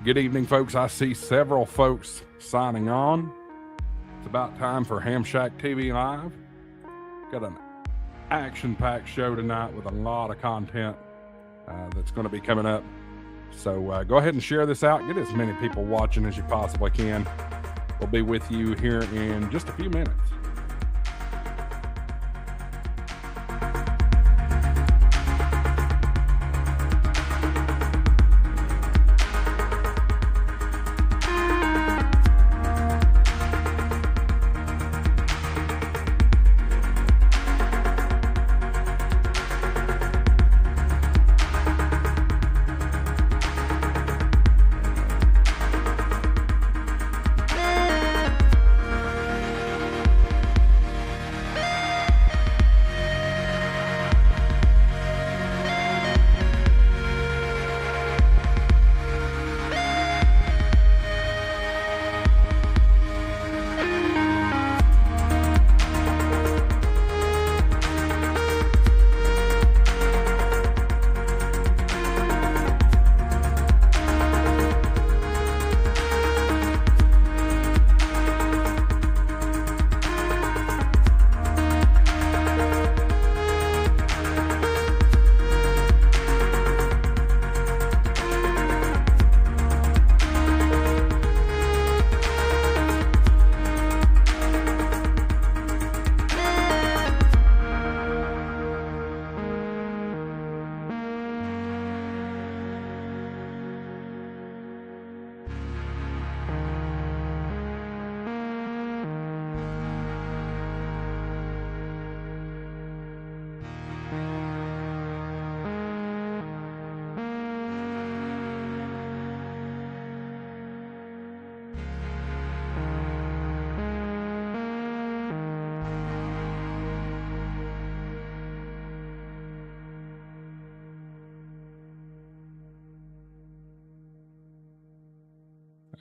Good evening, folks. I see several folks signing on. It's about time for HamShackTV Live. Got an action-packed show tonight with a lot of content that's going to be coming up. So go ahead and share this out. Get as many people watching as you possibly can. We'll be with you here in just a few minutes.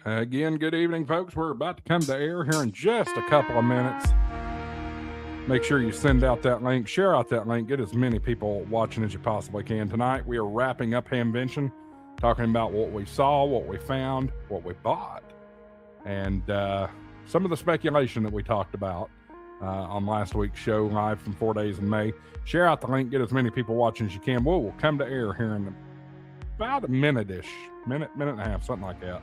Again, good evening, folks. We're about to come to air here in just a couple of minutes. Make sure you send out that link, share out that link, get as many people watching as you possibly can. Tonight, we are wrapping up Hamvention, talking about what we saw, what we found, what we bought, and some of the speculation that we talked about on last week's show, live from 4 days in May. Share out the link, get as many people watching as you can. We'll come to air here in about a minute-ish, minute and a half, something like that.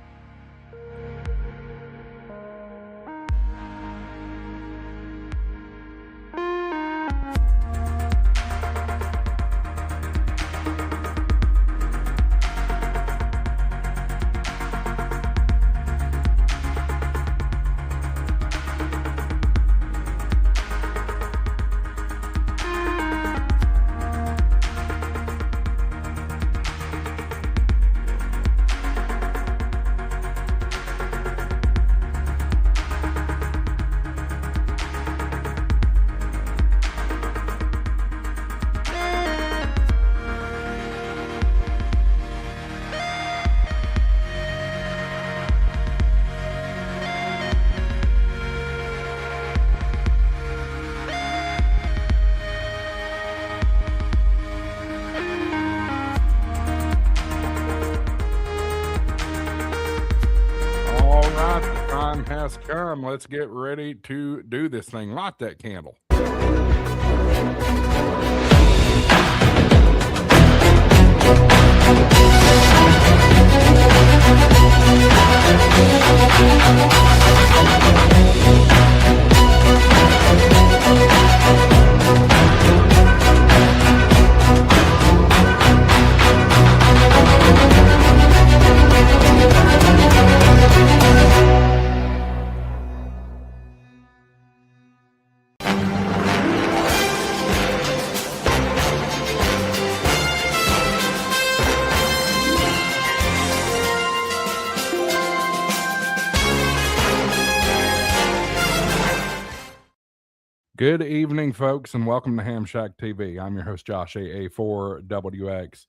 Come, let's get ready to do this thing. Light that candle. Good evening, folks, and welcome to HamShackTV. I'm your host, Josh, AA4WX.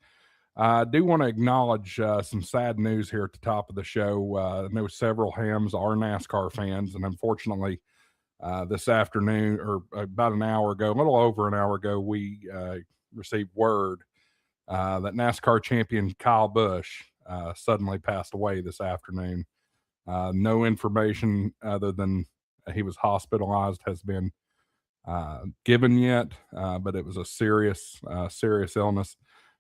I do want to acknowledge some sad news here at the top of the show. I know several hams are NASCAR fans, and unfortunately, this afternoon, or about an hour ago, a little over an hour ago, we received word that NASCAR champion Kyle Busch suddenly passed away this afternoon. No information other than he was hospitalized has been given yet, but it was a serious illness.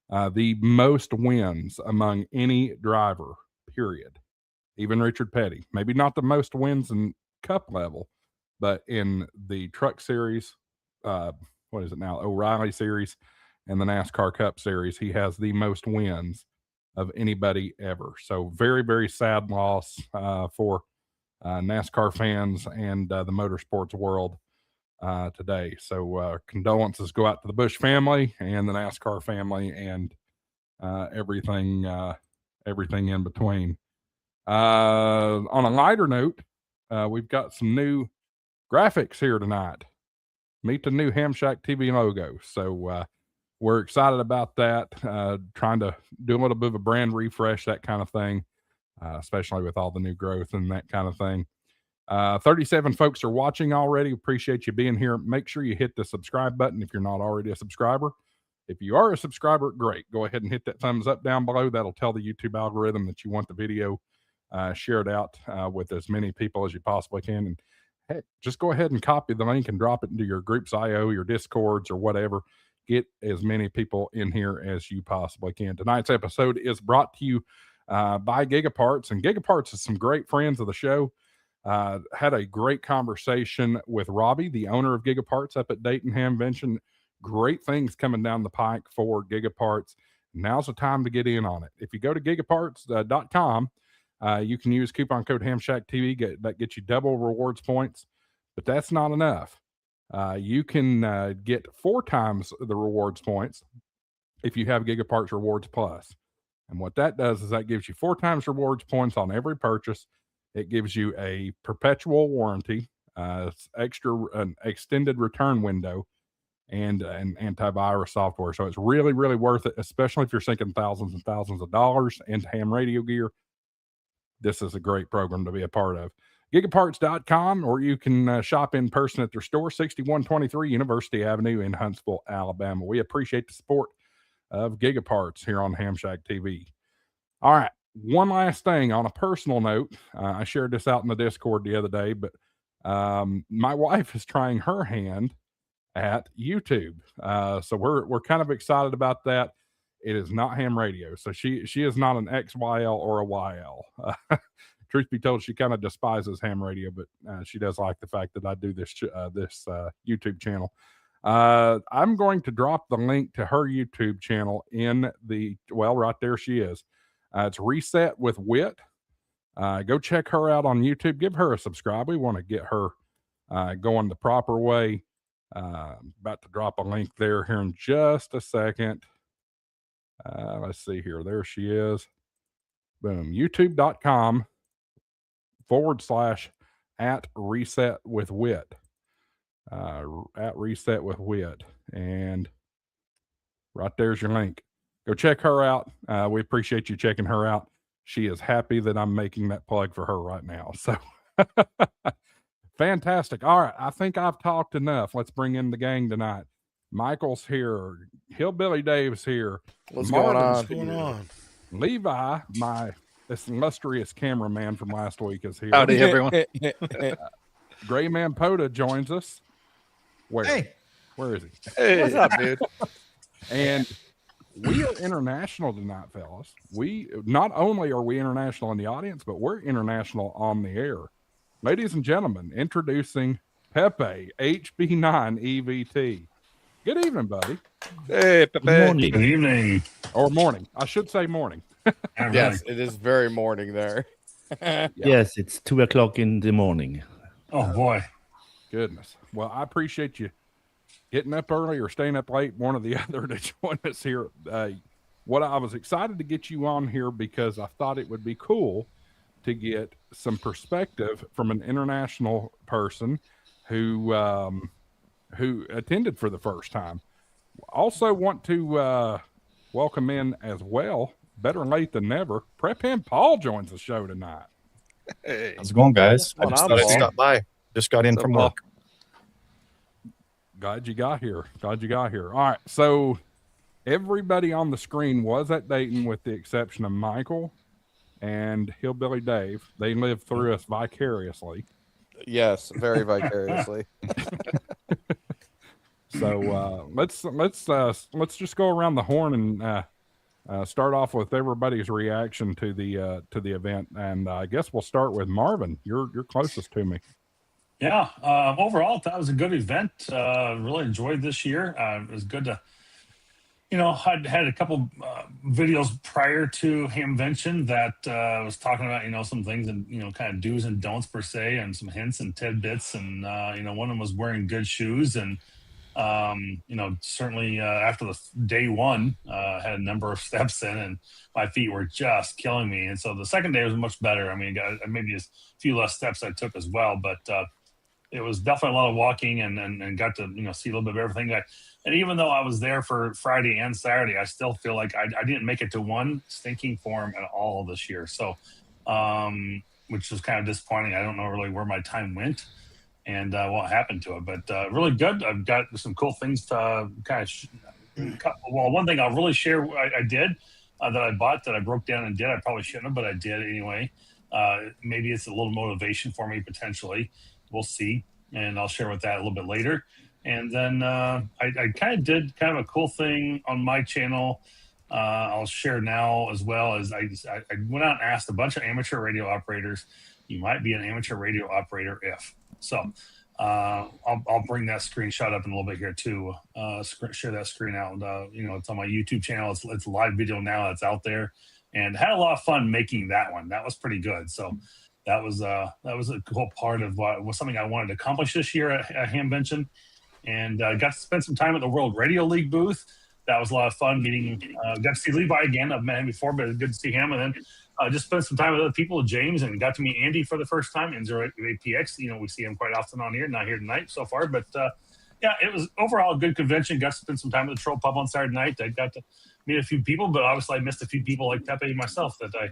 The most wins among any driver, period. Even Richard Petty, maybe not the most wins in Cup level, but in the Truck Series, what is it now, O'Reilly Series, and the NASCAR Cup Series, he has the most wins of anybody ever. So very, very sad loss for NASCAR fans and the motorsports world today. So condolences go out to the Busch family and the NASCAR family and everything in between. On a lighter note, we've got some new graphics here tonight. Meet the new HamShackTV logo. So we're excited about that. Trying to do a little bit of a brand refresh, that kind of thing, especially with all the new growth and that kind of thing. 37 folks are watching already. Appreciate you being here. Make sure you hit the subscribe button if you're not already a subscriber. If you are a subscriber, great. Go ahead and hit that thumbs up down below. That'll tell the YouTube algorithm that you want the video shared out with as many people as you possibly can. And heck, just go ahead and copy the link and drop it into your groups IO, your Discords, or whatever. Get as many people in here as you possibly can. Tonight's episode is brought to you by Gigaparts, and Gigaparts is some great friends of the show. Had a great conversation with Robbie, the owner of Gigaparts up at Dayton Hamvention. Great things coming down the pike for Gigaparts. Now's the time to get in on it. If you go to gigaparts.com, you can use coupon code HamShackTV. That gets you double rewards points, but that's not enough. You can get 4 times the rewards points if you have Gigaparts Rewards Plus. And what that does is that gives you 4 times rewards points on every purchase. It gives you a perpetual warranty, an extended return window, and an antivirus software. So it's really, really worth it, especially if you're sinking thousands and thousands of dollars into ham radio gear. This is a great program to be a part of. Gigaparts.com, or you can shop in person at their store, 6123 University Avenue in Huntsville, Alabama. We appreciate the support of Gigaparts here on HamShackTV. All right. One last thing on a personal note. I shared this out in the Discord the other day, but my wife is trying her hand at YouTube. So we're kind of excited about that. It is not ham radio. So she is not an XYL or a YL. Truth be told, she kind of despises ham radio, but she does like the fact that I do this YouTube channel. I'm going to drop the link to her YouTube channel in right there she is. It's Reset with Wit. Go check her out on YouTube. Give her a subscribe. We want to get her going the proper way. About to drop a link there here in just a second. Let's see here. There she is. Boom. YouTube.com/@reset-with-wit. @reset-with-wit. And right there's your link. Go check her out. We appreciate you checking her out. She is happy that I'm making that plug for her right now. So fantastic. All right. I think I've talked enough. Let's bring in the gang tonight. Michael's here. Hillbilly Dave's here. What's going on? Levi, this illustrious cameraman from last week, is here. Howdy, everyone. Gray Man Poda joins us. Where? Hey. Where is he? Hey. What's up, dude? And we are international tonight, fellas. We not only are we international in the audience, but we're international on the air. Ladies and gentlemen, introducing Pepe HB9 EVT. Good evening, buddy. Hey, Pepe. Morning. Good evening. Or morning. I should say morning. Yes, it is very morning there. Yeah. Yes, it's 2:00 in the morning. Oh, boy. Goodness. Well, I appreciate you getting up early or staying up late, one or the other, to join us here. What I was excited to get you on here because I thought it would be cool to get some perspective from an international person who attended for the first time. Also want to welcome in as well, better late than never, Prep Hand Paul joins the show tonight. Hey. How's it going, guys? I What's just going thought on, I'd stop by. Just got in What's from up, work. Glad you got here. All right. So everybody on the screen was at Dayton with the exception of Michael and Hillbilly Dave. They lived through us vicariously. Yes, very vicariously. So let's just go around the horn and start off with everybody's reaction to the event, and I guess we'll start with Marvin. You're closest to me. Yeah, overall, that was a good event. Really enjoyed this year. It was good to, I'd had a couple videos prior to Hamvention that was talking about, some things and, kind of do's and don'ts per se, and some hints and tidbits. And, one of them was wearing good shoes. And, certainly after the day one, had a number of steps in and my feet were just killing me. And so the second day was much better. I mean, maybe a few less steps I took as well, but it was definitely a lot of walking and got to, see a little bit of everything. And even though I was there for Friday and Saturday, I still feel like I didn't make it to one stinking forum at all this year. So, which was kind of disappointing. I don't know really where my time went and what happened to it, but really good. I've got some cool things to well, one thing I'll really share I did that I bought that I broke down and did. I probably shouldn't have, but I did anyway. Maybe it's a little motivation for me potentially. We'll see. And I'll share with that a little bit later. And then I kind of did kind of a cool thing on my channel. I'll share now as well as I went out and asked a bunch of amateur radio operators. You might be an amateur radio operator if. So I'll bring that screenshot up in a little bit here too. Share that screen out. It's on my YouTube channel. It's a live video now that's out there, and had a lot of fun making that one. That was pretty good. So that was a cool part of what was something I wanted to accomplish this year at Hamvention, and got to spend some time at the World Radio League booth. That was a lot of fun meeting. Got to see Levi again. I've met him before, but it was good to see him. And then just spent some time with other people, James, and got to meet Andy for the first time in Zero APX. We see him quite often on here, not here tonight so far. But yeah, it was overall a good convention. Got to spend some time at the Troll Pub on Saturday night. I got to meet a few people, but obviously I missed a few people like Pepe myself that I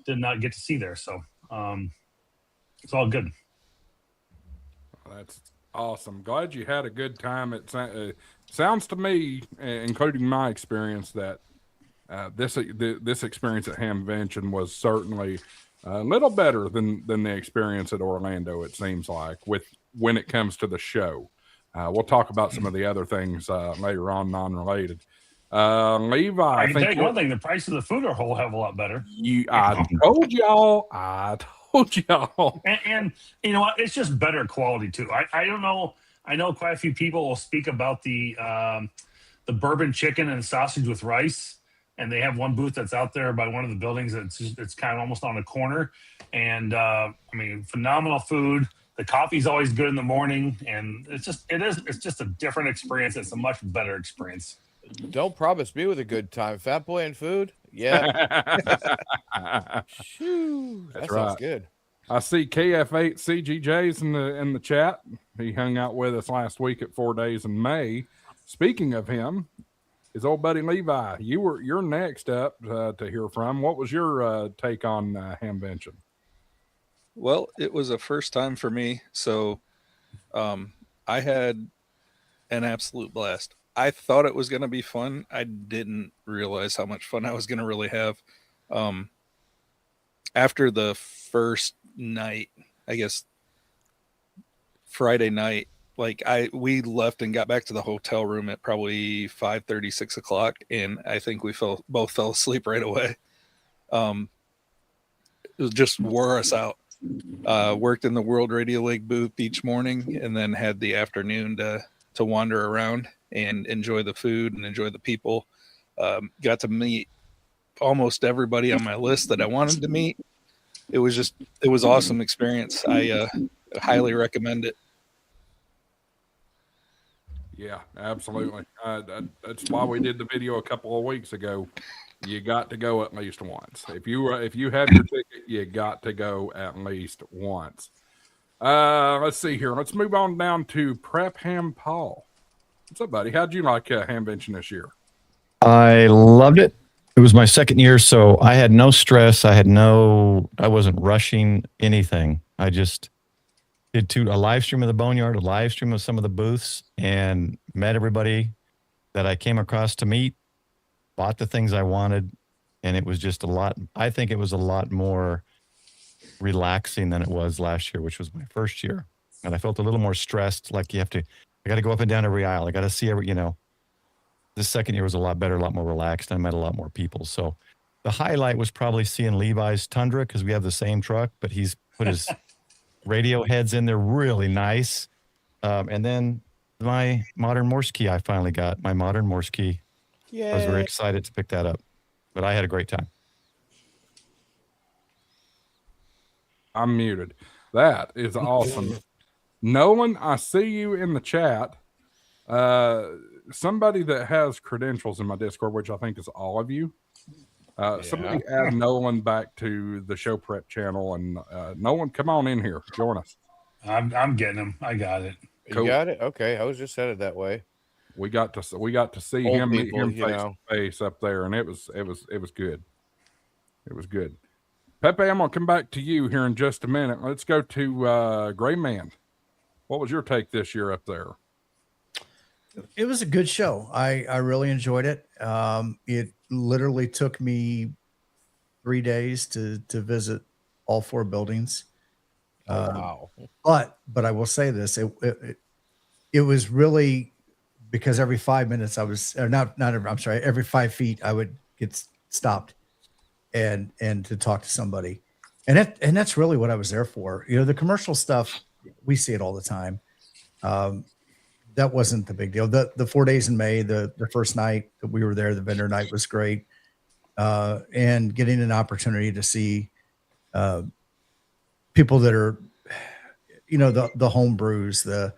did not get to see there. So it's all good. That's awesome. Glad you had a good time. It sounds to me, including my experience, that this experience at Hamvention was certainly a little better than the experience at Orlando. It seems like when it comes to the show. We'll talk about some of the other things later on, non-related. Levi, I can tell you one thing: the price of the food are a whole hell of a lot better. I told y'all. And you know what? It's just better quality too. I don't know. I know quite a few people will speak about the bourbon chicken and sausage with rice, and they have one booth that's out there by one of the buildings. It's kind of almost on a corner, and I mean, phenomenal food. The coffee's always good in the morning, and it's just a different experience. It's a much better experience. Don't promise me with a good time, Fat Boy and food. Yeah, Shoo, that sounds good. I see KF8 CGJ's in the chat. He hung out with us last week at 4 Days in May. Speaking of him, his old buddy Levi. You're next up to hear from. What was your take on Hamvention? Well, it was a first time for me, so I had an absolute blast. I thought it was going to be fun. I didn't realize how much fun I was going to really have. After the first night, I guess Friday night, we left and got back to the hotel room at probably 5:30, 6 o'clock, and I think we both fell asleep right away. It just wore us out. Worked in the World Radio League booth each morning, and then had the afternoon to wander around and enjoy the food and enjoy the people. Got to meet almost everybody on my list that I wanted to meet. It was awesome experience. I highly recommend it. Yeah, absolutely. That's why we did the video a couple of weeks ago. You got to go at least once. If you have your ticket, you got to go at least once. Let's see here. Let's move on down to Prep Ham Paul. What's up, buddy? How'd you like Hamvention this year? I loved it. It was my second year, so I had no stress. I wasn't rushing anything. I just did a live stream of the Boneyard, a live stream of some of the booths, and met everybody that I came across to meet. bought the things I wanted, and it was just a lot. I think it was a lot more relaxing than it was last year, which was my first year. And I felt a little more stressed. Like I got to go up and down every aisle. I got to see this second year was a lot better, a lot more relaxed. I met a lot more people. So the highlight was probably seeing Levi's Tundra, because we have the same truck, but he's put his radio heads in there really nice. And then my modern Morse key, I finally got my modern Morse key. I was very excited to pick that up, but I had a great time. I'm muted. That is awesome. Nolan, I see you in the chat. Somebody that has credentials in my Discord, which I think is all of you. Somebody add Nolan back to the show prep channel, and Nolan, come on in here, join us. I'm getting him. I got it. Cool. You got it? Okay, I was just headed that way. We got to see Old him, meet people, him face to face up there, and it was good. It was good. Pepe, I'm gonna come back to you here in just a minute. Let's go to Gray Man. What was your take this year up there? It was a good show. I really enjoyed it. It literally took me 3 days to visit all 4 buildings. Wow. But I will say this: it was really, because every 5 minutes I was, or every 5 feet I would get stopped and to talk to somebody, and that's really what I was there for. The commercial stuff, we see it all the time. That wasn't the big deal. The 4 days in May, the first night that we were there, the vendor night was great. And getting an opportunity to see people that are, the home brews, the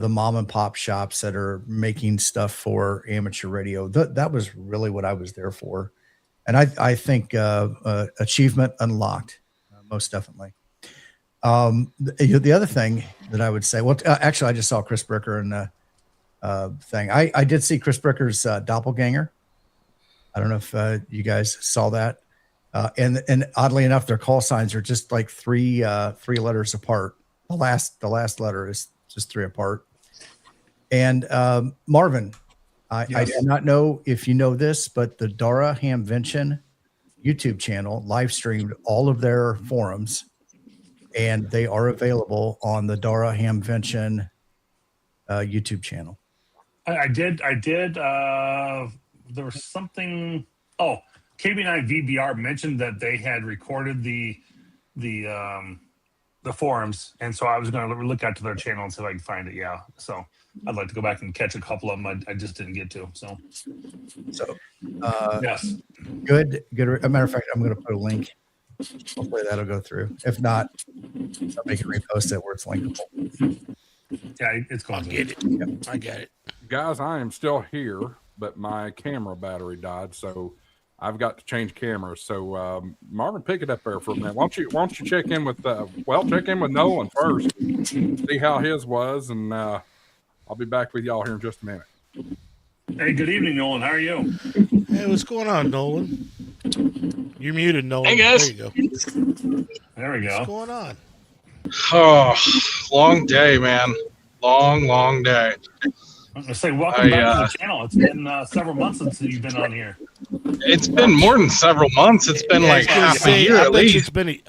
mom and pop shops that are making stuff for amateur radio. That was really what I was there for. And I think achievement unlocked, most definitely. The other thing that I would say, actually, I just saw Chris Bricker in the thing. I did see Chris Bricker's doppelganger. I don't know if you guys saw that. And oddly enough, their call signs are just like three letters apart. The last letter is just 3 apart. And Marvin, I do not know if you know this, but the Dayton Hamvention YouTube channel live streamed all of their forums, and they are available on the Dayton Hamvention YouTube channel. I did. There was something. Oh, KB9 VBR mentioned that they had recorded the forums, and so I was going to look out to their channel and see if I can find it. Yeah, so I'd like to go back and catch a couple of them. I just didn't get to. So yes, good. As a matter of fact, I'm going to put a link. Hopefully that'll go through. If not, I'll make it repost it where it's linkable. Yeah, it's going to get it. Yep. I got it. Guys, I am still here, but my camera battery died, so I've got to change cameras. So Marvin, pick it up there for a minute. Why don't you check in with check in with Nolan first, see how his was, and I'll be back with y'all here in just a minute. Hey, good evening, Nolan. How are you? Hey, what's going on, Nolan? You're muted, Nolan. Hey, guys. There you go. There we go. What's going on? Oh, long day, man. Long day. I'm going to say welcome back to the channel. It's been several months since you've been on here. It's been more than several months. It's been like half a year I at bet least. it's been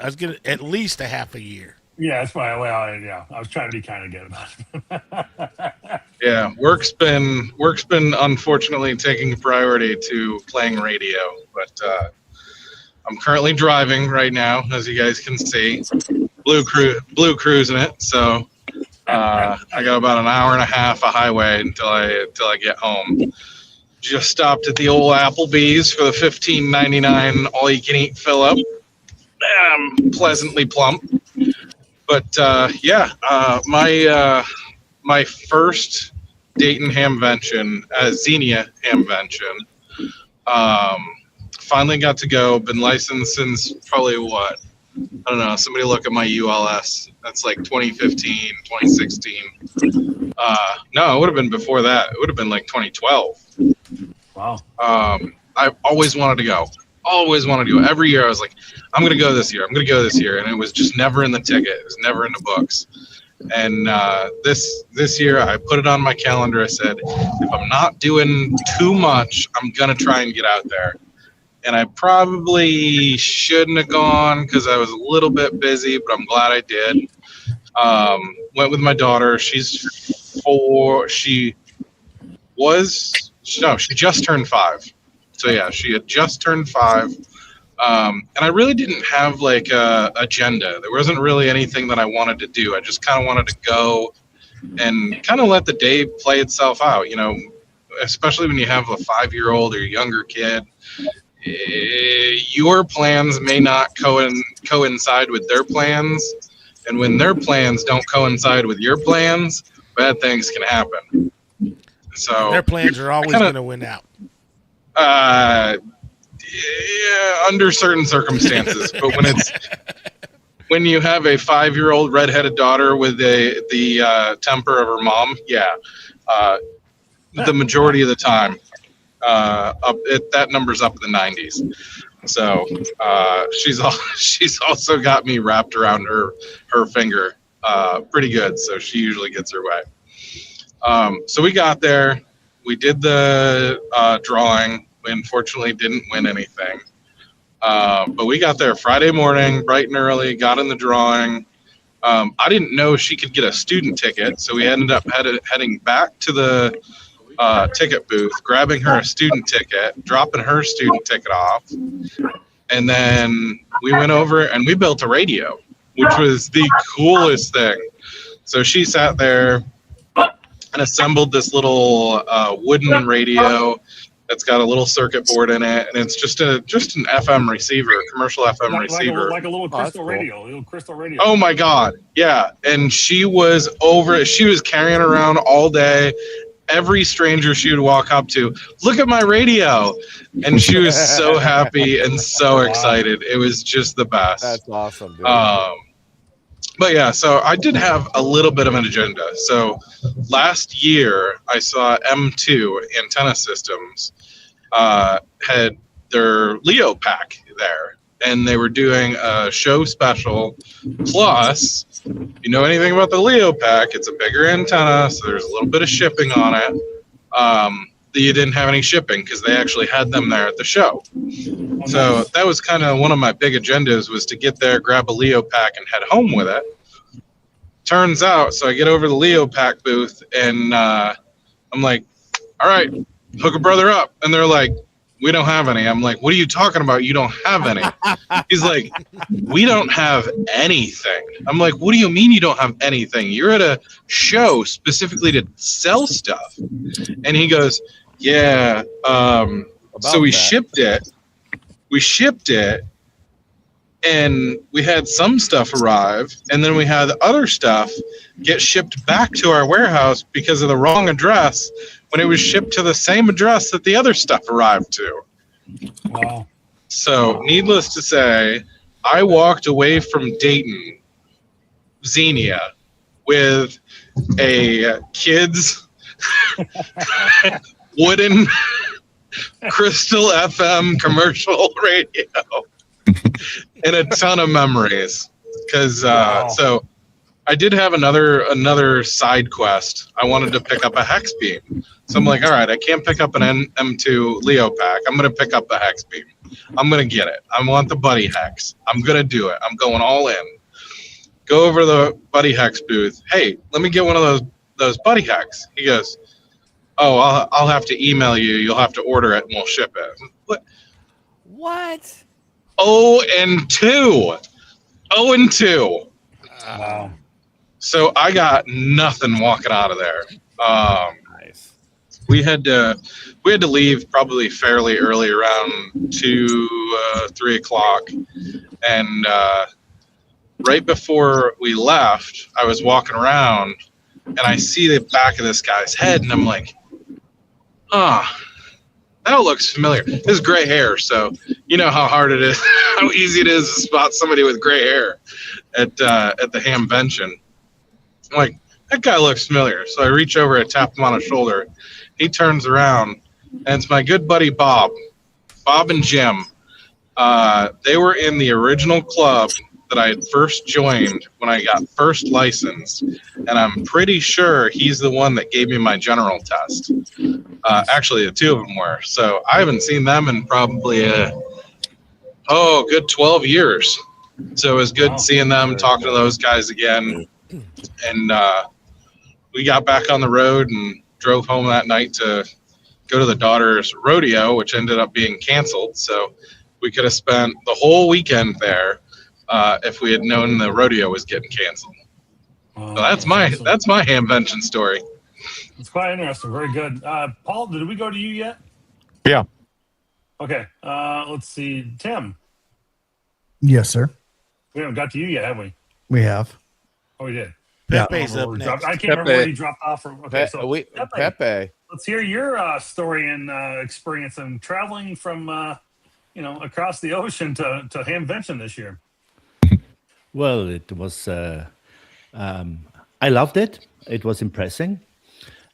at least a half a year. Yeah, that's why. Well, I was trying to be kind of good about it. Yeah, work's been unfortunately taking priority to playing radio, but I'm currently driving right now, as you guys can see. Blue cruising it, so I got about an hour and a half of highway until I get home. Just stopped at the old Applebee's for the $15.99 all-you-can-eat fill-up. I'm pleasantly plump. But my first Dayton Hamvention, Xenia Hamvention, finally got to go. Been licensed since probably what? I don't know. Somebody look at my ULS. That's like 2015, 2016. No, it would have been before that. It would have been like 2012. Wow. I always wanted to go. Every year I was like, I'm going to go this year. And it was just never in the ticket. It was never in the books. And this year, I put it on my calendar. I said, if I'm not doing too much, I'm gonna try and get out there. And I probably shouldn't have gone because I was a little bit busy, but I'm glad I did. Went with my daughter. She's 4. She just turned 5. So yeah, she had just turned 5. And I really didn't have like a agenda. There wasn't really anything that I wanted to do. I just kind of wanted to go and kind of let the day play itself out, you know, especially when you have a 5-year-old or younger kid. Your plans may not coincide with their plans. And when their plans don't coincide with your plans, bad things can happen. So Their plans are always going to win out. Yeah, under certain circumstances. But when you have a 5-year-old redheaded daughter with the temper of her mom, the majority of the time, that number's up in the 90s. So she's also got me wrapped around her finger pretty good. So she usually gets her way. So we got there. We did the drawing. We unfortunately didn't win anything. But we got there Friday morning, bright and early, got in the drawing. I didn't know she could get a student ticket, so we ended up heading back to the ticket booth, grabbing her a student ticket, dropping her student ticket off. And then we went over and we built a radio, which was the coolest thing. So she sat there and assembled this little wooden radio that's got a little circuit board in it, and it's just an FM receiver, commercial FM receiver, like a little crystal radio, a little crystal radio. Oh my God, yeah! And she was carrying it around all day. Every stranger she would walk up to, look at my radio, and she was so happy and so excited. It was just the best. That's awesome, dude. But yeah, so I did have a little bit of an agenda. So last year, I saw M2 Antenna Systems had their Leo pack there, and they were doing a show special. Plus, if you know anything about the Leo pack, it's a bigger antenna, so there's a little bit of shipping on it. You didn't have any shipping because they actually had them there at the show. So that was kind of one of my big agendas, was to get there, grab a Leo pack, and head home with it. Turns out, so I get over to the Leo pack booth, and I'm like, all right, hook a brother up. And they're like, we don't have any. I'm like, what are you talking about? You don't have any. He's like, we don't have anything. I'm like, what do you mean you don't have anything? You're at a show specifically to sell stuff. And he goes, yeah. So we shipped it. We shipped it, and we had some stuff arrive, and then we had other stuff get shipped back to our warehouse because of the wrong address when it was shipped to the same address that the other stuff arrived to. Wow. So, needless to say, I walked away from Dayton, Xenia, with a kid's wooden crystal FM commercial radio and a ton of memories. Because so I did have another side quest. I wanted to pick up a hex beam. So I'm like, all right, I can't pick up an M2 Leo pack. I'm going to pick up the hex beam. I'm going to get it. I want the buddy hex. I'm going to do it. I'm going all in. Go over to the buddy hex booth. Hey, let me get one of those buddy hex. He goes, oh, I'll have to email you. You'll have to order it and we'll ship it. What? 0-2. 0-2. Wow. So I got nothing walking out of there. Nice. We had to leave probably fairly early, around 2-3 o'clock, and right before we left, I was walking around and I see the back of this guy's head, and I'm like, that looks familiar. This is gray hair, so you know how hard it is, how easy it is to spot somebody with gray hair at the Hamvention. I'm like, that guy looks familiar. So I reach over and tap him on the shoulder. He turns around, and it's my good buddy Bob and Jim. They were in the original club that I had first joined when I got first licensed, and I'm pretty sure he's the one that gave me my general test. Actually, the two of them were. So I haven't seen them in probably a good 12 years. So it was good seeing them, talking to those guys again, and we got back on the road and drove home that night to go to the daughter's rodeo, which ended up being canceled. So we could have spent the whole weekend there if we had known the rodeo was getting canceled. So that's my Hamvention story. It's quite interesting. Very good. Paul, did we go to you yet? Yeah. Okay. Let's see. Tim, Yes, sir. we haven't got to you yet, have we? We have. Oh, we did. Pepe's up next. I can't remember where he dropped off from. Okay, so Pepe. let's hear your story and experience and traveling from across the ocean to Hamvention this year. Well, it was. I loved it. It was impressive.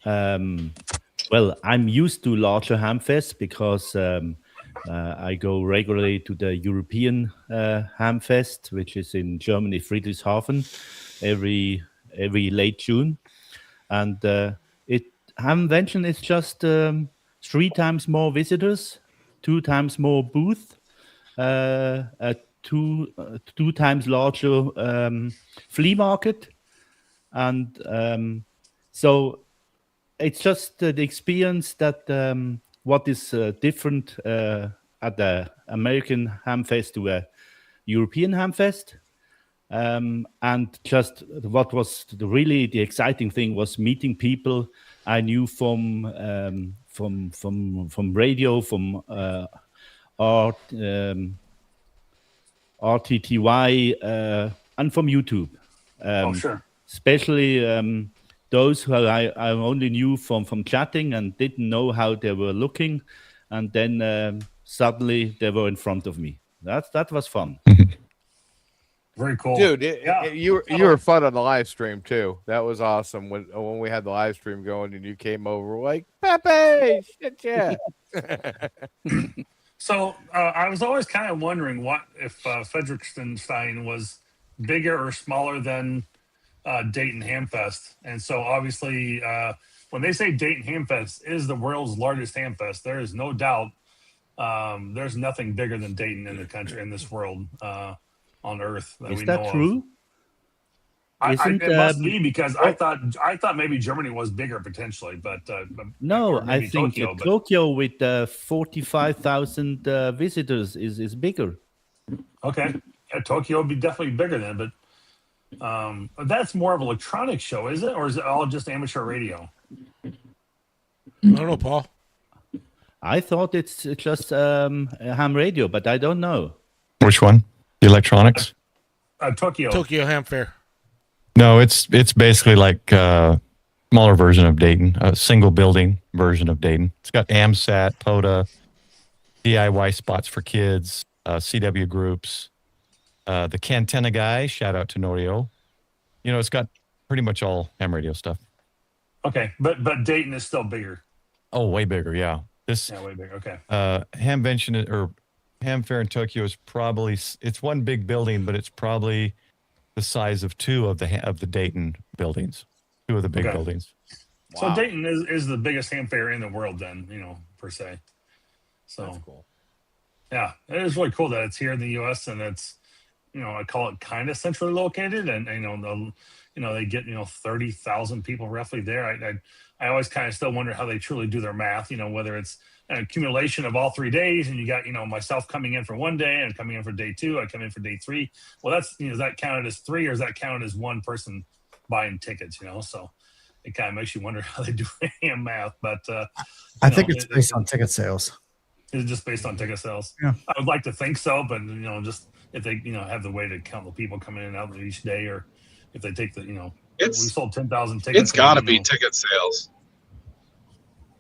Well, I'm used to larger Hamfests because I go regularly to the European Hamfest, which is in Germany, Friedrichshafen, every late June, and Hamvention is just 3 times more visitors, 2 times more booth, two times larger flea market, and so it's just the experience that what is different at the American Hamfest to a European Hamfest. And just what was really the exciting thing was meeting people I knew from radio, from RTTY, and from YouTube. Sure. Especially those who I only knew from chatting and didn't know how they were looking, and then suddenly they were in front of me. That was fun. Very cool, dude. You were fun on the live stream too. That was awesome when we had the live stream going and you came over like Pepe. Shit, yeah. So I was always kind of wondering what if Frederickstein was bigger or smaller than Dayton Hamfest, and so obviously when they say Dayton Hamfest is the world's largest Hamfest, there is no doubt there's nothing bigger than Dayton in the country, in this world, on Earth. Is that true? It must be, because I thought maybe Germany was bigger potentially, but no, I think Tokyo with 45,000 visitors is bigger. Okay, yeah, Tokyo would be definitely bigger then, but that's more of an electronic show, is it, or is it all just amateur radio? I don't know, Paul. I thought it's just ham radio, but I don't know. Which one? The electronics? Tokyo Ham Fair. No, it's basically like a smaller version of Dayton, a single building version of Dayton. It's got AMSAT, POTA, DIY spots for kids, CW groups, the Cantenna guy, shout out to Norio. It's got pretty much all ham radio stuff. Okay, but Dayton is still bigger. Oh, way bigger, yeah. Way bigger. Okay. Hamvention or Ham Fair in Tokyo is probably, it's one big building, but it's probably the size of 2 of the Dayton buildings, 2 of the big buildings. So wow. Dayton is the biggest ham fair in the world then, per se. So that's cool. Yeah, it is really cool that it's here in the U.S. and it's, I call it kind of centrally located, and they get 30,000 people roughly there. I always kind of still wonder how they truly do their math. Whether it's an accumulation of all 3 days, and you got myself coming in for one day and coming in for day 2, I come in for day 3. Well, that's is that counted as 3, or is that counted as one person buying tickets? So it kind of makes you wonder how they do ham math. But I think it's based on ticket sales. It's just based on ticket sales. Yeah, I would like to think so, but just if they have the way to count the people coming in and out each day, or if they take the we sold 10,000 tickets. It's got to be ticket sales,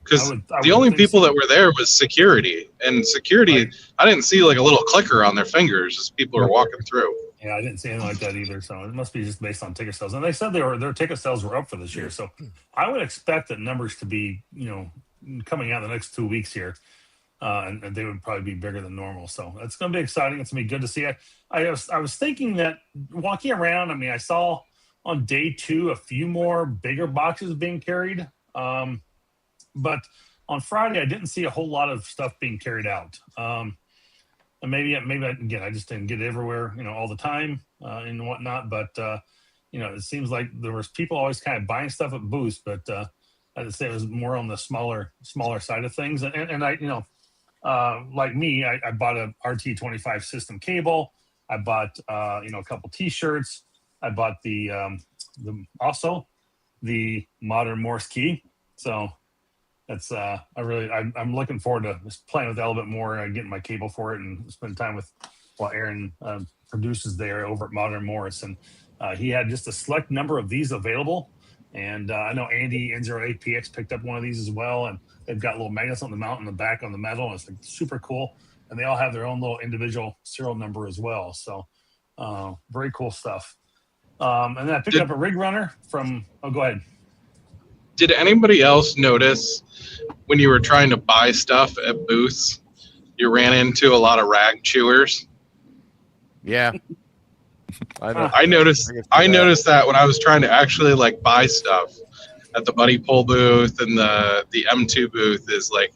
because the only people that were there was security, and security. Right. I didn't see like a little clicker on their fingers as people are walking through. Yeah, I didn't see anything like that either. So it must be just based on ticket sales. And they said their ticket sales were up for this year. So I would expect that numbers to be coming out in the next 2 weeks here. and they would probably be bigger than normal. So it's going to be exciting. It's going to be good to see. I was thinking that walking around, I mean, I saw on day 2 a few more bigger boxes being carried, but on Friday I didn't see a whole lot of stuff being carried out. And maybe again, I just didn't get it everywhere, all the time and whatnot. But it seems like there was people always kind of buying stuff at booths, but I'd say it was more on the smaller side of things. And I, like me, I bought a RT25 system cable. I bought a couple T-shirts. I bought also the modern Morse key. So that's I'm looking forward to just playing with that a little bit more and getting my cable for it and spend time with Aaron produces there over at Modern Morse. And he had just a select number of these available. And I know Andy N08PX picked up one of these as well. And they've got little magnets on the mount and the back on the metal. And it's like super cool. And they all have their own little individual serial number as well. So very cool stuff. And then I picked up a rig runner from, go ahead. Did anybody else notice when you were trying to buy stuff at booths, you ran into a lot of rag chewers? Yeah. I know. I noticed that when I was trying to actually like buy stuff at the Buddy Pole booth and the M2 booth is like,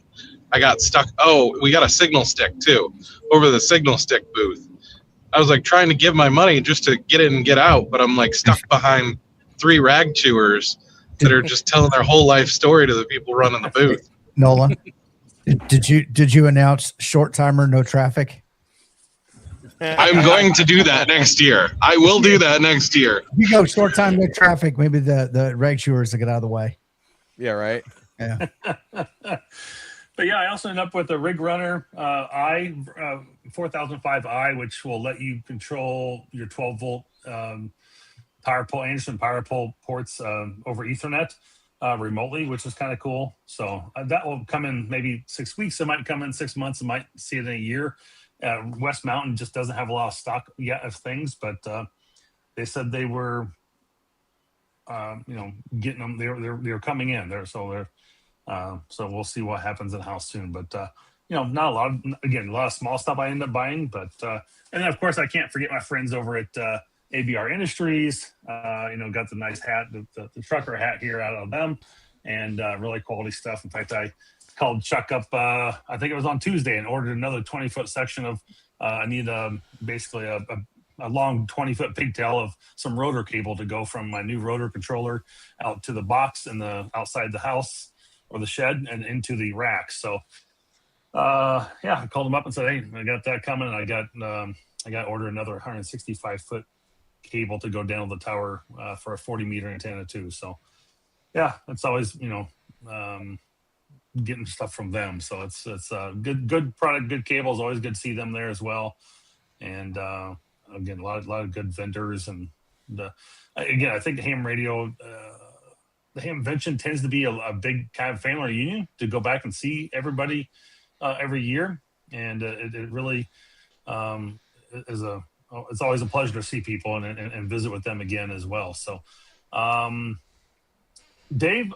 I got stuck. Oh, we got a signal stick too over the signal stick booth. I was like trying to give my money just to get in and get out, but I'm like stuck behind 3 rag chewers that are just telling their whole life story to the people running the booth. Nolan, did you announce short timer, no traffic? I'm going to do that next year. I will do that next year. You go short time, no traffic. Maybe the rag chewers will get out of the way. Yeah, right. Yeah. But yeah, I also ended up with a rig runner I 4005i, which will let you control your 12-volt Anderson power pole ports over Ethernet remotely, which is kind of cool. So that will come in maybe 6 weeks. It might come in 6 months. It might see it in a year. West Mountain just doesn't have a lot of stock yet of things, but they said they were, getting them. They're coming in there, so we'll see what happens in house soon. But not a lot of small stuff I end up buying, but and then of course I can't forget my friends over at ABR Industries. Got the nice hat, the trucker hat here out of them, and really quality stuff. In fact, I called Chuck up, I think it was on Tuesday, and ordered another 20-foot section of, I need basically a long 20-foot pigtail of some rotor cable to go from my new rotor controller out to the box in the outside the house or the shed and into the rack. So, I called him up and said, hey, I got that coming. And I got to order another 165-foot cable to go down the tower for a 40-meter antenna too. So, yeah, it's always, getting stuff from them. So it's good product, good cables. Always good to see them there as well. And again, a lot of good vendors. And again, I think ham radio, the Hamvention tends to be a big kind of family reunion to go back and see everybody every year. And it really is it's always a pleasure to see people and visit with them again as well. So, Dave,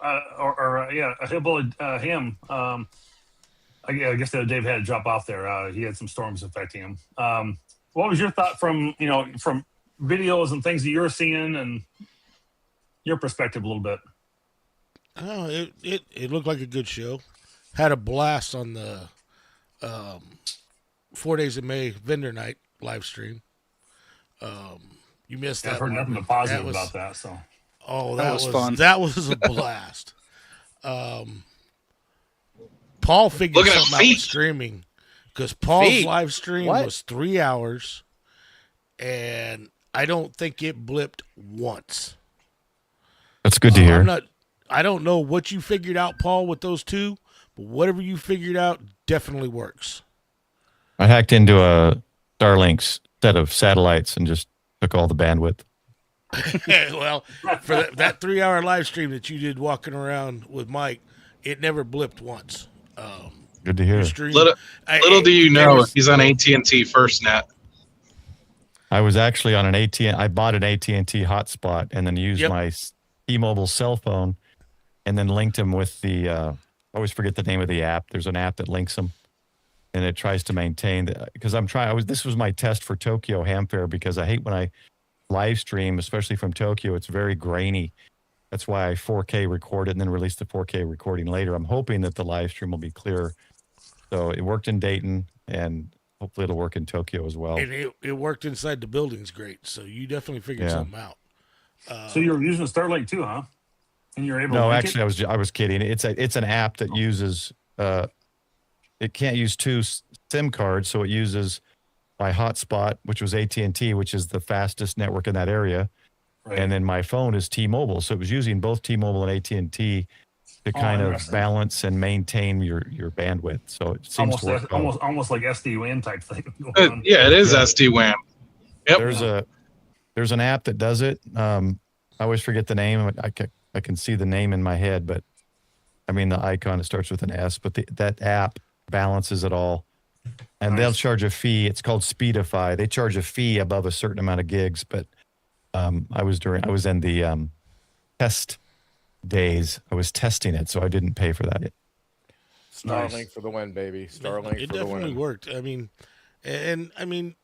Hillbilly Ham, I guess Dave had to drop off there. He had some storms affecting him. What was your thought from videos and things that you're seeing and your perspective a little bit? Oh, it looked like a good show. Had a blast on the 4 Days of May vendor night live stream. You missed that. I've heard nothing but positive about that. So. Oh, that was fun. That was a blast. Paul figured something out with streaming because Paul's live stream was 3 hours, and I don't think it blipped once. That's good to hear. I don't know what you figured out, Paul, with those two, but whatever you figured out definitely works. I hacked into a Starlink's set of satellites and just took all the bandwidth. Well, for that 3 hour live stream that you did walking around with Mike, it never blipped once. Good to hear. Little do you know, he's on AT&T FirstNet. I was actually on I bought an AT&T hotspot and then used my T-Mobile cell phone and then linked him with the, I always forget the name of the app. There's an app that links them. and it tries to maintain that, because this was my test for Tokyo Ham Fair, because I hate when I live stream, especially from Tokyo. It's very grainy. That's why I 4K record it and then release the 4K recording later. I'm hoping that the live stream will be clear. So it worked in Dayton, and hopefully it'll work in Tokyo as well. And it worked inside the buildings great. So you definitely figured something out. So you were using Starlink too, huh? And you're able. No, to actually, I was kidding. It's an app that uses. It can't use two SIM cards, so it uses my hotspot, which was AT&T, which is the fastest network in that area. Right. And then my phone is T-Mobile, so it was using both T-Mobile and AT&T to kind of balance and maintain your bandwidth. So it seems to work almost like SD-WAN type thing. Yeah, it is SD-WAN. Yep. There's an app that does it. I always forget the name. I can see the name in my head, but I mean the icon. It starts with an S, but that app balances it all, and they'll charge a fee. It's called Speedify. They charge a fee above a certain amount of gigs, but I was in the test days. I was testing it, so I didn't pay for that. Starlink for the win, baby. Starlink it for the win. definitely worked. I mean,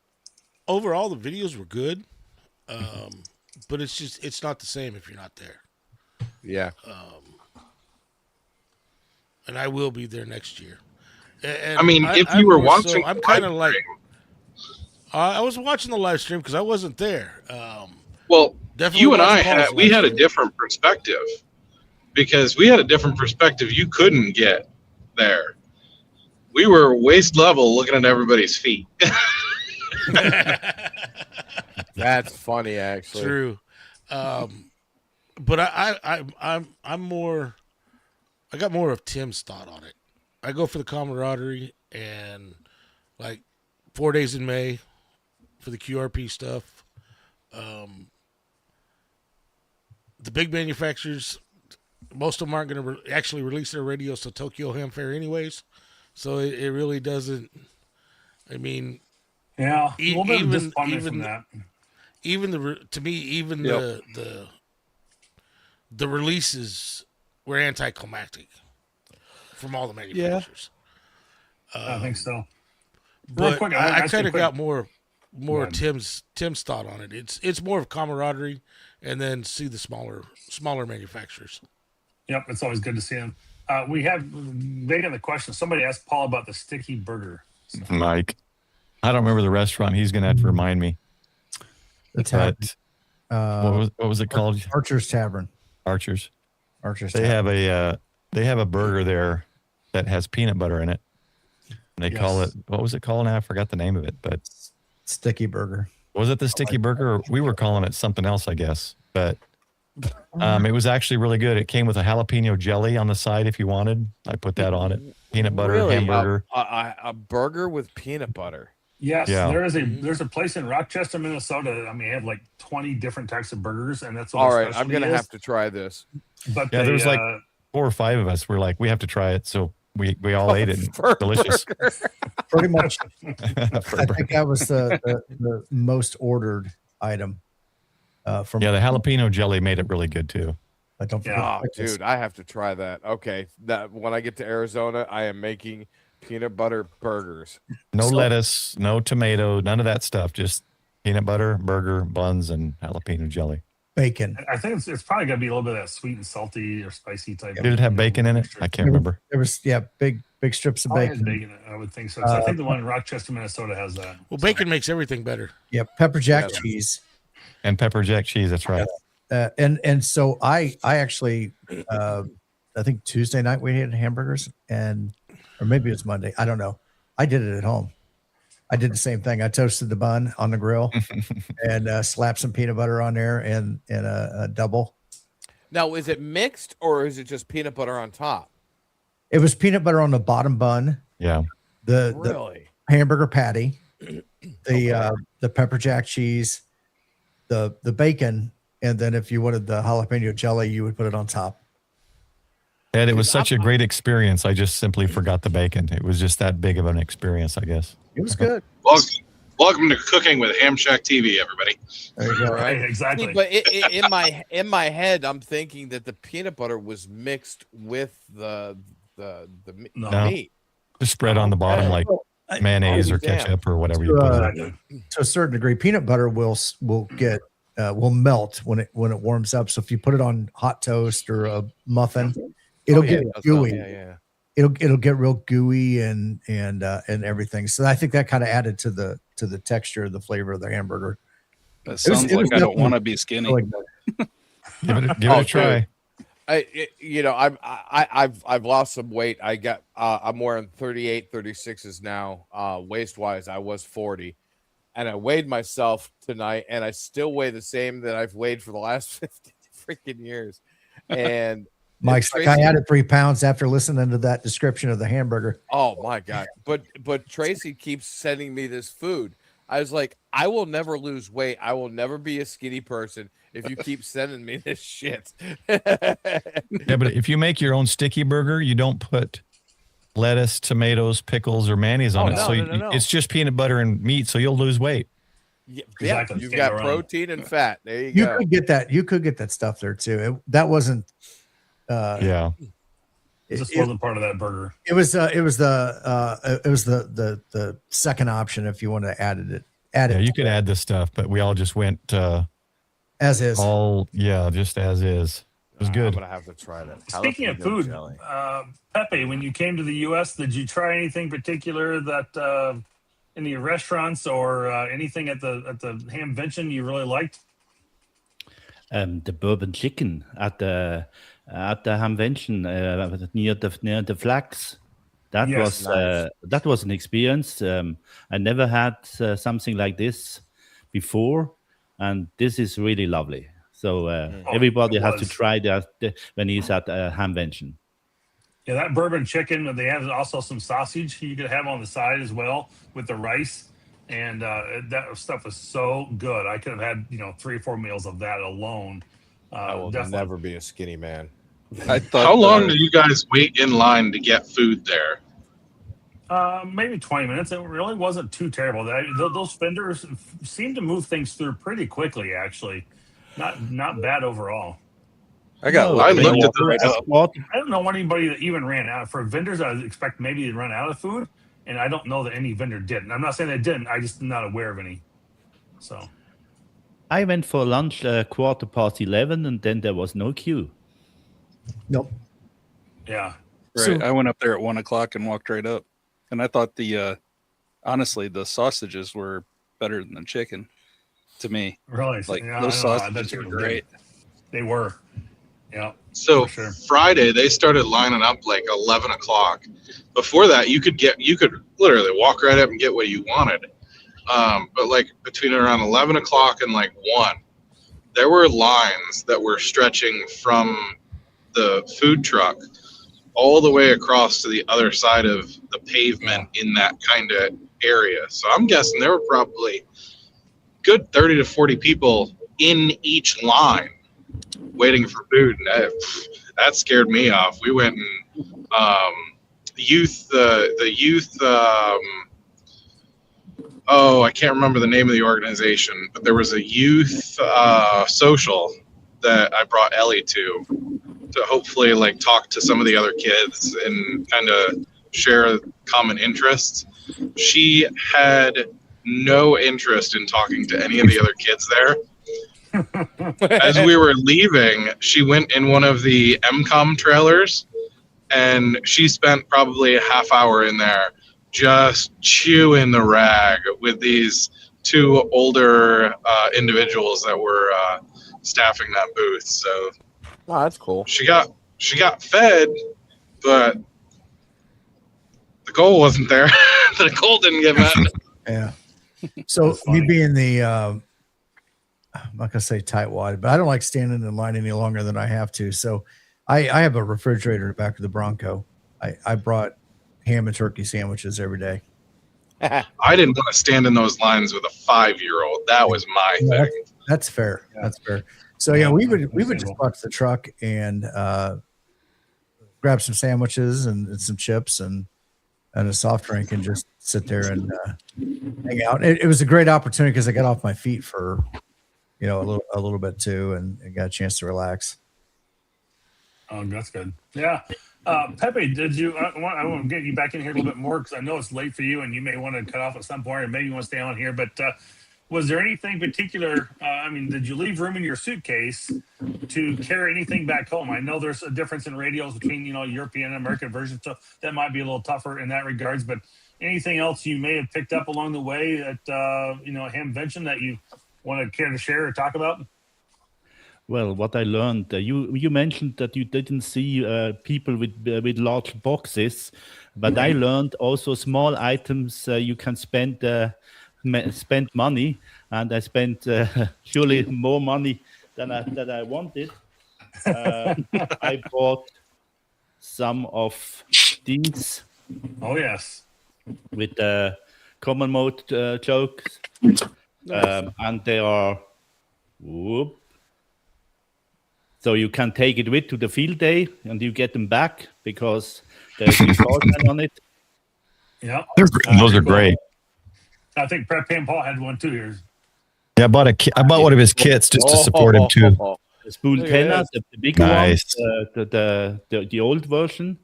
overall the videos were good, but it's not the same if you're not there. Yeah. And I will be there next year. And I mean, if you were watching, I'm kind of like, I was watching the live stream because I wasn't there. Well, definitely you and I had a different perspective, because we had a different perspective you couldn't get there. We were waist level looking at everybody's feet. That's funny, actually. True. But I'm more. I got more of Tim's thought on it. I go for the camaraderie and like 4 days in May for the QRP stuff. The big manufacturers, most of them aren't going to actually release their radios to Tokyo Ham Fair anyways. So it really doesn't. I mean, yeah, a little bit of disappointment from that. The releases were anticlimactic from all the manufacturers. Yeah. I think so. But quick, I kind of got more Tim's thought on it. It's more of camaraderie, and then see the smaller manufacturers. Yep, it's always good to see them. We have Vega the question. Somebody asked Paul about the sticky burger. Mike, I don't remember the restaurant. He's going to have to remind me. The tavern. What was it called? Archer's Tavern. Archer's. They have a burger there that has peanut butter in it. And they call it, what was it called now? I forgot the name of it, but Sticky Burger. Was it the Sticky Burger? Or we were calling it something else, I guess. But it was actually really good. It came with a jalapeno jelly on the side if you wanted. I put that on it. Peanut butter hamburger. A burger with peanut butter. Yes, there's a place in Rochester, Minnesota. I mean, they have like 20 different types of burgers, and that's what all right. I'm gonna have to try this. But there was like 4 or 5 of us. We're like, we have to try it. So we all ate it. Delicious. Pretty much. I think that was the most ordered item. The jalapeno jelly made it really good too. I don't forget. Dude, I have to try that. Okay, that when I get to Arizona, I am making peanut butter burgers. No lettuce, no tomato, none of that stuff. Just peanut butter, burger, buns, and jalapeno jelly. Bacon. I think it's probably going to be a little bit of that sweet and salty or spicy type. Did it have bacon in it? I can't remember. There was big strips of bacon. Bacon. I would think so. I think the one in Rochester, Minnesota has that. Well, bacon makes everything better. Yeah, pepper jack cheese. And pepper jack cheese. That's right. And so I actually I think Tuesday night we had hamburgers or maybe it was Monday. I don't know. I did it at home. I did the same thing. I toasted the bun on the grill and slapped some peanut butter on there and a double. Now, is it mixed or is it just peanut butter on top? It was peanut butter on the bottom bun. Yeah. The hamburger patty, the pepper jack cheese, the bacon, and then if you wanted the jalapeno jelly, you would put it on top. And it was such a great experience. I just simply forgot the bacon. It was just that big of an experience, I guess. It was good. Welcome to Cooking with HamShackTV, everybody. There you go. Right, exactly. See, but in my head, I'm thinking that the peanut butter was mixed with the meat. Just spread on the bottom like mayonnaise or damn. ketchup or whatever you put in it. Exactly. To a certain degree, peanut butter will melt when it warms up. So if you put it on hot toast or a muffin, it'll get gooey. Yeah. It'll get real gooey and everything. So I think that kind of added to the texture, the flavor of the hamburger. That sounds like I don't want to be skinny. Give it a try. I've lost some weight. I'm wearing 38, 36s now. Waist wise, I was 40, and I weighed myself tonight, and I still weigh the same that I've weighed for the last 50 freaking years. And Mike's like, I added 3 pounds after listening to that description of the hamburger. oh my God! But Tracy keeps sending me this food. I was like, I will never lose weight. I will never be a skinny person if you keep sending me this shit. Yeah, but if you make your own sticky burger, you don't put lettuce, tomatoes, pickles, or mayonnaise on it. No. It's just peanut butter and meat, so you'll lose weight. Yeah, Exactly. you've Stand got around. protein and fat. There you You go. could get that. You could get that stuff there too. That wasn't. Yeah. It just wasn't part of that burger. It was the second option if you want to add it. Yeah, you could add this stuff, but we all just went as is. Just as is. It was I'm good. gonna have to try that. Speaking of Jalapeno food, jelly. Pepe, when you came to the U.S., did you try anything particular that any restaurants or anything at the Hamvention you really liked? The bourbon chicken at the Hamvention near the flags. That Yes, that was an experience. I never had something like this before, and this is really lovely. So everybody it has to was. try that when he's at Hamvention. Yeah, that bourbon chicken. They have also some sausage you could have on the side as well with the rice, and that stuff was so good. I could have had 3 or 4 meals of that alone. I will definitely. never be a skinny man. I thought. How long do you guys wait in line to get food there? Maybe 20 minutes. It really wasn't too terrible. Those vendors seem to move things through pretty quickly. Actually, not bad overall. I got. I looked at the I don't know anybody that even ran out. For vendors, I would expect maybe they'd run out of food, and I don't know that any vendor didn't. I'm not saying they didn't. I just am not aware of any. So I went for lunch 11:15, and then there was no queue. Nope. yeah, Right. So- I went up there at 1 o'clock and walked right up, and I thought honestly the sausages were better than the chicken to me. really. Like Yeah, those I don't know. I bet sausages you were did. great. They were. Yeah. So For sure. Friday they started lining up like 11 o'clock. Before that, you could literally walk right up and get what you wanted. But like between around 11 o'clock and like 1, there were lines that were stretching from the food truck all the way across to the other side of the pavement in that kind of area. So I'm guessing there were probably good 30 to 40 people in each line waiting for food, and that scared me off. We went and the youth I can't remember the name of the organization, but there was a youth social that I brought Ellie to hopefully like talk to some of the other kids and kind of share common interests. She had no interest in talking to any of the other kids there. As we were leaving, she went in one of the MCOM trailers, and she spent probably a half hour in there just chewing the rag with these 2 older individuals that were staffing that booth. So Oh, that's cool. she got fed, but the goal wasn't there. The goal didn't get met. Yeah. So That's funny. me being the, I'm not gonna say tightwad, but I don't like standing in line any longer than I have to. So I have a refrigerator in the back of the Bronco. I brought ham and turkey sandwiches every day. I didn't want to stand in those lines with a 5-year-old. That was my Yeah, thing. That's fair. Yeah. That's fair. So yeah, we would just Understandable. walk to the truck and grab some sandwiches and some chips and a soft drink and just sit there and hang out. It was a great opportunity because I got off my feet for a little bit too and got a chance to relax. Oh, that's good. Yeah. Pepe, did you? I want to get you back in here a little bit more because I know it's late for you, and you may want to cut off at some point, or maybe you want to stay on here. But was there anything particular? I mean, did you leave room in your suitcase to carry anything back home? I know there's a difference in radios between European and American versions, so that might be a little tougher in that regards. But anything else you may have picked up along the way at Hamvention that you want to care to share or talk about? Well, what I learned, you mentioned that you didn't see people with large boxes, but I learned also small items you can spend money, and I spent surely more money than I wanted. I bought some of these. Oh yes, with common mode jokes, and they are. Whoop. So you can take it with to the field day, and you get them back because there's a content on it. Yeah, those are great. I think Prep and Paul had one too here. Yeah, I bought one of his kits just to support him too. The spool tenor, the big Nice. one, the old version.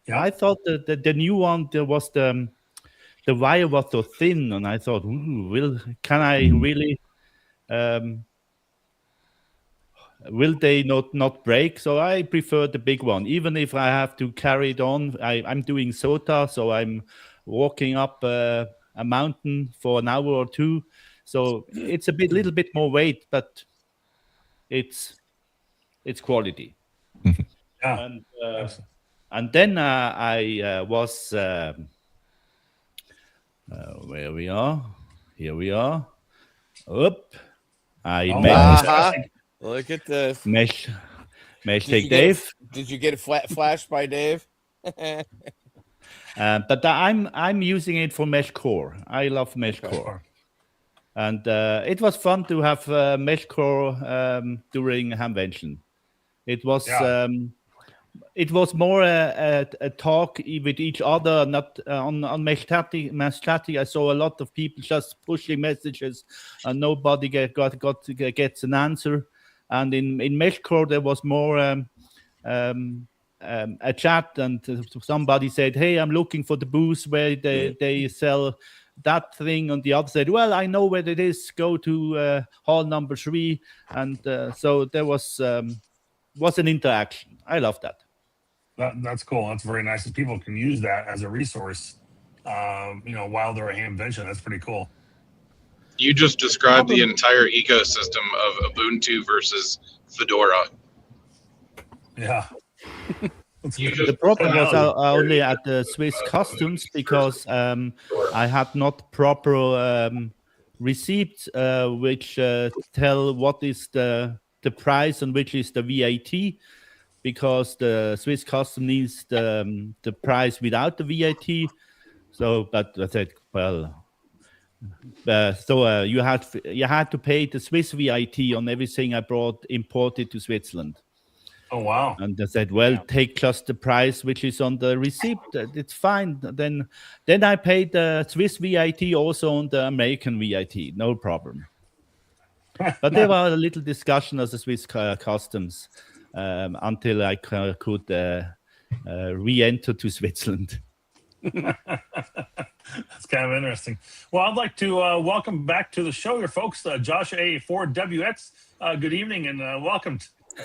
Yeah. I thought the new one there was the wire was so thin, and I thought, can I really? Will they not break? So I prefer the big one, even if I have to carry it on. I'm doing SOTA, so I'm walking up a mountain for an hour or two. So it's little bit more weight, but it's quality. Yeah. And then I was where we are. Here we are. Up. I met. Look at this. Mesh take Dave. Did you get a flash by Dave? But I'm using it for Mesh Core. I love Mesh Core. And it was fun to have Mesh Core during Hamvention. It was more a talk with each other, not on HamShackTV. I saw a lot of people just pushing messages, and nobody gets an answer. And in Meshcore there was more a chat, and somebody said, "Hey, I'm looking for the booth where they sell that thing," and the other said, "Well, I know where it is. Go to hall number 3." And so there was an interaction. I love that. That's cool. That's very nice. People can use that as a resource, while they're at Hamvention. That's pretty cool. You just described the entire ecosystem of Ubuntu versus Fedora. Yeah. The problem was only at the Swiss customs because I had not proper receipts which tell what is the price and which is the VAT, because the Swiss custom needs the price without the VAT. So, but I said, well. So you had to pay the Swiss VAT on everything I imported to Switzerland. Oh wow! And I said, well, take just the price which is on the receipt. It's fine. Then I paid the Swiss VAT also on the American VAT. No problem. But there was a little discussion of the Swiss customs until I could re-enter to Switzerland. That's kind of interesting. Well, I'd like to welcome back to the show your folks, Josh A4WX. Good evening and welcome.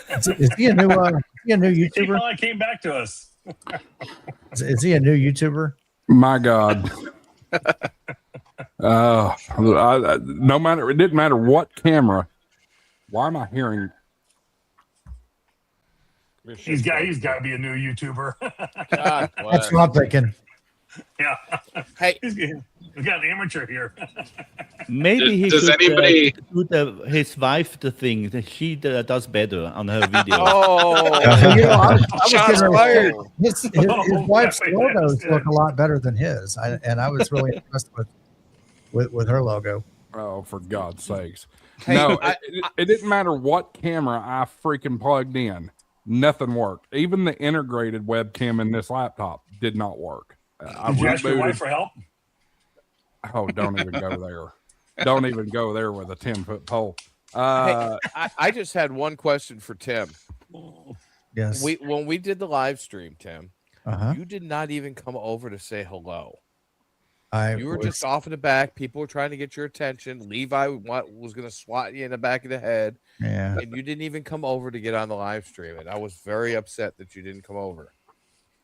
Is he a new YouTuber? He came back to us. Is he a new YouTuber? My God. No matter, it didn't matter what camera. Why am I hearing? He's got to be a new YouTuber. God, that's what I'm thinking. Yeah. Hey, we got an amateur here. Maybe he does should anybody do his wife the thing that she does better on her video. I was fired. His wife's logos look a lot better than his, and I was really impressed with her logo. Oh, for God's sakes! Hey, No, it didn't matter what camera I freaking plugged in. Nothing worked. Even the integrated webcam in this laptop did not work. Did you ask your wife for help? Oh, don't even go there. Don't even go there with a 10-foot pole. Hey, I just had one question for Tim. Yes. when we did the live stream, Tim, Uh-huh. you did not even come over to say hello. I You were was- just off in the back. People were trying to get your attention. Levi was going to swat you in the back of the head, yeah. and you didn't even come over to get on the live stream. And I was very upset that you didn't come over.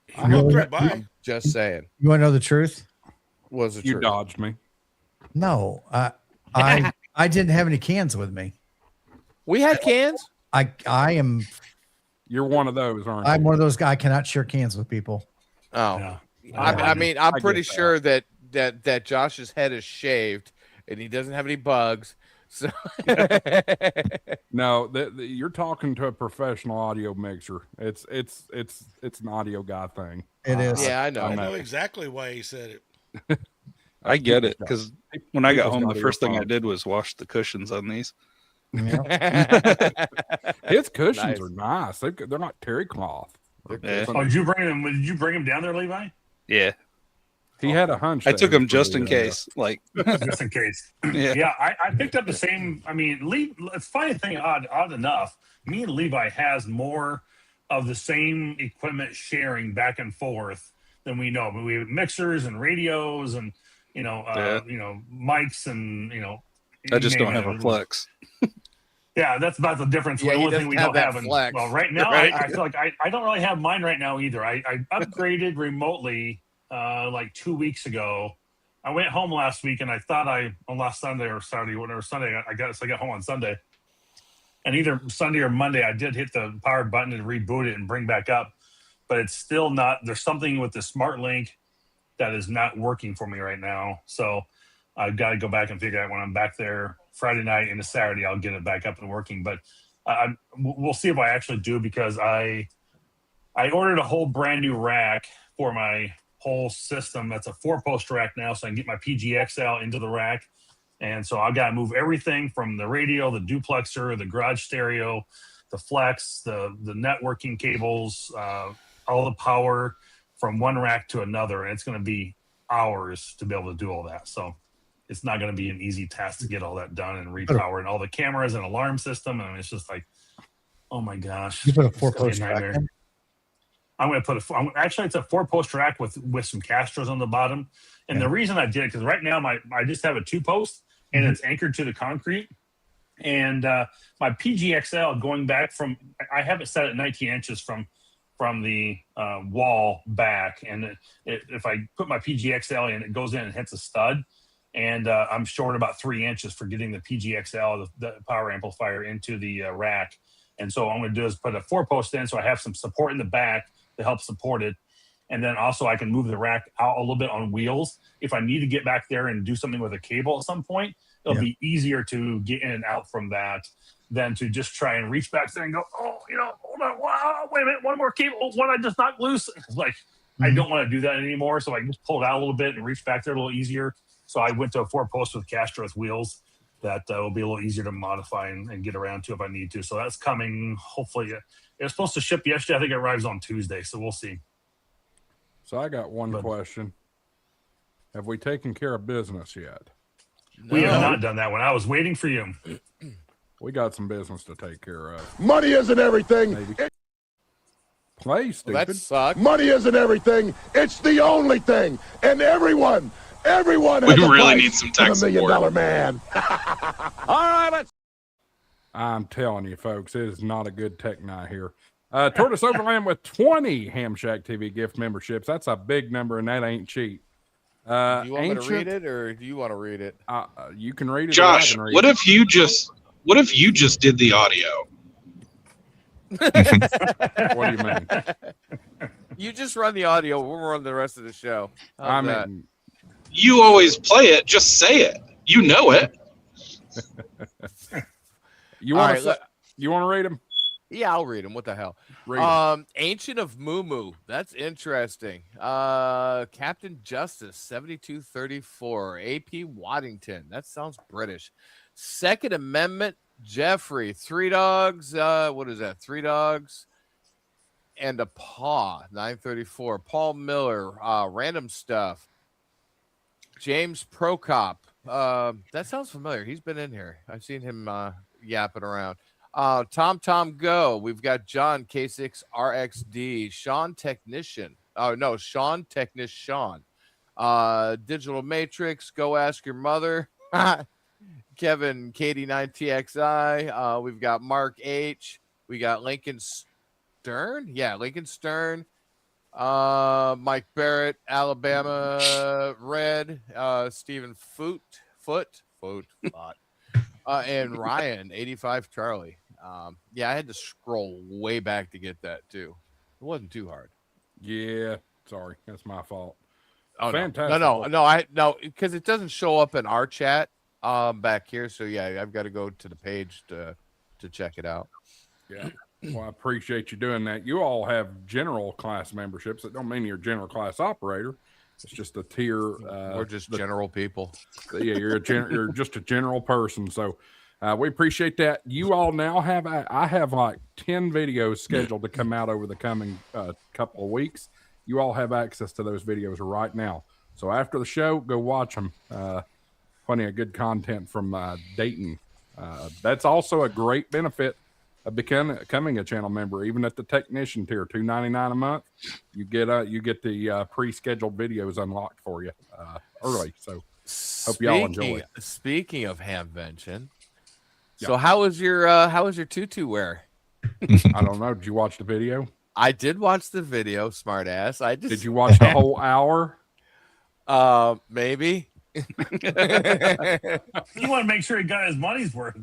He walked right by. Just saying. You want to know the truth? Was the You truth. dodged me. No. I didn't have any cans with me. We had cans. I am You're one of those, aren't I'm you? one of those guys. I cannot share cans with people. Oh, Yeah. I mean, I'm I pretty get that. sure that Josh's head is shaved and he doesn't have any bugs. So No, you're talking to a professional audio mixer. It's an audio guy thing. It is. yeah, I I know. know exactly why he said it. I get it People's because when I got people's home, got the first thing I earphones. did was wash the cushions on these. Yeah. His cushions Nice. are nice. They're not terry cloth. Yeah. Oh, did you bring them? Did you bring them down there, Levi? Yeah, He had a hunch. I that took he them was just gonna in do that. case. Like, Just in case. yeah, Yeah, I picked up the same. I mean, it's funny thing, odd enough. Me and Levi has more of the same equipment sharing back and forth than we know. But we have mixers and radios and Yeah. mics and I just you don't name have it. a flex. Yeah, that's about the difference. Yeah, The he only thing doesn't we have don't that have. flex. Well, right now Right. I feel like I don't really have mine right now either. I upgraded remotely like 2 weeks ago. I went home last week and I thought on last Sunday or Saturday, whatever Sunday, I got home on Sunday. And either Sunday or Monday, I did hit the power button and reboot it and bring back up. But it's still not, there's something with the smart link that is not working for me right now. So I've got to go back and figure out when I'm back there Friday night into Saturday, I'll get it back up and working. But we'll see if I actually do, because I ordered a whole brand new rack for my whole system. That's a 4-post rack now, so I can get my PGXL into the rack. And so I got to move everything from the radio, the duplexer, the garage stereo, the flex, the networking cables, all the power from one rack to another. And it's going to be hours to be able to do all that. So it's not going to be an easy task to get all that done and repower and all the cameras and alarm system. And it's just like, oh my gosh. You put a It's gonna be 4-post nightmare. rack in? I'm going to put actually it's a 4-post rack with some Castros on the bottom. And the reason I did it, because right now I just have a 2-post and it's anchored to the concrete. And my PGXL going back from, I have it set at 19 inches from the wall back. And if I put my PGXL in, it goes in and hits a stud. And I'm short about 3 inches for getting the PGXL, the power amplifier, into the rack. And so what I'm going to do is put a 4-post in, so I have some support in the back to help support it. And then also I can move the rack out a little bit on wheels. If I need to get back there and do something with a cable at some point, it'll be easier to get in and out from that than to just try and reach back there and go, oh, hold on, wow, wait a minute, one more cable, one I just knocked loose. It's like, I don't want to do that anymore. So I can just pull it out a little bit and reach back there a little easier. So I went to a 4-post with Castro with wheels that will be a little easier to modify and get around to if I need to. So that's coming. Hopefully, it was supposed to ship yesterday. I think it arrives on Tuesday. So we'll see. So I got one But- question. Have we taken care of business yet? We have No. not done that one. I was waiting for you. We got some business to take care of. Money isn't everything. Maybe. Play, Well, stupid. that sucks. Money isn't everything. It's the only thing. And everyone has We a really price need some to tech the $1 million support. man. All right, let's. I'm telling you, folks, it is not a good tech night here. Tortoise Overland with 20 HamShackTV gift memberships. That's a big number, and that ain't cheap. Do you want me to Ancient- read it, or do you want to read it? You can read it. or I Josh, can read what it. if you just did the audio? What do you mean? You just run the audio. We'll run the rest of the show. How's I that? mean, You always play it. Just say it. You know it. you All want right, to you want to read them? yeah, I'll read them. What the hell? Read 'em. Ancient of Mumu. That's interesting. Captain Justice 7234. AP Waddington. That sounds British. Second Amendment. Jeffrey. 3 dogs. What is that? 3 dogs and a paw. 934. Paul Miller. Random stuff. James Prokop. That sounds familiar. He's been in here. I've seen him yapping around. Tom Go. We've got John K6RXD, Sean Technician. Oh no, Sean Technician. Digital Matrix. Go ask your mother. Kevin KD9TXI. We've got Mark H. We got Lincoln Stern. Yeah, Lincoln Stern. Mike Barrett, Alabama Red. Stephen Foot. And Ryan 85 Charlie. Yeah, I had to scroll way back to get that too. It wasn't too hard. Yeah, sorry, that's my fault. Oh, fantastic! No, because it doesn't show up in our chat back here. So yeah, I've got to go to the page to check it out. Yeah, well, I appreciate you doing that. You all have general class memberships. That don't mean you're a general class operator. It's just a tier. We're just general people. Yeah, you're just a general person. So we appreciate that. You all now have. I have like 10 videos scheduled to come out over the coming couple of weeks. You all have access to those videos right now. So after the show, go watch them. Plenty of good content from Dayton. That's also a great benefit of becoming a channel member. Even at the technician tier, $2.99 a month, you get the pre-scheduled videos unlocked for you early. So hope y'all enjoy it. Speaking of Hamvention, so how was your tutu wear? I don't know. Did you watch the video? I did watch the video, smart ass. Did you watch the whole hour? Maybe. You want to make sure he got his money's worth.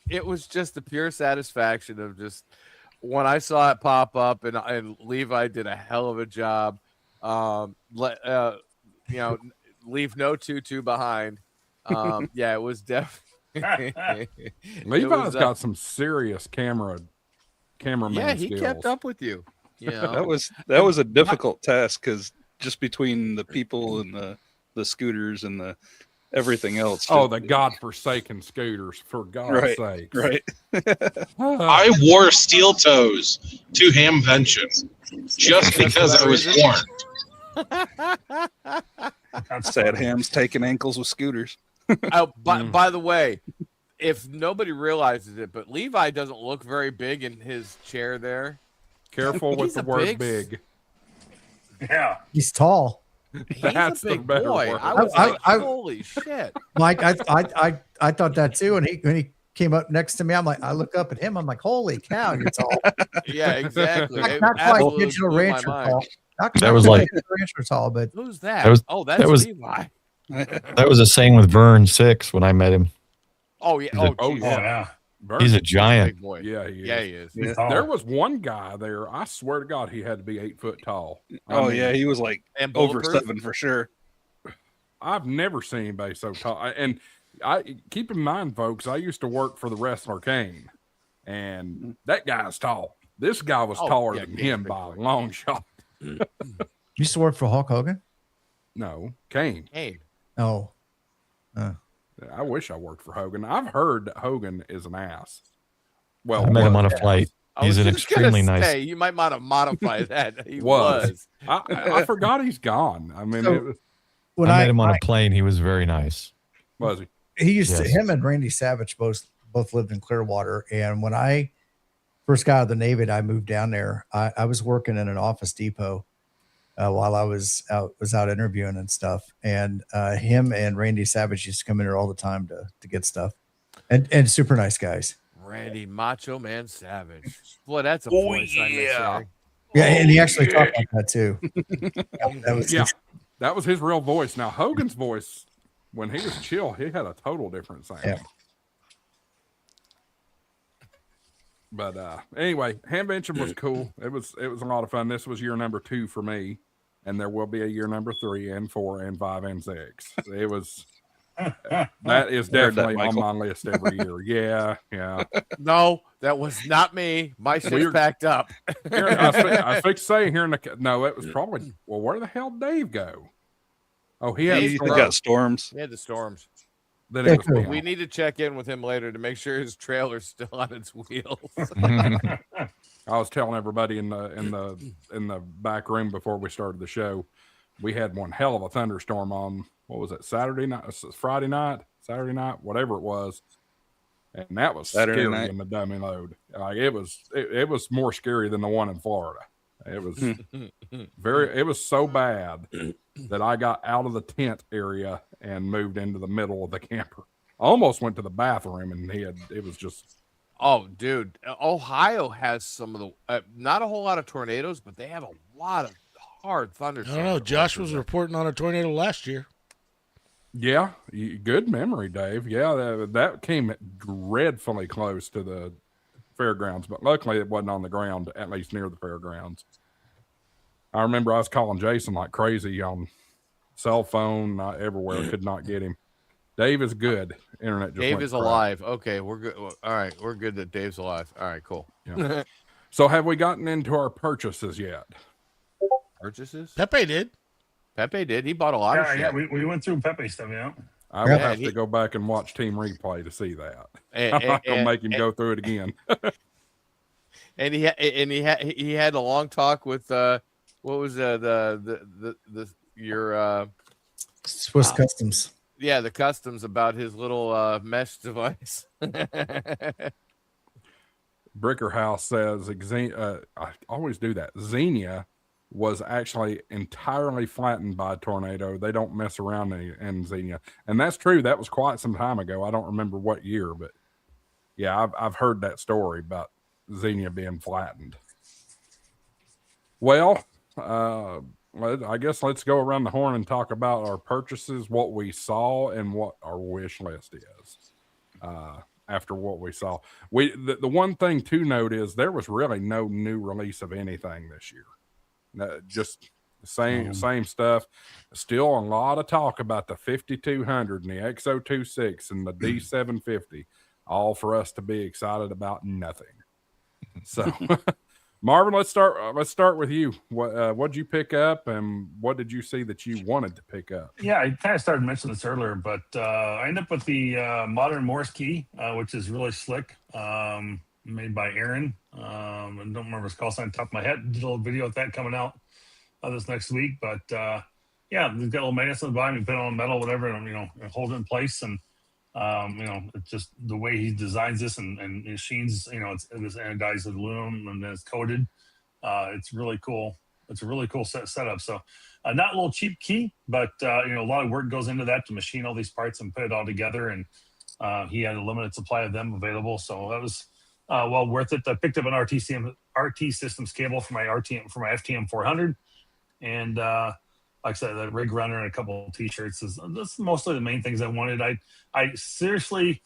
It was just the pure satisfaction of just when I saw it pop up, and Levi did a hell of a job. Leave no tutu behind. Yeah, it was definitely. Levi's got some serious cameraman Yeah, he skills. kept up with you. Yeah, that was a difficult task because just between the people and the scooters and the everything else. Oh, the godforsaken scooters! For God's sake! Right. I wore steel toes to Hamvention just because I was warned. Sad Ham's taking ankles with scooters. By the way, if nobody realizes it, but Levi doesn't look very big in his chair there. Careful with the word big. Yeah. He's tall. That's a big boy. word. I was like, holy shit. Mike, I thought that too. And when he came up next to me, I look up at him. I'm like, holy cow, you're tall. Yeah, exactly. Not quite Digital Rancher tall. That was like Rancher tall, but who's that? That was- That's that was- Levi. that was a saying with Vern 6 when I met him. Oh yeah. Oh yeah. He's a giant. Big boy. Yeah, he is. Yeah, he is. He's tall. There was one guy there. I swear to God, he had to be 8 foot tall. Oh yeah, he was like And over bulletproof? 7 for sure. I've never seen anybody so tall. And I keep in mind, folks, I used to work for the wrestler Kane, and that guy's tall. This guy was taller than him by a long shot. you used to work for Hulk Hogan? No, Kane. Hey, Oh. I wish I worked for Hogan. I've heard that Hogan is an ass. Well, I met him on a was. flight. I He's was an just gonna extremely nice. say, you might want to modify that. He Was. was. I forgot he's gone. I mean, So- it was, When I met him on a plane. He was very nice. was he? he used to Yes. him and Randy Savage both lived in Clearwater. And when I first got out of the Navy and I moved down there, I was working in an Office Depot while I was out interviewing and stuff. And him and Randy Savage used to come in here all the time to get stuff. And super nice guys. Randy Macho Man Savage. Boy, that's a voice unnecessary. Yeah, and he actually talked like that too. That was Yeah, that was his real voice. Now Hogan's voice, when he was chill, he had a total different sound. Yeah. But anyway, Hamvention was cool. It was a lot of fun. This was year number 2 for me, and there will be a year number 3 and 4 and 5 and 6. It was that is Heard that, definitely on Michael. my list every year. Yeah. No, that was not me. My shit's We're- packed up. Here, I was fixed to say here in the no, it was probably where the hell did Dave go? Oh, he had a He storm. got storms. He had the storms. Then Yeah, it was cool. me. We need to check in with him later to make sure his trailer's still on its wheels. I was telling everybody in the back room before we started the show, we had one hell of a thunderstorm on what was it, Saturday night, Friday night, Saturday night, whatever it was. and that was Saturday scary night. in the dummy load. Like it was more scary than the one in Florida. It was it was so bad that I got out of the tent area and moved into the middle of the camper. I almost went to the bathroom, and it was just. Oh, dude, Ohio has some of the not a whole lot of tornadoes, but they have a lot of hard I thunderstorms. don't know. Josh was reporting on a tornado last year. Yeah, good memory, Dave. Yeah, that came dreadfully close to the fairgrounds, but luckily it wasn't on the ground, at least near the fairgrounds. I remember I was calling Jason like crazy on cell phone, not everywhere, could not get him. Dave is good. Internet just Dave went is crap. alive. Okay, we're good. All right, we're good that Dave's alive. All right, cool. Yeah. So have we gotten into our purchases yet? Purchases? Pepe did. Pepe did. He bought a lot of shit. Yeah, we went through Pepe stuff, yeah. I will have to go back and watch Team Replay to see that. I'm not gonna make him go through it again. And he had a long talk with what was your Swiss Customs. Yeah, the customs about his little mesh device. Bricker House says I always do that. Xenia was actually entirely flattened by a tornado. They don't mess around in Xenia, and that's true. That was quite some time ago. I don't remember what year, but yeah, I've heard that story about Xenia being flattened. Well, I guess let's go around the horn and talk about our purchases, what we saw, and what our wish list is. After what we saw, the one thing to note is there was really no new release of anything this year. Just the same stuff. Still a lot of talk about the 5200 and the X026 and the D750, all for us to be excited about nothing. So, Marvin, let's start with you. What'd you pick up, and what did you see that you wanted to pick up? Yeah, I kind of started mentioning this earlier, but I ended up with the modern Morse key, which is really slick, made by Aaron. I don't remember his call sign on top of my head. Did a little video of that coming out this next week, but yeah, we've got little magnets on the bottom. You put it on metal, whatever, and hold it in place. And it's just the way he designs this and machines. It's anodized aluminum and then it's coated. It's really cool. It's a really cool setup. So, not a little cheap key, but a lot of work goes into that to machine all these parts and put it all together. And he had a limited supply of them available, so that was well worth it. I picked up an RT Systems cable for my FTM 400, and like I said, the rig runner and a couple of t-shirts. That's mostly the main things I wanted. I seriously,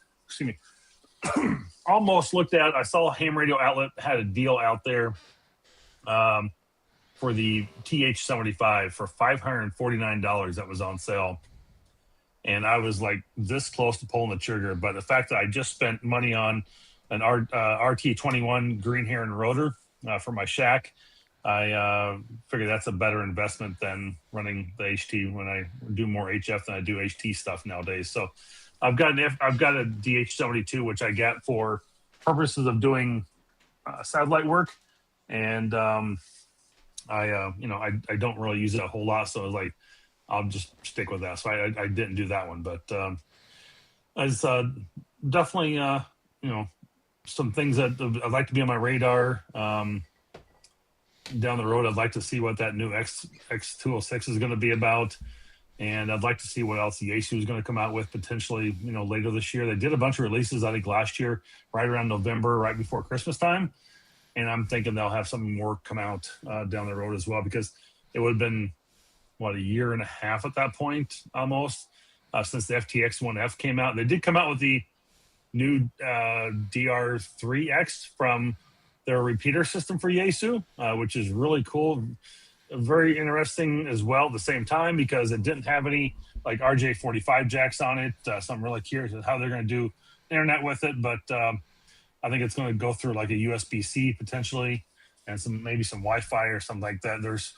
almost looked at. I saw Ham Radio Outlet had a deal out there. For the TH75 for $549 that was on sale. And I was like this close to pulling the trigger. But the fact that I just spent money on an RT21 green heron rotor for my shack, I figured that's a better investment than running the HT when I do more HF than I do HT stuff nowadays. So I've got a DH72, which I got for purposes of doing satellite work. And I don't really use it a whole lot, so I was like, I'll just stick with that. So I didn't do that one, but as definitely some things that I'd like to be on my radar down the road. I'd like to see what that new X206 is going to be about, and I'd like to see what else the Yaesu is going to come out with potentially later this year. They did a bunch of releases I think last year, right around November, right before Christmas time. And I'm thinking they'll have something more come out down the road as well, because it would have been, a year and a half at that point almost since the FTX1F came out. They did come out with the new DR3X from their repeater system for Yaesu, which is really cool. Very interesting as well at the same time, because it didn't have any like RJ45 jacks on it. So I'm really curious how they're going to do internet with it. But I think it's going to go through like a USB-C potentially, and maybe some Wi-Fi or something like that. There's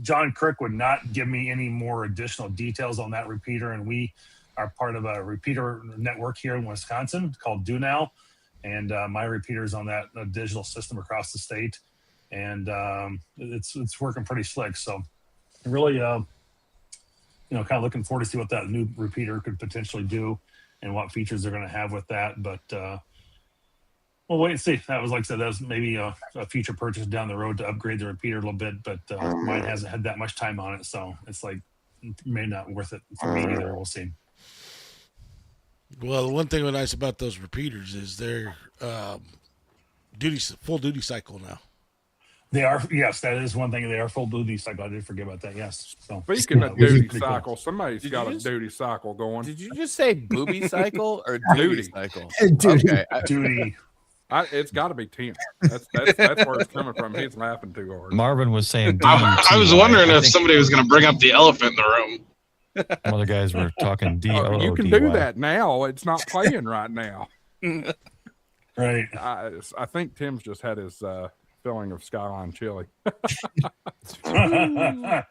John Crick would not give me any more additional details on that repeater, and we are part of a repeater network here in Wisconsin called DoNow, and my repeater is on that digital system across the state, and it's working pretty slick. So really, kind of looking forward to see what that new repeater could potentially do. and what features they're going to have with that. But we'll wait and see. That was, like I said, that was maybe a future purchase down the road to upgrade the repeater a little bit, but mine hasn't had that much time on it, so it's like may not worth it for me either. We'll see. Well, the one thing nice about those repeaters is they're full duty cycle now. They are, yes, that is one thing. They are full duty cycle. I did forget about that. Yes. So speaking of duty cycle, cool. somebody's got a duty cycle going. Did you just say booby cycle or duty cycle? Duty. Okay. Duty. It's got to be Tim. That's where it's coming from. He's laughing too hard. Marvin was saying. I was wondering if somebody was going to bring up the elephant in the room. Some other guys were talking Oh, you can do that now. It's not playing right now. Right. I think Tim's just had his filling of Skyline chili. The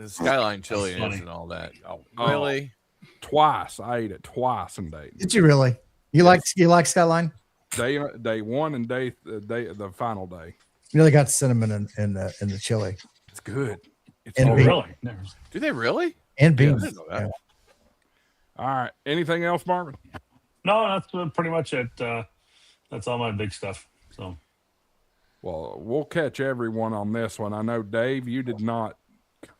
Skyline chili That's funny. and all that. Oh, really? Twice. I ate it twice in Dayton. Did you really? You like Skyline? Day one and the final day. You know they got cinnamon in the chili It's good. It's And Oh, beans. really? Never. Do they really? and Yeah, I beans. didn't know that. Yeah. all right. Anything else, Marvin? No, that's pretty much it. That's all my big stuff. So Well, we'll catch everyone on this one. I know, Dave, you did not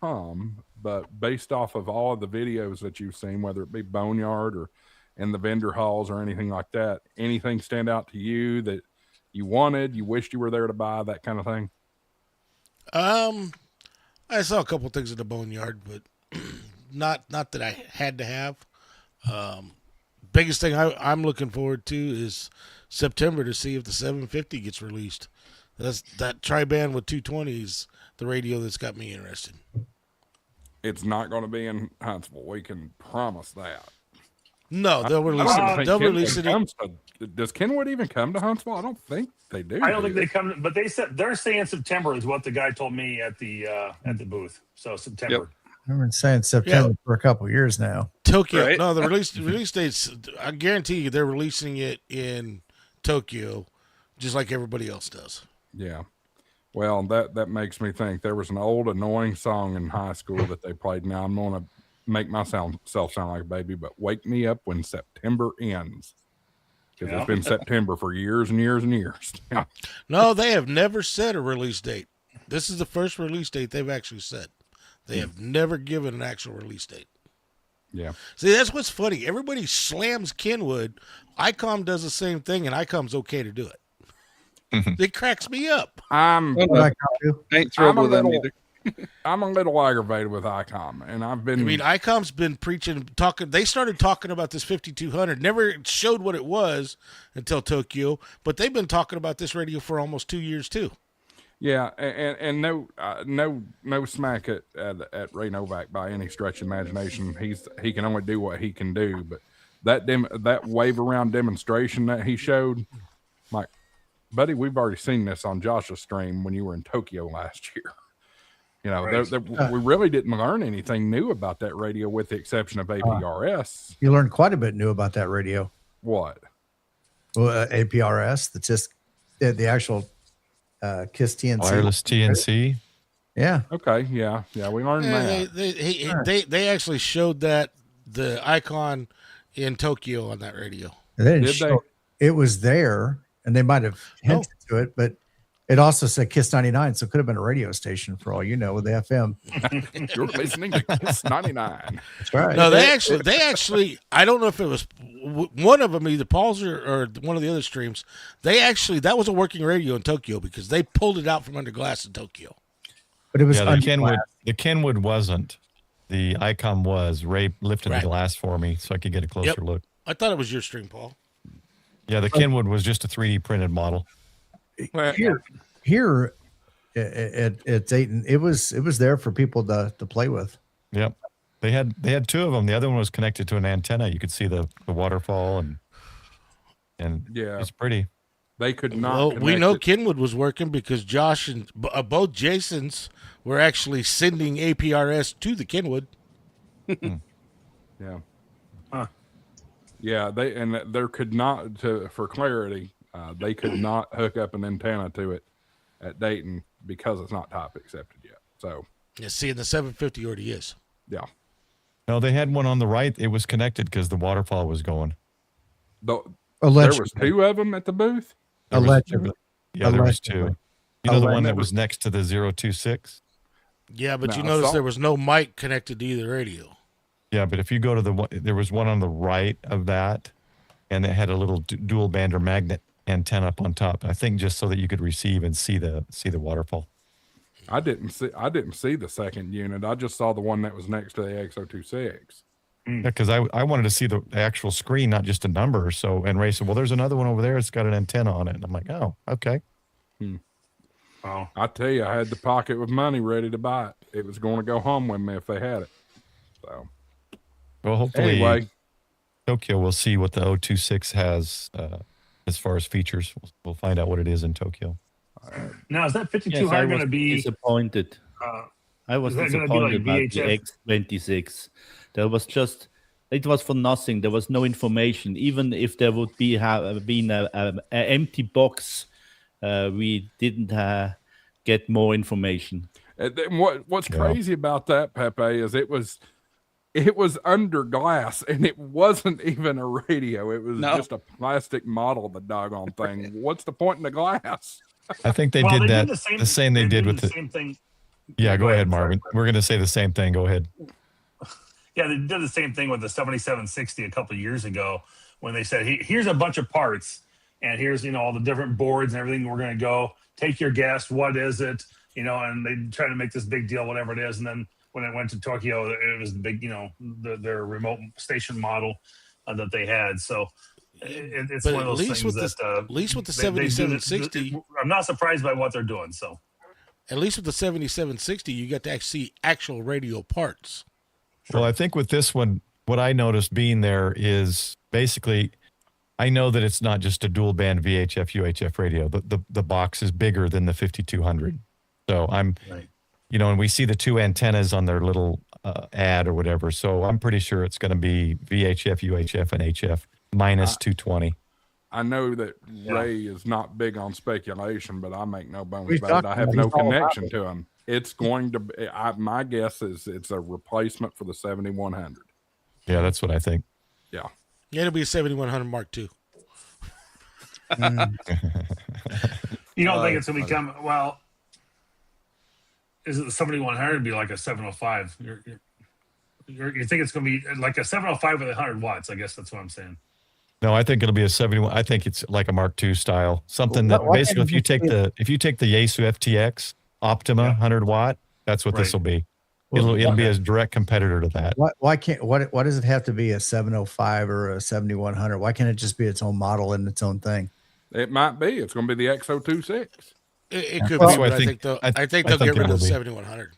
come, but based off of all of the videos that you've seen, whether it be Boneyard or in the vendor halls or anything like that, anything stand out to you that you wanted, you wished you were there to buy, that kind of thing? I saw a couple things at the boneyard, but not that I had to have. Biggest thing I'm looking forward to is September to see if the 750 gets released. That tri-band with 220s, the radio that's got me interested. It's not going to be in Huntsville. We can promise that. No, they'll I release don't even it. think They'll Kenwood release it. comes to- does Kenwood even come to Huntsville? I don't think they do. I don't think they come, but they said they're saying September is what the guy told me at the booth. So September. I've been saying September for a couple of years now. Tokyo. Right. No, the release dates. I guarantee you, they're releasing it in Tokyo, just like everybody else does. Yeah. Well, that makes me think there was an old annoying song in high school that they played. Now I'm going to make myself sound like a baby, but wake me up when September ends. Because it's been September for years and years and years. No, they have never said a release date. This is the first release date they've actually said. They have never given an actual release date. Yeah. See, that's what's funny. Everybody slams Kenwood. Icom does the same thing, and Icom's okay to do it. It cracks me up. I'm I ain't thrilled with them either. I'm a little aggravated with Icom, and I've been. I mean, Icom's been talking. They started talking about this 5200. Never showed what it was until Tokyo, but they've been talking about this radio for almost 2 years too. Yeah, and no smack at Ray Novak by any stretch of imagination. He can only do what he can do, but that wave around demonstration that he showed, like, buddy, we've already seen this on Josh's stream when you were in Tokyo last year. You know, Right. we really didn't learn anything new about that radio, with the exception of APRS. You learned quite a bit new about that radio. What? Well, APRS, that's just the actual KISS TNC. Wireless TNC. Yeah. Okay, yeah, we learned that. They actually showed that the icon in Tokyo on that radio. They didn't Did show it was there, and they might have hinted to it, but it also said KISS 99, so it could have been a radio station for all you know with the FM. You're listening to KISS 99. That's right. No, they actually. I don't know if it was one of them, either Paul's or one of the other streams. That was a working radio in Tokyo because they pulled it out from under glass in Tokyo. But it was Yeah, unglassed. the Kenwood wasn't. The Icom was. Ray lifted Right. the glass for me so I could get a closer Yep. look. I thought it was your stream, Paul. Yeah, the Kenwood was just a 3D printed model. Here at Dayton, it was there for people to play with. Yep. They had two of them. The other one was connected to an antenna. You could see the waterfall and Yeah. it's pretty. They could not. Well, we connect know it. Kenwood was working because Josh and both Jasons were actually sending APRS to the Kenwood. Yeah. Huh. Yeah, there could not, for clarity, they could not hook up an antenna to it at Dayton because it's not type accepted yet. So Yeah, see, and the 750 already is. yeah, No, they had one on the right. It was connected because the waterfall was going. There Allegedly. was two of them at the booth. Allegedly. Yeah, there was two. Allegedly. You know the one that Allegedly. was next to the 026? Yeah, but No, you I notice saw- there was no mic connected to either radio. Yeah, but if you go to the one, there was one on the right of that, and it had a little dual band or magnet antenna up on top. I think just so that you could receive and see the waterfall. I didn't see the second unit. I just saw the one that was next to the X026. Yeah, because I wanted to see the actual screen, not just a number. So, and Ray said, well, there's another one over there. It's got an antenna on it. And I'm like, oh, okay. Oh, I tell you, I had the pocket with money ready to buy it. It was going to go home with me if they had it. So Well, hopefully anyway, Tokyo, we'll see what the 026 has as far as features. We'll find out what it is in Tokyo. now is that Yes, 5200 I going to was be? disappointed. I was Is that gonna be disappointed like about the VHF? X26. There was just, it was for nothing. There was no information. Even if there would be have been a empty box, we didn't get more information. and then what's Yeah. crazy about that, Pepe, is it was under glass and it wasn't even a radio. It was No. just a plastic model of the doggone thing. What's the point in the glass? I think they Well, did they that did the same they did with the the. same thing. Yeah, go ahead, sorry. Marvin. We're going to say the same thing. Go ahead. Yeah, they did the same thing with the 7760 a couple of years ago when they said, here's a bunch of parts and here's, all the different boards and everything. We're going to go take your guess. What is it? And they try to make this big deal, whatever it is. And then when it went to Tokyo, it was the big, their remote station model that they had. So it's But one of at those least things with that at least with the they do this- 7760, I'm not surprised by what they're doing. So at least with the 7760, you got to actually see actual radio parts. Well, I think with this one, what I noticed being there is basically, I know that it's not just a dual band VHF UHF radio. The box is bigger than the 5200. So I'm, Right. And we see the two antennas on their little ad or whatever. So I'm pretty sure it's going to be VHF, UHF, and HF minus 220. I know that Ray is not big on speculation, but I make no bones We've about it. talked I have about no it. He's all about connection it. to him. It's going to be, my guess is it's a replacement for the 7100. Yeah, that's what I think. Yeah. Yeah, it'll be a 7100 Mark II. you don't think it's going to become, well, is it the 7100 be like a 705? You think it's going to be like a 705 with 100 watts? I guess that's what I'm saying. No, I think it'll be a 71. I think it's like a Mark II style, something Well, that why basically, can't if you take the Yaesu FTX Optima 100 watt, that's what this will be. It'll be a direct competitor to that. Why can't what does it have to be a 705 or a 7100? Why can't it just be its own model and its own thing? It might be. It's going to be the X026. It could Well, be, but I I think they'll it get rid will of the be. 7100.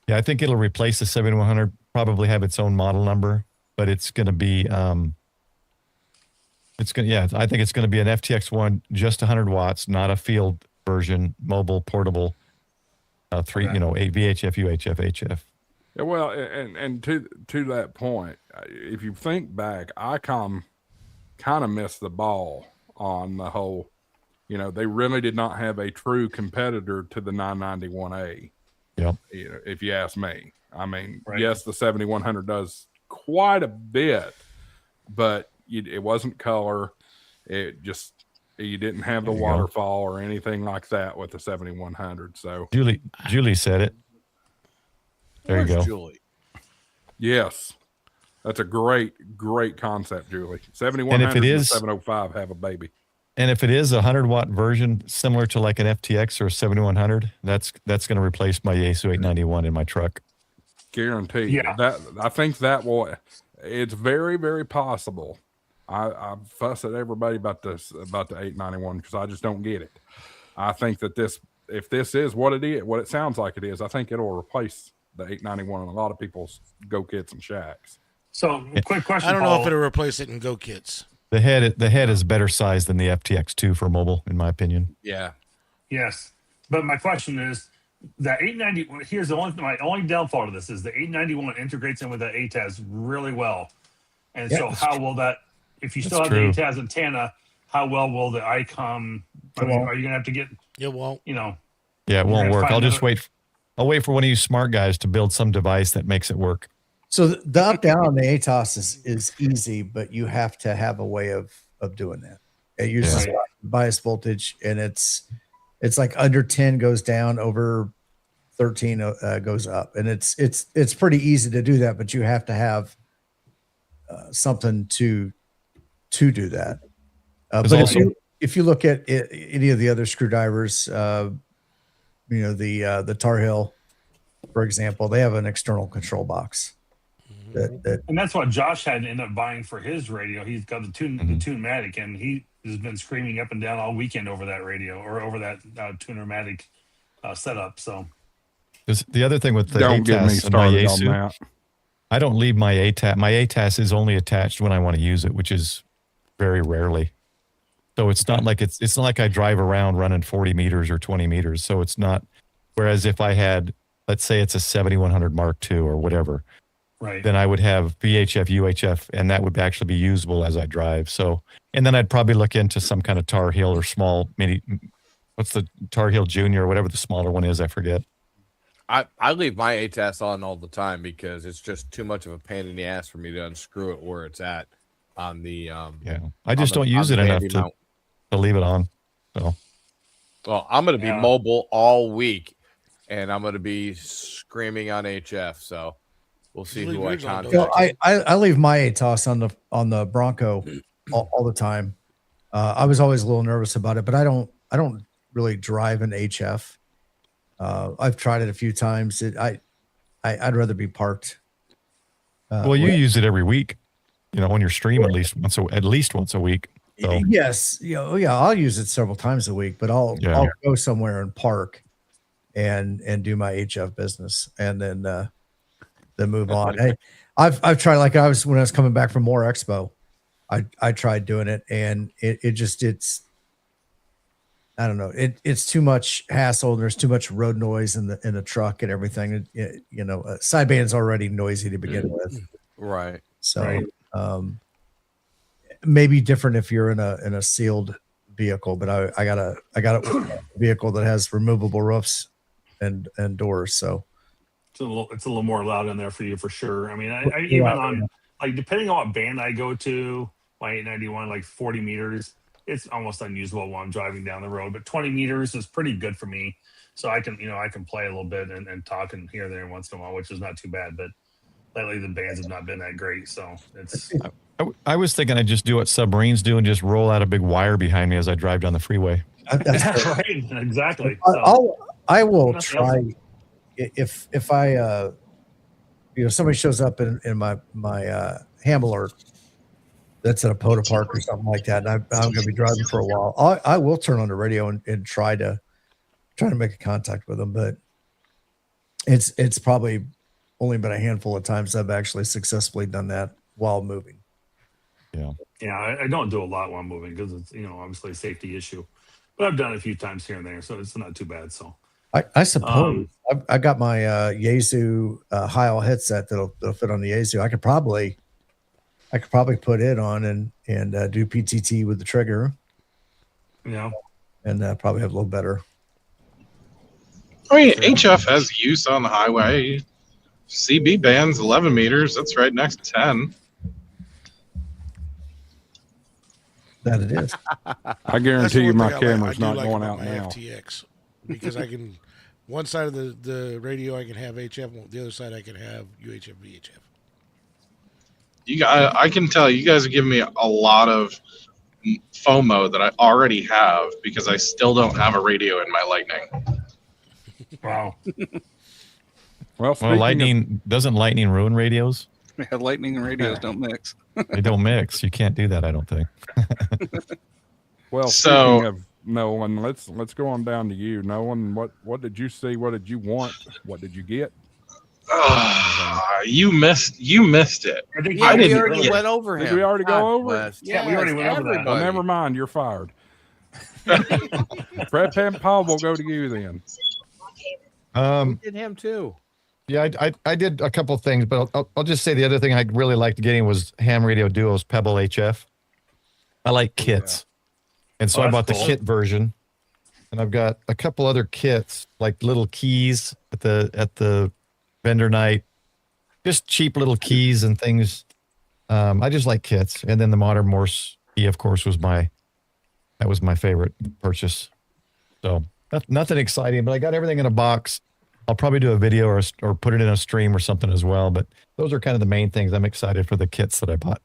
Yeah, I think it'll replace the 7100. Probably have its own model number, but it's going to be. It's going. Yeah, I think it's going to be an FTX one, just 100 watts, not a field version, mobile, portable. Three, Okay. 8 VHF, UHF, HF. Yeah, well, and to that point, if you think back, Icom kind of missed the ball on the whole. They really did not have a true competitor to the 991A. Yep. If you ask me, I mean, Right. yes, the 7100 does quite a bit, but it wasn't color. It just you didn't have the There you go. waterfall or anything like that with the 7100. So Julie said it. There you Where's go. Julie? yes, that's a great concept, Julie. 7100 And if it and is- 705 have a baby. And if it is a 100 watt version, similar to like an FTX or a 7100, that's going to replace my Yaesu 891 in my truck. Guaranteed. Yeah. That I think that will. It's very, very possible. I fuss at everybody about the 891 because I just don't get it. I think that if this is what it is, what it sounds like it is, I think it'll replace the 891 in a lot of people's Go Kits and Shacks. So, quick question. I don't know Paul. if it'll replace it in Go Kits. The head is better size than the FTX2 for mobile, in my opinion. Yeah. Yes, but my question is that 890. Here's my only downfall to this is the 891 integrates in with the ATAS really well, and Yeah, so that's how will that? If you still That's have true. the ATAS antenna, how well will the Icom? I mean, are you gonna have to get? It won't. Yeah, it You're won't gonna work. find I'll just another- wait. I'll wait for one of you smart guys to build some device that makes it work. So the up down on the ATOS is easy, but you have to have a way of doing that. It uses Right. bias voltage, and it's like under 10 goes down, over 13 goes up, and it's pretty easy to do that, but you have to have something to do that. But also- if you look at any of the other screwdrivers, the Tar Heel, for example, they have an external control box. And that's what Josh had ended up buying for his radio. He's got the Tune-Matic, and he has been screaming up and down all weekend over that radio, or over that Tuner-Matic setup. So The other thing with the Don't get me ATAS and my started on Yaesu, that. I don't leave my ATAS. My ATAS is only attached when I want to use it, which is very rarely. So it's not like it's not like I drive around running 40 meters or 20 meters. So it's not. Whereas if I had, let's say it's a 7100 Mark II or whatever, right, then I would have VHF, UHF, and that would actually be usable as I drive. So, and then I'd probably look into some kind of Tar Heel or small mini. What's the Tar Heel Junior or whatever the smaller one is? I forget. I leave my ATAS on all the time because it's just too much of a pain in the ass for me to unscrew it where it's at on the Yeah, I just don't use it enough to leave it on. So, well, I'm going to be mobile all week, and I'm going to be screaming on HF. So we'll see who I contact. I leave my ATOS on the Bronco all the time. I was always a little nervous about it, but I don't really drive an HF. I've tried it a few times. I'd rather be parked. Well, you use it every week, on your stream at least once a week. So. Yes, I'll use it several times a week, but I'll go somewhere and park and do my HF business, and then move on. Hey, I've tried, like when I was coming back from More Expo, I tried doing it, and it's I don't know, it's too much hassle. There's too much road noise in the truck and everything. Sideband's already noisy to begin with, right? So maybe different if you're in a sealed vehicle, but I got a vehicle that has removable roofs and doors, so it's a little more loud in there for you for sure. I mean, I even on like depending on what band I go to, my 891, like 40 meters, it's almost unusable while I'm driving down the road. But 20 meters is pretty good for me, so I can play a little bit and talk and here there once in a while, which is not too bad. But lately the bands have not been that great, so it's. I was thinking I'd just do what submarines do and just roll out a big wire behind me as I drive down the freeway. That's right, exactly. I will try if I somebody shows up in my ham alert that's at a Poda Park or something like that, and I'm going to be driving for a while. I will turn on the radio and try to make a contact with them, but it's probably only been a handful of times I've actually successfully done that while moving. Yeah, I don't do a lot while I'm moving because it's obviously a safety issue, but I've done it a few times here and there, so it's not too bad. So I suppose I got my Yaesu Heil headset that'll fit on the Yaesu. I could probably put it on and do PTT with the trigger. Yeah, and probably have a little better. I mean, HF has use on the highway. CB band's 11 meters. That's right next to 10. That it is. I guarantee you my camera's not like going about out my now. FTX, because I can, one side of the radio I can have HF, the other side I can have UHF, VHF. I can tell you guys are giving me a lot of FOMO that I already have because I still don't have a radio in my Lightning. Wow. Well, doesn't lightning ruin radios? Yeah, lightning and radios don't mix. They don't mix. You can't do that, I don't think. Well, speaking of Nolan, let's go on down to you. Nolan, what did you see? What did you want? What did you get? You missed it. I think we already went over him. Did we already go over it? Yeah, we already went over that. Well, never mind. You're fired. Fred Pan Paul will go to you then. We did him too. Yeah, I did a couple of things, but I'll just say the other thing I really liked getting was Ham Radio Duo's Pebble HF. I like kits. And so I bought the kit version. And I've got a couple other kits, like little keys at the vendor night. just cheap little keys and things. I just like kits. And then the modern Morse key, of course, was my favorite purchase. So nothing exciting, but I got everything in a box. I'll probably do a video or put it in a stream or something as well. But those are kind of the main things. I'm excited for the kits that I bought.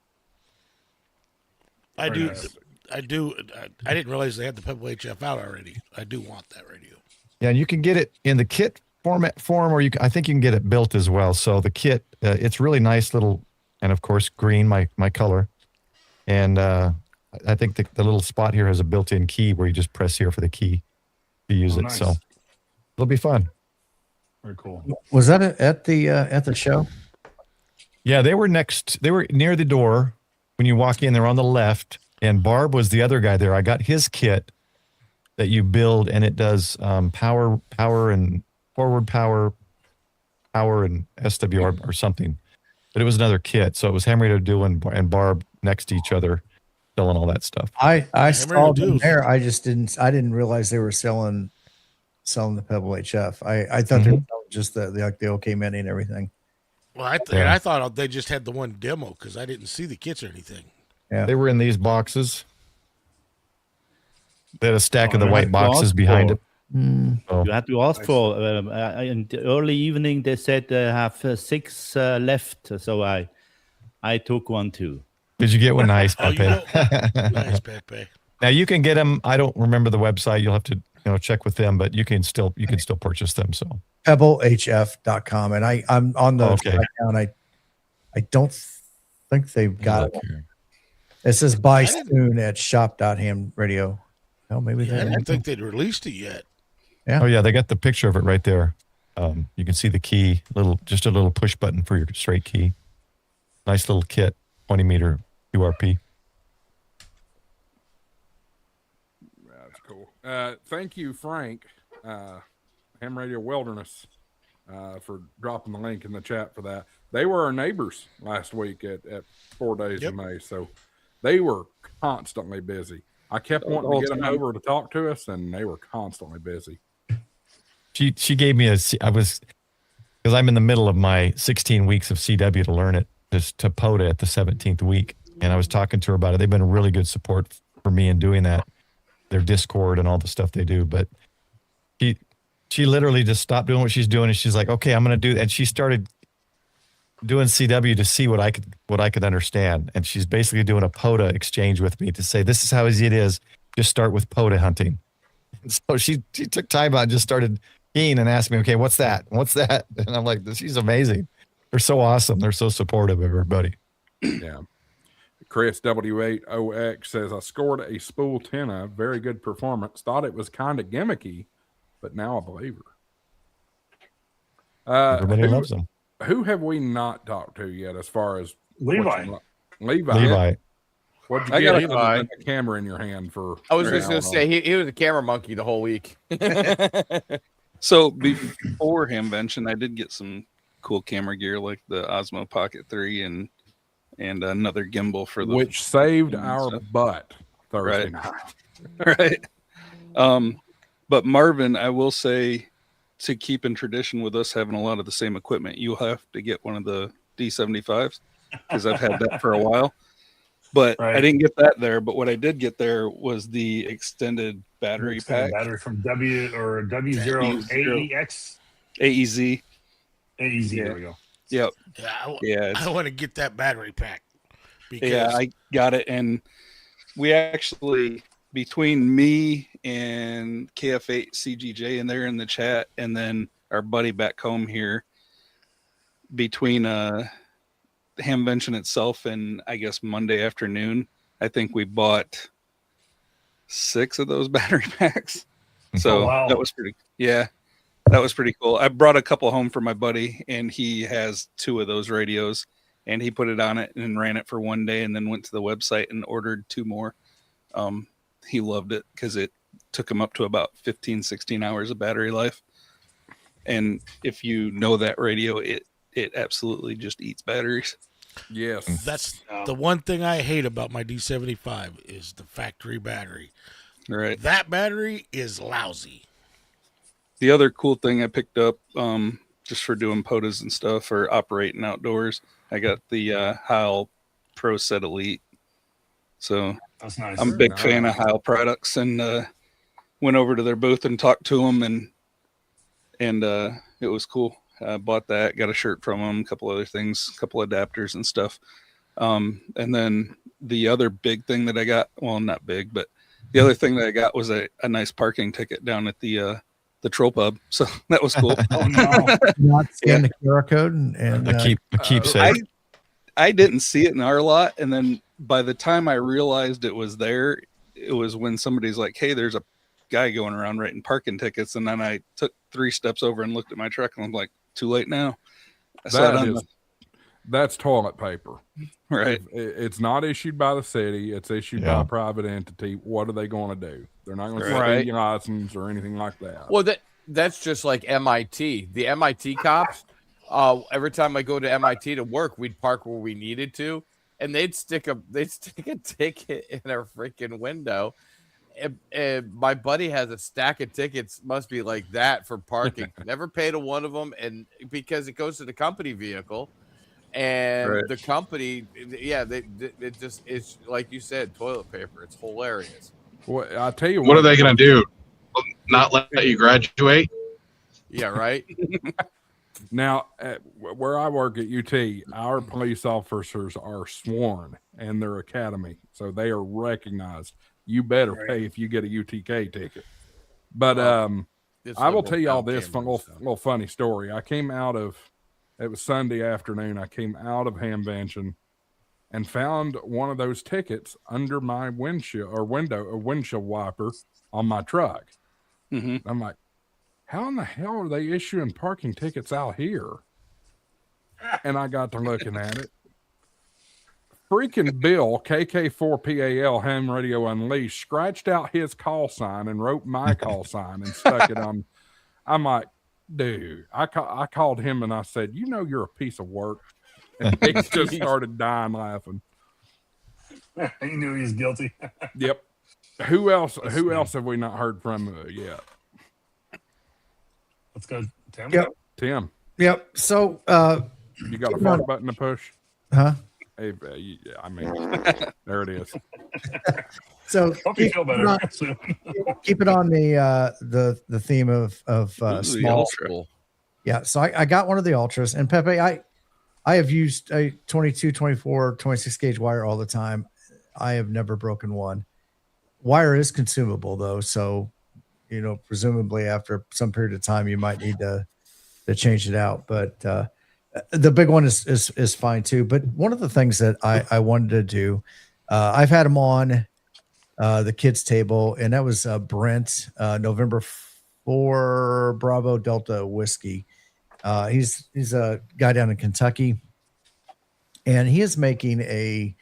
I didn't realize they had the Pebble HF out already. I do want that radio. Yeah, and you can get it in the kit form, or I think you can get it built as well. So the kit, it's really nice little, and of course green, my color, and I think the little spot here has a built-in key where you just press here for the key to use it. Nice. So it'll be fun. Very cool. Was that at the show? Yeah, they were near the door. When you walk in, they're on the left, and Barb was the other guy there. I got his kit that you build, and it does power and forward power and SWR or something. But it was another kit, so it was Hammer Radio and Barb next to each other, selling all that stuff. I saw them there. I didn't realize they were selling the Pebble HF. I thought they were just the OK Mini and everything. Well, I thought they just had the one demo because I didn't see the kits or anything. Yeah, they were in these boxes. They had a stack of the white boxes behind it. You had to ask for. In the early evening, they said they have 6 left, so I took one too. Did you get one? Nice, Pepe. Nice, Pepe. Now you can get them. I don't remember the website. You'll have to check with them, but you can still purchase them. So PebbleHF.com, and I'm on the account. I don't think they've got it. It says buy soon at shop.hamradio. Oh, maybe I didn't think they'd released it yet. Yeah. Oh yeah, they got the picture of it right there. You can see the key, just a little push button for your straight key. Nice little kit, 20-meter QRP. That's cool. Thank you, Frank, Ham Radio Wilderness, for dropping the link in the chat for that. They were our neighbors last week at 4 days of May, so they were constantly busy. I kept wanting to get them over to talk to us, and they were constantly busy. She gave me because I'm in the middle of my 16 weeks of CW to learn it, just to POTA at the 17th week, and I was talking to her about it. They've been a really good support for me in doing that, their Discord and all the stuff they do. But she literally just stopped doing what she's doing, and she's like, "Okay, I'm going to do," and she started doing CW to see what I could understand. And she's basically doing a POTA exchange with me to say, this is how easy it is. Just start with POTA hunting. And so she took time out and just started keying and asked me, okay, what's that? What's that? And I'm like, she's amazing. They're so awesome. They're so supportive of everybody. Yeah. Chris W8OX says, I scored a spool 10, very good performance. Thought it was kind of gimmicky, but now I believe her. Everybody loves them. Who have we not talked to yet as far as Levi? Levi. What'd you I get got other than a camera in your hand for? I was just going to say, he was a camera monkey the whole week. So before Hamvention, I did get some cool camera gear like the Osmo Pocket 3 and another gimbal for the which saved our butt Thursday night. Right. But Marvin, I will say, to keep in tradition with us having a lot of the same equipment, you'll have to get one of the D75s because I've had that for a while. But I didn't get that there. But what I did get there was the extended battery pack. Battery from W0AEX. AEZ. AEZ, there we go. Yep. Yeah, I want to get that battery pack. Yeah, I got it. And we actually, between me and KF8 CGJ, and they're in the chat, and then our buddy back home here, between Hamvention itself and I guess Monday afternoon, I think we bought 6 of those battery packs. So that was pretty cool. I brought a couple home for my buddy, and he has 2 of those radios, and he put it on it and ran it for one day, and then went to the website and ordered 2 more. He loved it because it took him up to about 15, 16 hours of battery life. And if you know that radio, it absolutely just eats batteries. Yes. That's the one thing I hate about my D75 is the factory battery. Right. That battery is lousy. The other cool thing I picked up just for doing POTAs and stuff or operating outdoors. I got the Heil Pro Set Elite. So That's nice. I'm a big fan of Heil products, and went over to their booth and talked to them, and it was cool. I bought that, got a shirt from them, a couple other things, a couple adapters and stuff. And then the other big thing that I got, well, not big, but the other thing that I got was a nice parking ticket down at the Troll Pub. So that was cool. Oh, no. Not scan the QR code and The keepsake. I didn't see it in our lot, and then by the time I realized it was there, it was when somebody's like, "Hey, there's a guy going around writing parking tickets," and then I took 3 steps over and looked at my truck, and I'm like, "Too late now." That's toilet paper, right. It's not issued by the city; it's issued by a private entity. What are they going to do? They're not going to Right. get your license or anything like that. Well, that's just like MIT. The MIT cops. Every time I go to MIT to work, we'd park where we needed to, and they'd stick a ticket in our freaking window. And my buddy has a stack of tickets, must be like that, for parking. Never paid a one of them, and because it goes to the company vehicle, and the company, it's like you said, toilet paper. It's hilarious. Well, I'll tell you What are they going to do? Not let you graduate? Yeah, right. Now, where I work at UT, our police officers are sworn in their academy, so they are recognized. You better pay if you get a UTK ticket. But I will tell you all this little funny story. I came out of, it was Sunday afternoon, I came out of Hamvention and found one of those tickets under my windshield wiper on my truck. Mm-hmm. I'm like, how in the hell are they issuing parking tickets out here? And I got to looking at it. Freaking Bill, KK4PAL, Ham Radio Unleashed, scratched out his call sign and wrote my call sign and stuck it on. I'm like, dude, I called him and I said, you know, you're a piece of work. And he just started dying laughing. He knew he was guilty. Yep. Who else have we not heard from yet? Let's go, Tim. Yep. Tim. Yep. So You got a fart button to push? huh? Hey, I mean, there it is. So Hope you feel better soon. keep it on the theme of small. Yeah. So I got one of the ultras, and Pepe, I have used a 22, 24, 26 gauge wire all the time. I have never broken one. Wire is consumable though, so you know, presumably after some period of time, you might need to change it out. But the big one is fine too. But one of the things that I wanted to do, I've had him on the kids table, and that was Brent, November 4 Bravo Delta Whiskey. He's a guy down in Kentucky, and he is making a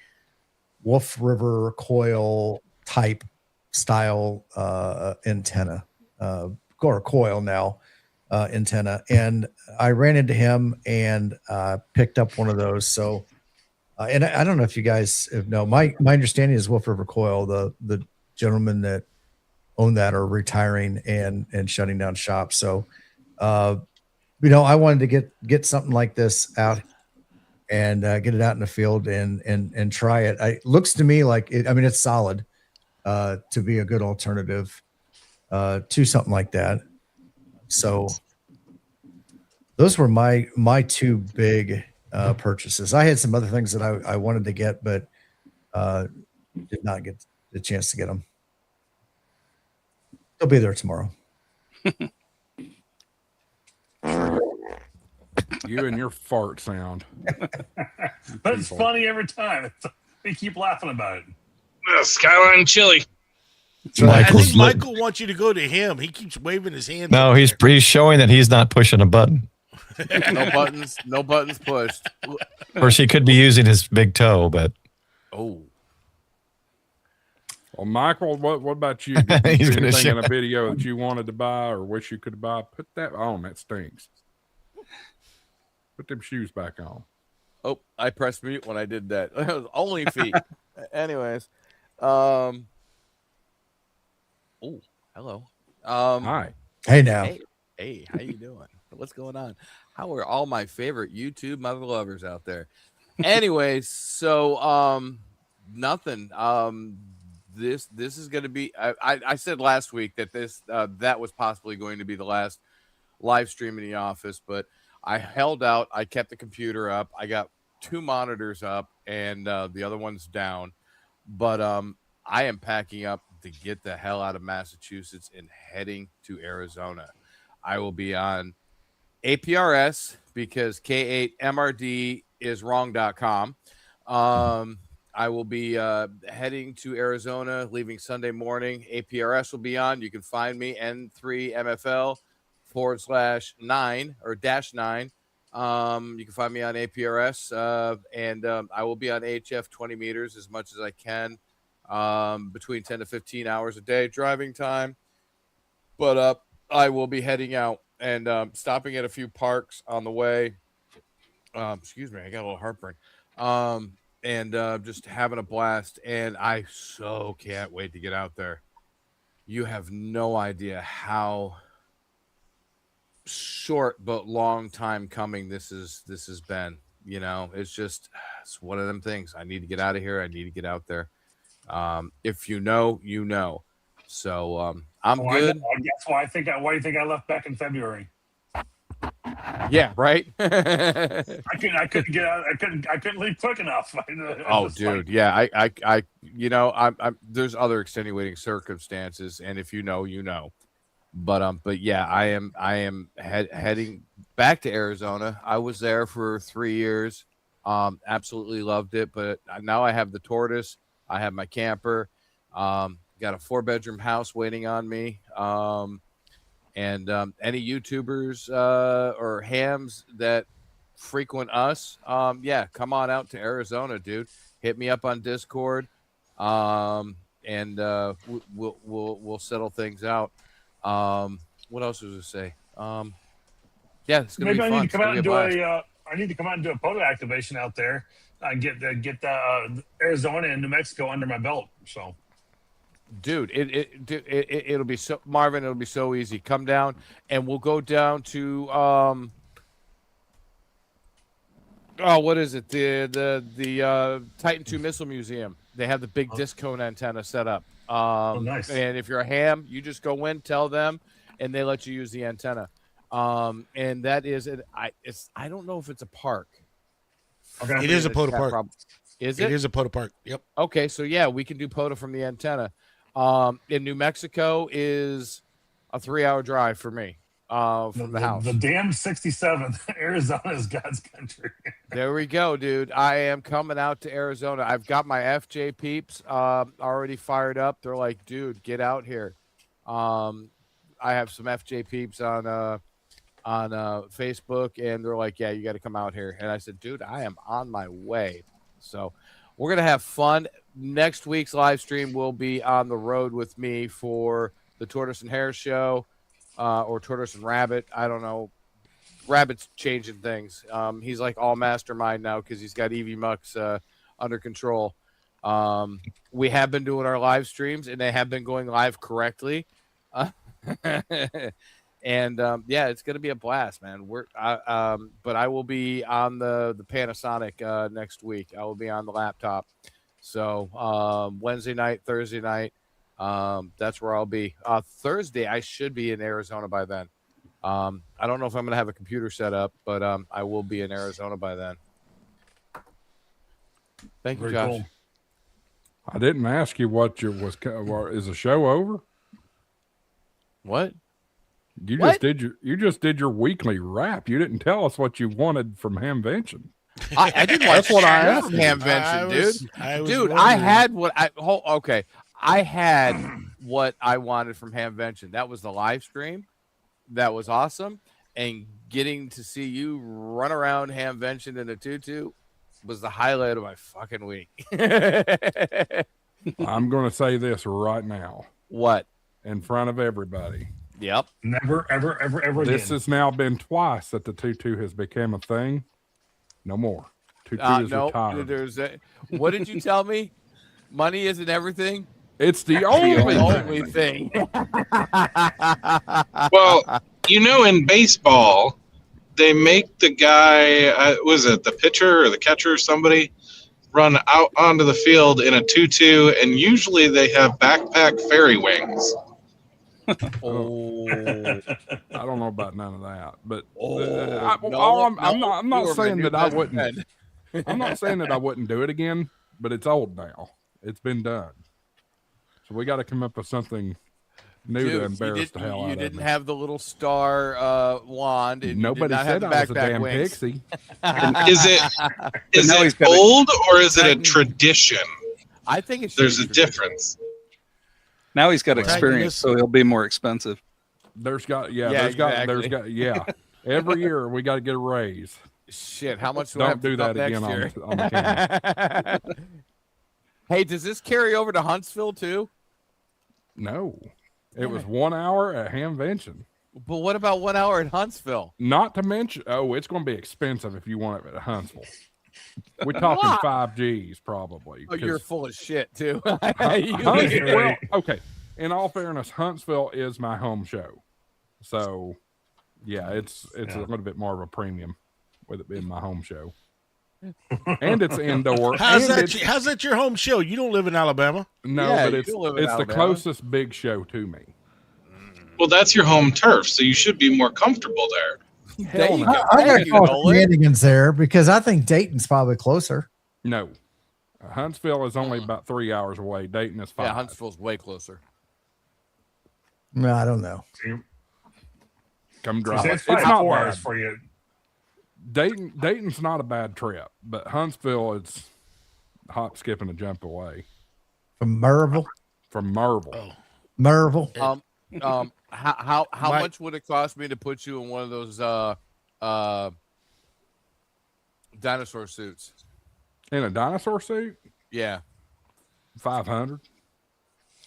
Wolf River coil type style antenna, or coil now antenna. And I ran into him and picked up one of those. So, and I don't know if you guys know, my understanding is Wolf River Coil, the gentlemen that own that are retiring and shutting down shop. So, you know, I wanted to get something like this out and get it out in the field and try it. It looks to me like it's solid to be a good alternative to something like that. So those were my two big purchases. I had some other things that I wanted to get, but did not get the chance to get them. They'll be there tomorrow. You and your fart sound. But it's funny every time. We keep laughing about it. Skyline chili. I think Michael wants you to go to him. He keeps waving his hand. No, he's showing that he's not pushing a button. No buttons pushed. Of course, he could be using his big toe, but Oh, Well, Michael, what about you? Did you He's see gonna anything in show- a video that you wanted to buy or wish you could buy? Put that on. That stinks. Put them shoes back on. oh! I pressed mute when I did that. It was only feet. Anyways, oh, hello. Hi. Hey now. Hey, how you doing? What's going on? How are all my favorite YouTube mother lovers out there? Anyways, so nothing. This is going to be. I said last week that that was possibly going to be the last live stream in the office, but I held out. I kept the computer up. I got 2 monitors up, and the other one's down. But I am packing up to get the hell out of Massachusetts and heading to Arizona. I will be on APRS because K8MRD is wrong.com. I will be heading to Arizona, leaving Sunday morning. APRS will be on. You can find me N3MFL/9 or -9. You can find me on APRS, and I will be on HF 20 meters as much as I can, between 10 to 15 hours a day driving time. But I will be heading out and stopping at a few parks on the way. Excuse me, I got a little heartburn. And just having a blast. And I so can't wait to get out there. You have no idea how short but long time coming this has been. You know, it's one of them things. I need to get out of here. I need to get out there. If you know, you know. So I'm good. That's why why do you think I left back in February? Yeah, right. I couldn't get out. I couldn't leave quick enough. Oh, dude, yeah. I you know, I'm there's other extenuating circumstances, and if you know, you know. But yeah, I am heading back to Arizona. I was there for 3 years. Absolutely loved it. But now I have the tortoise. I have my camper. Got a 4-bedroom house waiting on me. And any YouTubers or hams that frequent us, yeah, come on out to Arizona, dude. Hit me up on Discord, and we'll settle things out. What else was I say? Yeah, it's gonna be fun. I need to come out and do I need to come out and do a photo activation out there and get the Arizona and New Mexico under my belt. So. Dude, it'll be so, Marvin. It'll be so easy. Come down, and we'll go down to what is it? The Titan II Missile Museum. They have the big disc cone antenna set up. Nice. And if you're a ham, you just go in, tell them, and they let you use the antenna. And that is I don't know if it's a park. Okay. It is a POTA park. Is it? It is a POTA park. Yep. Okay, so yeah, we can do POTA from the antenna. In New Mexico is a 3-hour drive for me from the house. The damn 67. Arizona is God's country. There we go, dude. I am coming out to Arizona. I've got my FJ peeps already fired up. They're like, dude, get out here. I have some FJ peeps on Facebook, and they're like, yeah, you got to come out here. And I said, dude, I am on my way. So we're going to have fun. Next week's live stream will be on the road with me for the Tortoise and Hare show, or Tortoise and Rabbit. I don't know. Rabbit's changing things. He's like all mastermind now because he's got Evie Mux under control. We have been doing our live streams, and they have been going live correctly. And yeah, it's going to be a blast, man. But I will be on the Panasonic next week. I will be on the laptop. So Wednesday night, Thursday night, that's where I'll be. Thursday, I should be in Arizona by then. I don't know if I'm going to have a computer set up, but I will be in Arizona by then. Thank you, Josh. Cool. I didn't ask you what is the show over? What? You just did your weekly wrap. You didn't tell us what you wanted from Hamvention. I didn't watch what I asked from Hamvention, dude. I had what I had what I wanted from Hamvention. That was the live stream. That was awesome. And getting to see you run around Hamvention in a tutu was the highlight of my fucking week. I'm going to say this right now. What? In front of everybody. Yep. Never, ever, ever, ever This again. has now been twice that the tutu has become a thing. No more. Tutu is retired. What did you tell me? Money isn't everything? It's the only thing. Well, you know, in baseball, they make the guy, was it the pitcher or the catcher or somebody, run out onto the field in a tutu, and usually they have backpack fairy wings. Oh, I don't know about none of that, but no, I'm not you're saying my that new I best wouldn't. friend. I'm not saying that I wouldn't do it again, but it's old now. It's been done, so we got to come up with something new to embarrass the hell out of me. You didn't have the little star wand. And Nobody you did not said have I was a backpack damn wings. pixie. Is now he's it got a- old or is it a tradition? I think it's There's a tradition. difference. Now he's got Well, experience, so he'll be more expensive. There's got every year we got to get a raise. Shit, how much do I Don't have to do that dump again next year? on the camera. Hey, does this carry over to Huntsville too? No, it was 1 hour at Hamvention. But what about 1 hour in Huntsville? Not to mention, it's going to be expensive if you want it at Huntsville. We're talking 5 G's probably. Oh, you're full of shit too. Well, okay. In all fairness, Huntsville is my home show, so yeah, it's a little bit more of a premium with it being my home show, and it's indoor. How's that your home show? You don't live in Alabama. No, Yeah, but you it's don't live in the Alabama. closest big show to me. Well, that's your home turf, so you should be more comfortable there. There you go. I got Thank to you, call Nolan. shenanigans there because I think Dayton's probably closer. No, Huntsville is only about 3 hours away. Dayton is 5. Yeah, Huntsville's way closer. No, I don't know. Come So drive. it's It's probably not 4 bad. hours for you. Dayton's not a bad trip, but Huntsville it's hop, skip, and a jump away From Merville. from Marvel. Oh, Merville. How Mike- much would it cost me to put you in one of those dinosaur suits? In a dinosaur suit, Yeah. 500.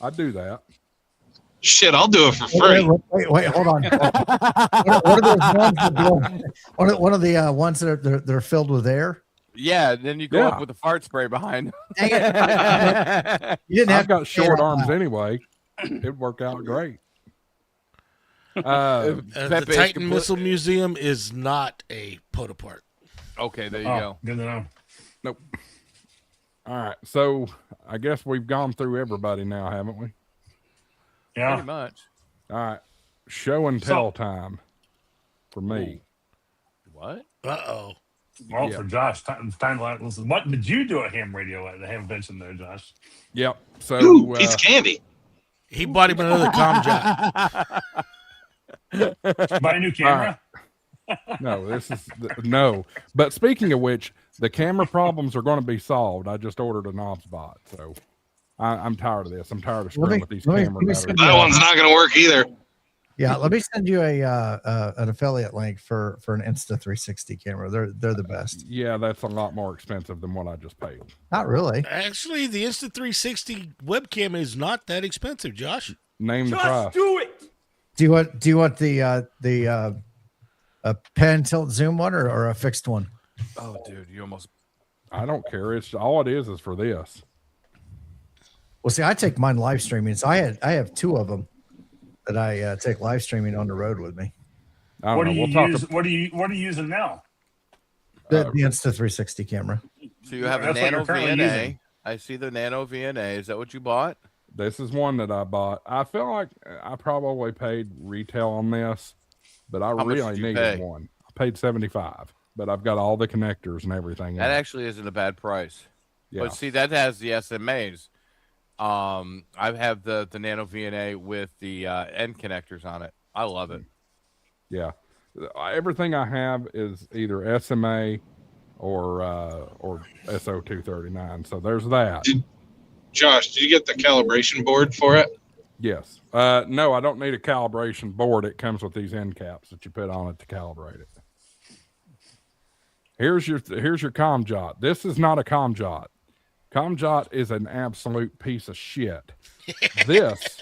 I'd do that. Shit, I'll do it for free. Wait, hold on. What are those ones that go, one of the ones that are they're filled with air? Yeah, then you go Yeah. up with the fart spray behind. Dang it. You didn't have I've got to short say it out arms loud. anyway. It'd work out great. The Pepe is Titan complete- Missile Museum is not a photo park. Okay, there you Oh, go. good to know. Nope. All right. So I guess we've gone through everybody now, haven't we? Yeah. Pretty much. All right. Show and tell time for me. What? Uh-oh. Well, Yeah. for Josh, time to listen. What did you do at Ham Radio at the Hamvention there, Josh? Yep. So Ooh, piece of candy. He bought him another Comjot. Buy a new camera? no, this is no. But speaking of which, the camera problems are going to be solved. I just ordered a knobs bot, so I'm tired of this. I'm tired of screwing with these let me camera batteries. send That one's not going to work either. Yeah, let me send you a an affiliate link for an Insta360 camera. They're the best. Yeah, that's a lot more expensive than what I just paid. Not really. Actually, the Insta360 webcam is not that expensive, Josh. Name the price. Do you want the pen tilt zoom one or a fixed one? Oh, dude, you almost. I don't care. It's all it is for this. Well, see, I take mine live streaming. So I have two of them that I take live streaming on the road with me. I don't What know. do you We'll talk. use? What are you using now? The Insta360 camera. So you have a That's what Nano you're currently VNA. using. I see the Nano VNA. Is that what you bought? This is one that I bought. I feel like I probably paid retail on this, but I How much really did you needed pay? one. I paid 75, but I've got all the connectors and everything. in That it. actually isn't a bad price. Yeah. But see, that has the SMAs. I have the Nano VNA with the end connectors on it. I love it. Yeah. Everything I have is either SMA or SO239. So there's that. Josh, did you get the calibration board for it? Yes. No, I don't need a calibration board. It comes with these end caps that you put on it to calibrate it. Here's your Comjot. This is not a Comjot. Comjot is an absolute piece of shit. This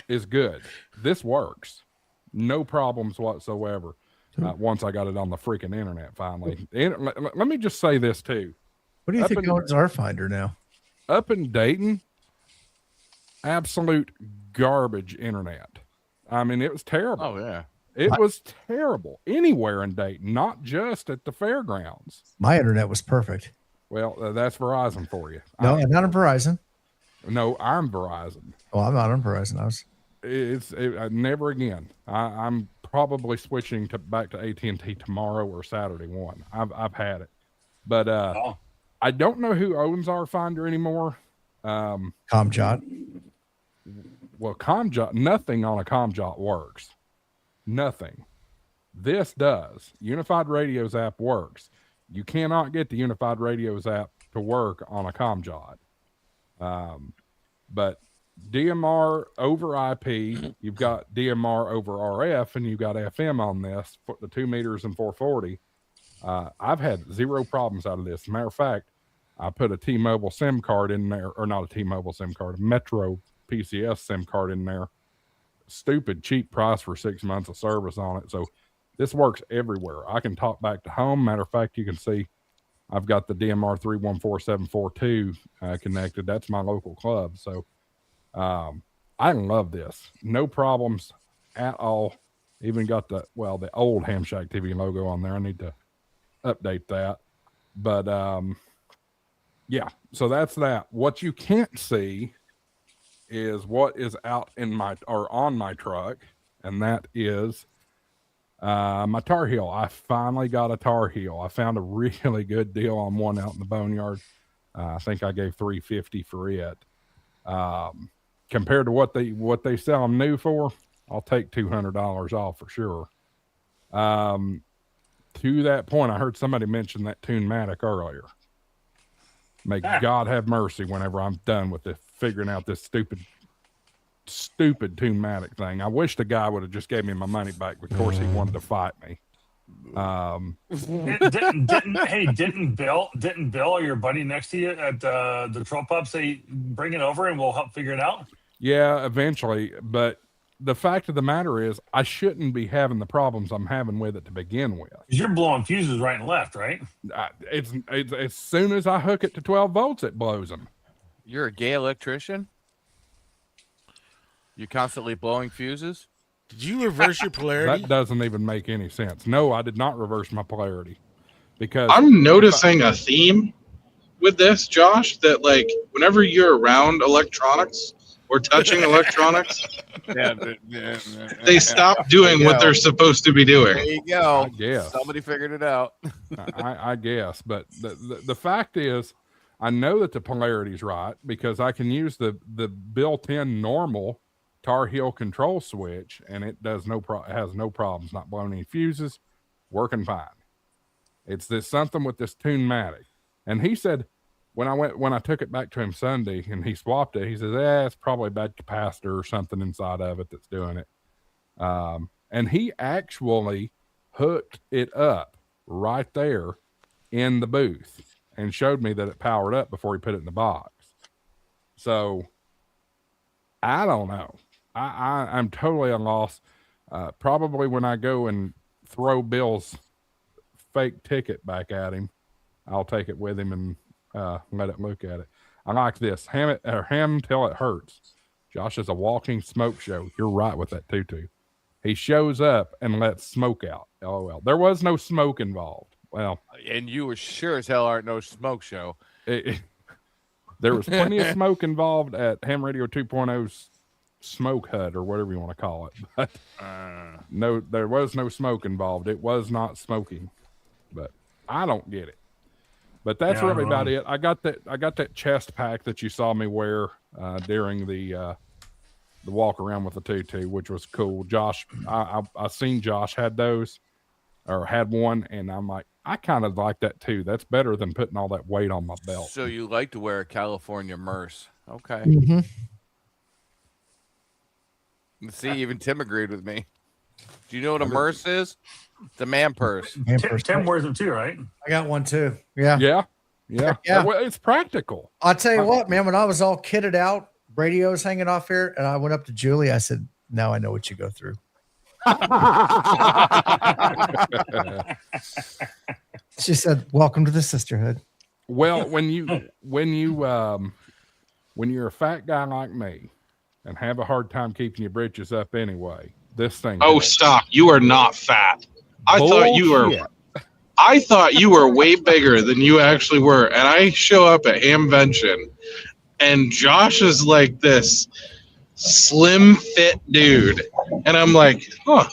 is good. This works. No problems whatsoever. Once I got it on the freaking internet finally. And let me just say this too. What do you Up think in- owns our finder now? Up in Dayton, absolute garbage internet. I mean, it was terrible. Oh yeah. It was terrible anywhere in Dayton, not just at the fairgrounds. My internet was perfect. Well, that's Verizon for you. No, I'm not on Verizon. No, I'm Verizon. Oh, I'm not on Verizon. Never again. I'm probably switching back to AT&T tomorrow or Saturday one. I've had it, but I don't know who owns our Finder anymore. Comjot. Well, Comjot, nothing on a Comjot works. Nothing. This does. Unified Radios app works. You cannot get the Unified Radios app to work on a Comjot. But DMR over IP, you've got DMR over RF, and you've got FM on this, the 2 meters and 440. I've had zero problems out of this. As a matter of fact, I put a T-Mobile SIM card in there, or not a T-Mobile SIM card, a Metro PCS SIM card in there. Stupid cheap price for 6 months of service on it. So this works everywhere. I can talk back to home. Matter of fact, you can see I've got the DMR 314742 connected. That's my local club. So I love this. No problems at all. Even got the old HamShackTV logo on there. I need to update that. But yeah, so that's that. What you can't see is what is out on my truck, and that is my Tar Heel. I finally got a Tar Heel. I found a really good deal on one out in the boneyard. I think I gave $350 for it. Compared to what they sell them new for, I'll take $200 off for sure. To that point, I heard somebody mention that Tunematic earlier. May God have mercy whenever I'm done with this, figuring out this stupid Tunematic thing. I wish the guy would have just gave me my money back. Of course, he wanted to fight me. Didn't Bill or your buddy next to you at the Troll Pub say bring it over and we'll help figure it out? Yeah, eventually. But the fact of the matter is, I shouldn't be having the problems I'm having with it to begin with. You're blowing fuses right and left, right? It's as soon as I hook it to 12 volts, it blows them. You're a gay electrician? You're constantly blowing fuses? Did you reverse your polarity? That doesn't even make any sense. No, I did not reverse my polarity, because I'm noticing a theme with this, Josh, that like whenever you're around electronics or touching electronics, they stop doing what they're supposed to be doing. There you go. I guess Somebody figured it out. I guess, but the fact is, I know that the polarity is right because I can use the built-in normal Tar Heel control switch, and it has no problems, not blowing any fuses, working fine. It's this something with this Tunematic. And he said, when I took it back to him Sunday and he swapped it, he says, it's probably a bad capacitor or something inside of it that's doing it. And he actually hooked it up right there in the booth and showed me that it powered up before he put it in the box. So I don't know. I'm totally at a loss. Probably when I go and throw Bill's fake ticket back at him, I'll take it with him and let it look at it. I like this. Ham till it hurts. Josh is a walking smoke show. You're right with that tutu. He shows up and lets smoke out. LOL. There was no smoke involved. Well, and you were sure as hell aren't no smoke show. There was plenty of smoke involved at Ham Radio 2.0's smoke hut or whatever you want to call it. But no, there was no smoke involved. It was not smoking. But I don't get it. But that's really about it. I got that chest pack that you saw me wear during the walk around with the tutu, which was cool. Josh, I seen Josh had those or had one, and I'm like, I kind of like that too. That's better than putting all that weight on my belt. So you like to wear a California Merce. Okay. Mm-hmm. See, even Tim agreed with me. Do you know what a Merce is? It's a man purse. Tim wears them too, right? I got one too. Yeah. Yeah. Well, it's practical. I'll tell you what, man, when I was all kitted out, radios hanging off here, and I went up to Julie, I said, now I know what you go through. She said, welcome to the sisterhood. Well, when you're a fat guy like me and have a hard time keeping your britches up anyway, This thing. Oh, helps. stop! You are not fat. I thought you were. Bullshit. I thought you were way bigger than you actually were. And I show up at Hamvention, and Josh is like this slim fit dude, and I'm like, huh,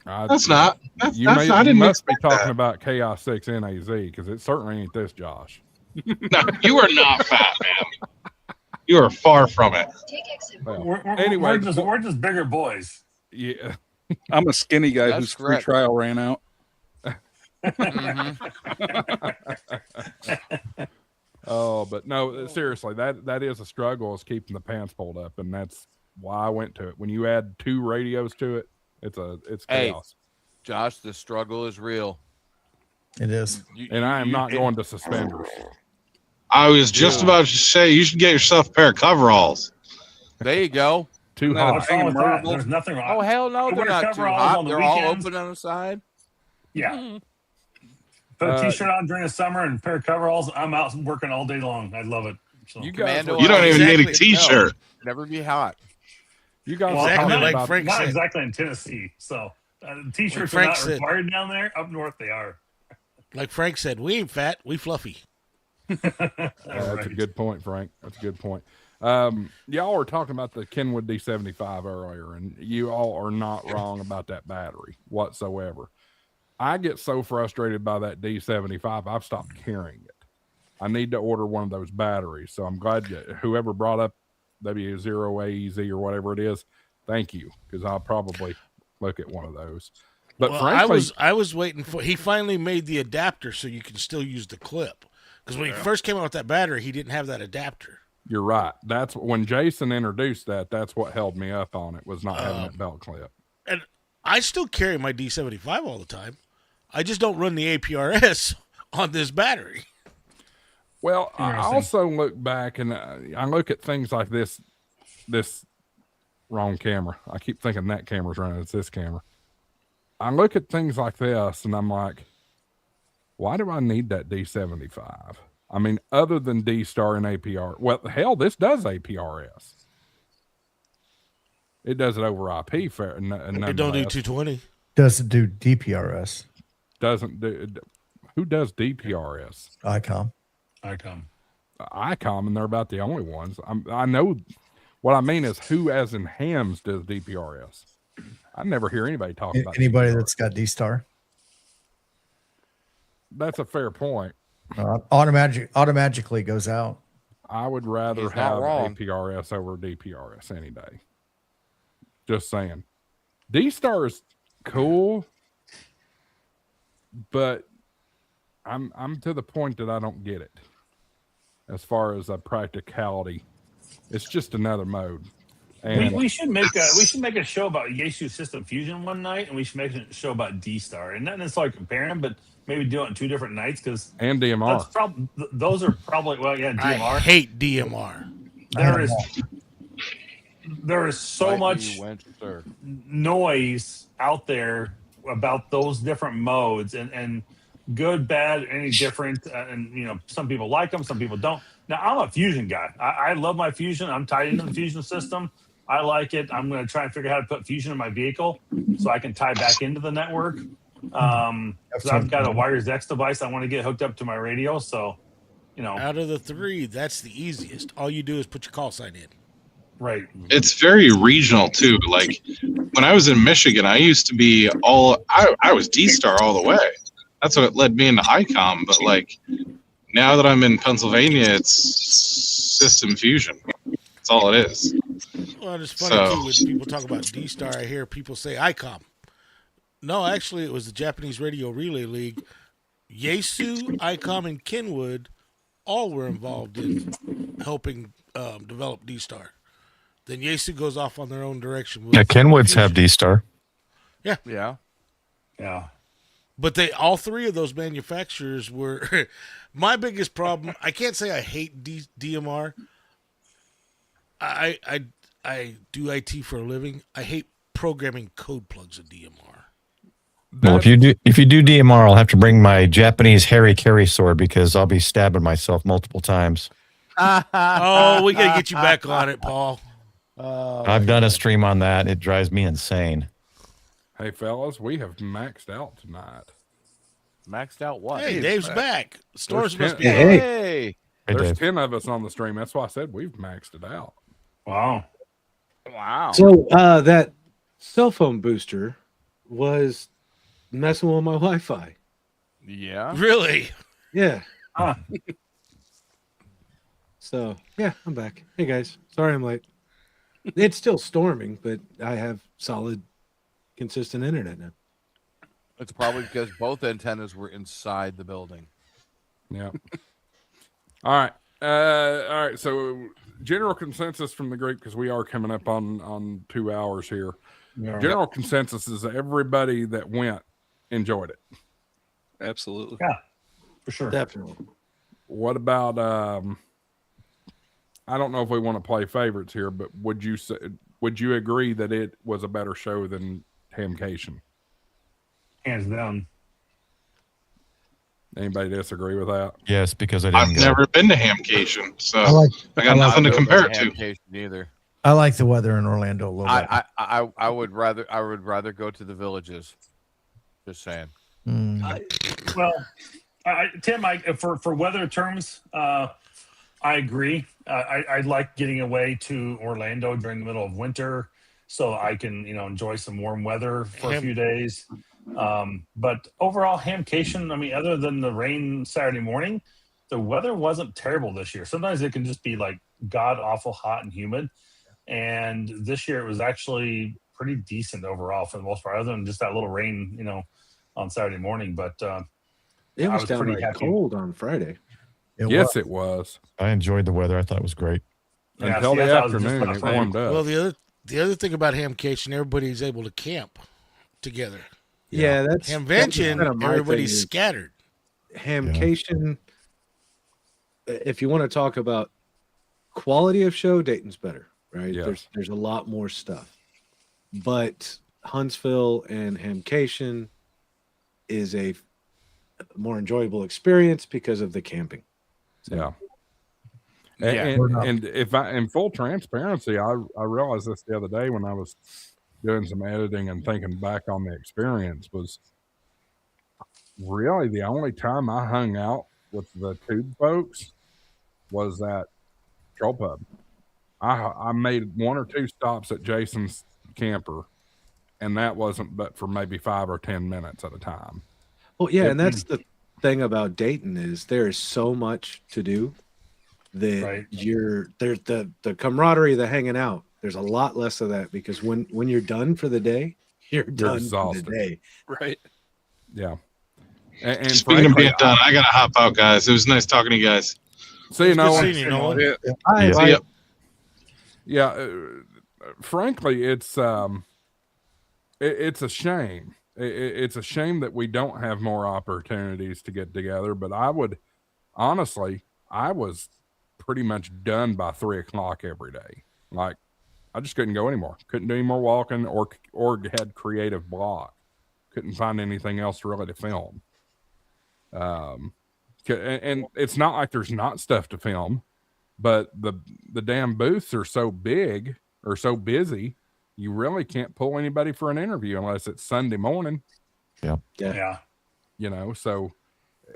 that's not. That's You not. I you didn't must be expect talking that. about Chaos 6 NAZ because it certainly ain't this Josh. No, you are not fat, man. You are far from it. Well, We're anyway, we're just bigger boys. yeah. I'm a skinny guy That's whose free correct. trial ran out. Oh, but no, seriously, that is a struggle, is keeping the pants pulled up, and that's why I went to it. When you add 2 radios to it, it's Hey. chaos. Josh, the struggle is real. It is. And I am not going to suspenders. I was just about to say you should get yourself a pair of coveralls. There you go. Too No, hot. What's wrong with that? There's nothing wrong. Oh hell no, I they're wear not too coveralls hot. on the They're all weekends. open on the side. Yeah. Put a t-shirt on during the summer and a pair of coveralls. I'm out working all day long. I love it. So. You guys, Commando were- You don't even need a Exactly. T-shirt. Never be hot. you guys Well, were Exactly talking like about Frank not said. exactly in Tennessee. So t-shirts are Frank not said. required down there. Up north, they are. Like Frank said, we ain't fat, we fluffy. That's a good point, Frank. That's a good point. Y'all were talking about the Kenwood D75 earlier, and you all are not wrong about that battery whatsoever. I get so frustrated by that D75, I've stopped carrying it. I need to order one of those batteries. So I'm glad whoever brought up W0AEZ or whatever it is, thank you, because I'll probably look at one of those. But Well, frankly, I was waiting for. He finally made the adapter so you can still use the clip. Because when he first came out with that battery, he didn't have that adapter. you're right. That's when Jason introduced that. That's what held me up on it, was not having that belt clip. And I still carry my D75 all the time. I just don't run the APRS on this battery. Well, I Interesting. also look back and I look at things like this wrong camera. I keep thinking that camera's running. It's this camera. I look at things like this and I'm like, why do I need that D75? I mean, other than D-Star and APR. Well, hell, this does APRS. It does it over IP. Fair, It don't do nonetheless. 220. Does it do DPRS? Doesn't do. Who does DPRS? Icom. Icom. Icom, and they're about the only ones. I know. What I mean is, who, as in Hams, does DPRS? I never hear anybody talk about Anybody DPRS. that's got D-Star? That's a fair point. Automatically goes out. I would rather He's not have wrong. APRS over DPRS any day. Just saying. D-Star is cool, but I'm to the point that I don't get it. As far as a practicality, it's just another mode. And We should make a show about Yaesu System Fusion one night, and we should make a show about D-Star, and not necessarily comparing them, but maybe do it on 2 different nights because and DMR. those are probably I DMR. hate DMR. There is so Lightning much Winter. noise out there about those different modes and good, bad, any different. And some people like them, some people don't. Now I'm a Fusion guy. I love my Fusion. I'm tied into the Fusion system. I like it. I'm going to try and figure out how to put Fusion in my vehicle so I can tie back into the network. 'Cause I've got a Wires X device I want to get hooked up to my radio. So, Out of the 3, that's the easiest. All you do is put your call sign in. right. It's very regional too. Like when I was in Michigan, I used to be I was D-Star all the way. That's what led me into Icom. But like now that I'm in Pennsylvania, it's System Fusion. That's all it is. Well, it's funny too when people talk about D-Star. I hear people say Icom. No, actually, it was the Japanese Radio Relay League. Yaesu, Icom, and Kenwood all were involved in helping develop D-Star. Then Yaesu goes off on their own direction. With Yeah, Kenwoods have Fusion. D-Star. Yeah. Yeah. But all 3 of those manufacturers were my biggest problem. I can't say I hate DMR. I do IT for a living. I hate programming code plugs in DMR. Well, if you do DMR, I'll have to bring my Japanese Harry Carry sword because I'll be stabbing myself multiple times. Oh, we got to get you back on it, Paul. I've done a stream on that. It drives me insane. Hey, fellas, we have maxed out tonight. Maxed out what? Hey, Dave's back. Stores There's must be 10 good. Hey. Hey, There's Dave. 10 of us on the stream. That's why I said we've maxed it out. Wow. Wow. So that cell phone booster was messing with my Wi-Fi. Yeah. Really? Yeah. Huh. So yeah, I'm back. Hey guys, sorry I'm late. It's still storming, but I have solid, consistent internet now. It's probably because both antennas were inside the building. Yeah. All right. So general consensus from the group, because we are coming up on 2 hours here. Yeah. General consensus is everybody that went enjoyed it. Absolutely. For sure. Definitely. What about I don't know if we want to play favorites here, but would you agree that it was a better show than Hamcation? Hands down. Anybody disagree with that? Yes, because I didn't I've go. never been to Hamcation, so I like I got nothing to compare it to. Hamcation either. I like the weather in Orlando a little bit. I would rather go to the villages. Just saying. Well, Tim, for weather terms, I agree. I like getting away to Orlando during the middle of winter, so I can enjoy some warm weather for a few days. But overall, Hamcation, I mean, other than the rain Saturday morning, the weather wasn't terrible this year. Sometimes it can just be like god awful hot and humid, and this year it was actually pretty decent overall for the most part, other than just that little rain, on Saturday morning. But It I was was pretty downright happy. cold on Friday. Yes, it was. I enjoyed the weather. I thought it was great. Yeah, Until see, the I thought it was just afternoon, last it night. warmed up. Well, the other thing about Hamcation, everybody's able to camp together. Yeah, that's Hamvention, kind of my everybody's thing is scattered. Hamcation. If you want to talk about quality of show, Dayton's better, right? Yes. There's a lot more stuff, but Huntsville and Hamcation is a more enjoyable experience because of the camping. Yeah. Yeah. And if I, in full transparency, I realized this the other day when I was doing some editing and thinking back on the experience, was really the only time I hung out with the tube folks was at Troll Pub. I made 1 or 2 stops at Jason's camper, and that wasn't but for maybe 5 or 10 minutes at a time. Well, yeah, and that's the thing about Dayton is there is so much to do that Right. there's the camaraderie, the hanging out. There's a lot less of that because when you're done for the day, you're done exhausted. for the day. Right. Yeah. And Speaking of frankly, being done, I gotta hop out, guys. It was nice talking to you guys. see you, Good Nolan. seeing you, Nolan. Yeah. Yeah. See ya. Yeah, frankly, it's a shame. It's a shame that we don't have more opportunities to get together. But I was pretty much done by 3 o'clock every day. Like, I just couldn't go anymore. Couldn't do any more walking, or had creative block. Couldn't find anything else really to film. And it's not like there's not stuff to film, but the damn booths are so big or so busy, you really can't pull anybody for an interview unless it's Sunday morning. Yeah. So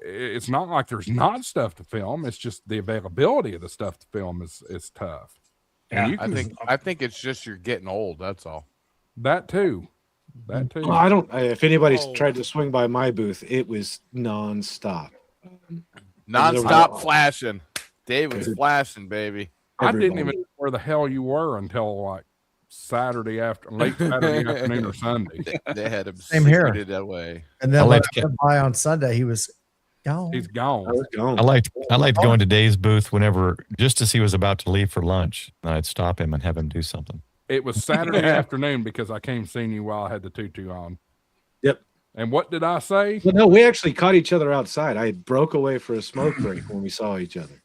it's not like there's not stuff to film. It's just the availability of the stuff to film is tough. And Yeah, you can, I think it's just you're getting old. That's all. that too. Well, if anybody's Oh. tried to swing by my booth, it was nonstop. Non-stop flashing. Dave was flashing, baby. I didn't Everybody. even know where the hell you were until like late Saturday afternoon or Sunday. They had him Same here. secreted away. And then I when like I went by on Sunday, he was gone. He's I gone. was gone. I liked going to Dave's booth whenever, just as he was about to leave for lunch. Then I'd stop him and have him do something. It was Saturday afternoon because I came seeing you while I had the tutu on. Yep. And what did I say? Well, no, we actually caught each other outside. I broke away for a smoke break when we saw each other.